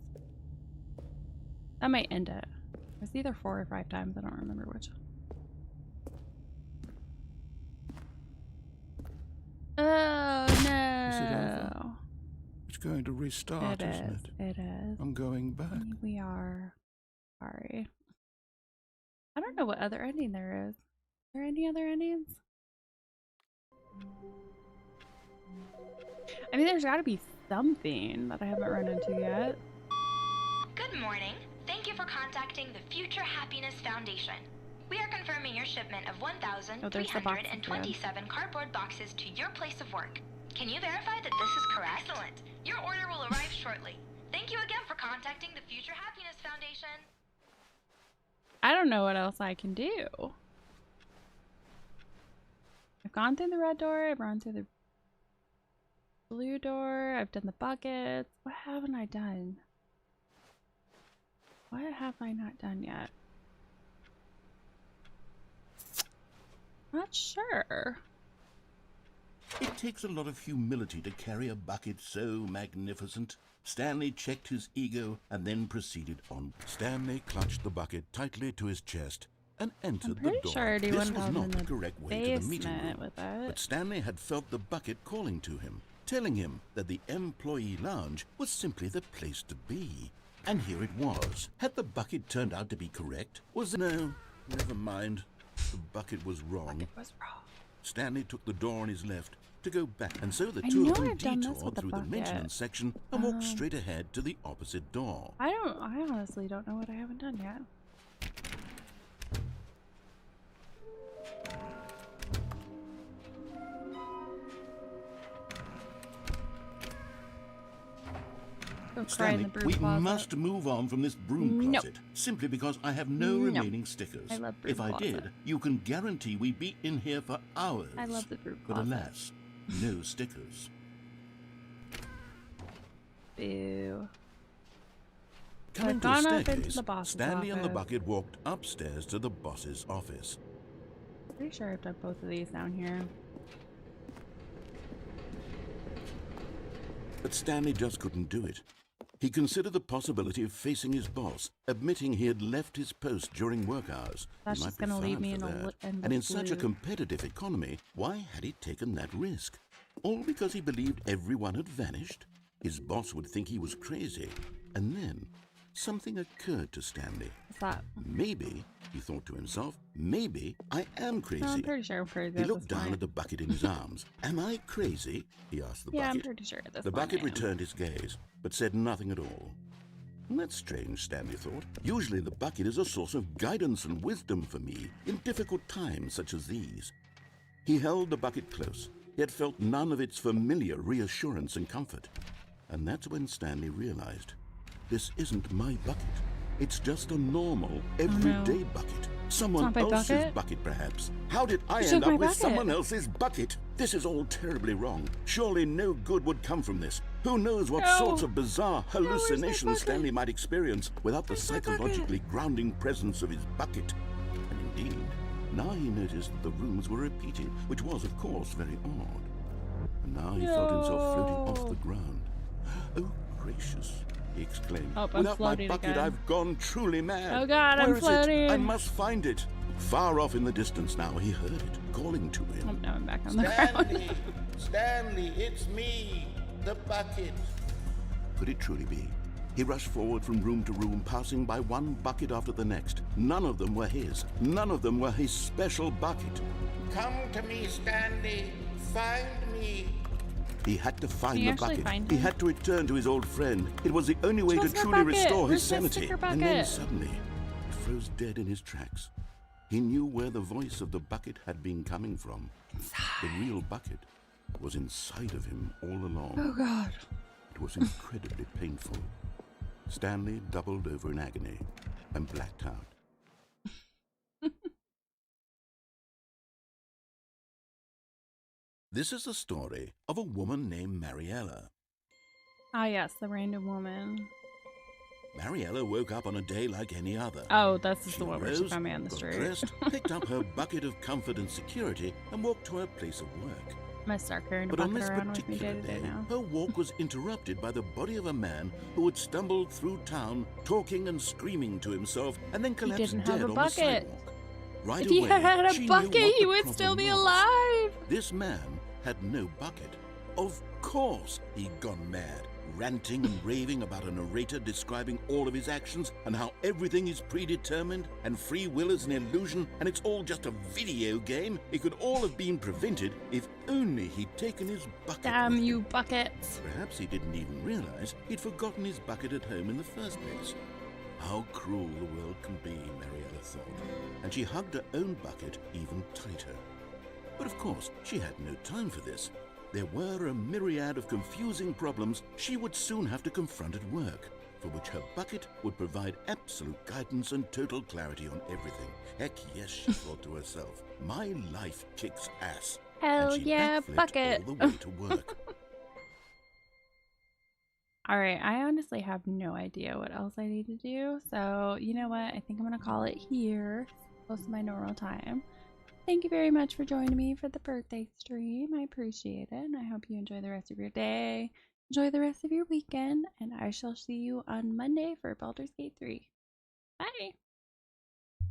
That might end it. It's either 4 or 5 times, I don't remember which. Oh no! Is it over? It's going to restart, isn't it? It is. I'm going back. We are. Sorry. I don't know what other ending there is. Is there any other endings? I mean, there's got to be something that I haven't run into yet. Good morning. Thank you for contacting the Future Happiness Foundation. We are confirming your shipment of 1,327 cardboard boxes to your place of work. Can you verify that this is correct? Excellent. Your order will arrive shortly. Thank you again for contacting the Future Happiness Foundation. I don't know what else I can do. I've gone through the red door, I've run through the blue door. I've done the buckets. What haven't I done? What have I not done yet? Not sure. It takes a lot of humility to carry a bucket so magnificent. Stanley checked his ego and then proceeded on. Stanley clutched the bucket tightly to his chest and entered I'm pretty the door. sure he This went was down not in the the correct way to the meeting room, basement with it. but Stanley had felt the bucket calling to him, telling him that the employee lounge was simply the place to be. And here it was. Had the bucket turned out to be correct? No, never mind. The bucket was wrong. It was wrong. Stanley took the door on his left to go back, and so the I two know of them I've done this detoured with the through the bucket. maintenance section and walked straight ahead to the opposite door. I honestly don't know what I haven't done yet. Go cry in Stanley, the broom we closet. must move on from this broom No. closet, simply because I have no remaining stickers. I love broom If I closet. did, you can guarantee we'd be in here for hours. I love the broom But closet. alas, no stickers. Boo. Coming I've to the gone up into staircase, the boss's Stanley and the office. bucket walked upstairs to the boss's office. Pretty sure I've done both of these down here. But Stanley just couldn't do it. He considered the possibility of facing his boss, admitting he had left his post during work hours. That's He just might be gonna leave fired me for in a that. li- in the And in such a blue. competitive economy, why had he taken that risk? All because he believed everyone had vanished? His boss would think he was crazy. And then something occurred to Stanley. What's that? Maybe, he thought to himself, maybe I am crazy. No, I'm pretty sure I'm crazy. He at looked this down point. at the bucket in his arms. Am I crazy? He asked the Yeah, I'm bucket. pretty sure at this The point bucket I am. returned his gaze, but said nothing at all. That's strange, Stanley thought. Usually the bucket is a source of guidance and wisdom for me in difficult times such as these. He held the bucket close, yet felt none of its familiar reassurance and comfort. And that's when Stanley realized, this isn't my bucket. It's just a normal, everyday bucket. Someone It's not my else's bucket? bucket, perhaps. How did I You end took my up with bucket. someone else's bucket? This is all terribly wrong. Surely no good would come from this. Who knows what No. sorts of bizarre where's my hallucinations bucket? Stanley might experience without the psychologically grounding presence of his bucket. And indeed, now he noticed that the rooms were repeating, which was, of course, very odd. And now he felt himself floating off the ground. Oh, gracious, he exclaimed. Oh, I'm Without my floating bucket, again. I've gone truly mad. Oh God, Where I'm is floating. it? I must find it. Far off in the distance now, he heard it, calling to him. Oh, no, I'm back on the ground. Stanley, Stanley, it's me, the bucket. Could it truly be? He rushed forward from room to room, passing by one bucket after the next. None of them were his. None of them were his special bucket. Come to me, Stanley. Find me. He had to find Can you the actually bucket. find He him? had to return to his old friend. It was the only way to Where's my truly bucket? restore his Where's my sanity. sticker And then bucket? suddenly, he froze dead in his tracks. He knew where the voice of the bucket had been coming from. The real bucket was inside of him all along. Oh God. It was incredibly painful. Stanley doubled over in agony and blacked out. This is the story of a woman named Mariella. Ah yes, the random woman. Mariella woke up on a day like any other. Oh, this is She the one where she rose, found me on the got street. dressed, picked up her bucket of comfort and security, and walked to her place of work. I'm gonna start carrying a But on bucket this around with me particular day to day day, now. her walk was interrupted by the body of a man who had stumbled through town, talking and screaming to himself, and then collapsed didn't dead have a on bucket. the sidewalk. Right If he away, had she a knew bucket, what he the would still problem be was. alive. This man had no bucket. Of course he'd gone mad, ranting and raving about a narrator describing all of his actions and how everything is predetermined and free will is an illusion and it's all just a video game. It could all have been prevented if only he'd taken his bucket. Damn with him. you buckets. Perhaps he didn't even realize he'd forgotten his bucket at home in the first place. How cruel the world can be, Mariella thought, and she hugged her own bucket even tighter. But of course, she had no time for this. There were a myriad of confusing problems she would soon have to confront at work, for which her bucket would provide absolute guidance and total clarity on everything. Heck yes, she thought to herself, my life kicks ass. Hell And she yeah, backflipped bucket. all the way to work. All right, I honestly have no idea what else I need to do. So, you know what? I think I'm going to call it here. Close to my normal time. Thank you very much for joining me for the birthday stream. I appreciate it. And I hope you enjoy the rest of your day. Enjoy the rest of your weekend. And I shall see you on Monday for Baldur's Gate 3. Bye.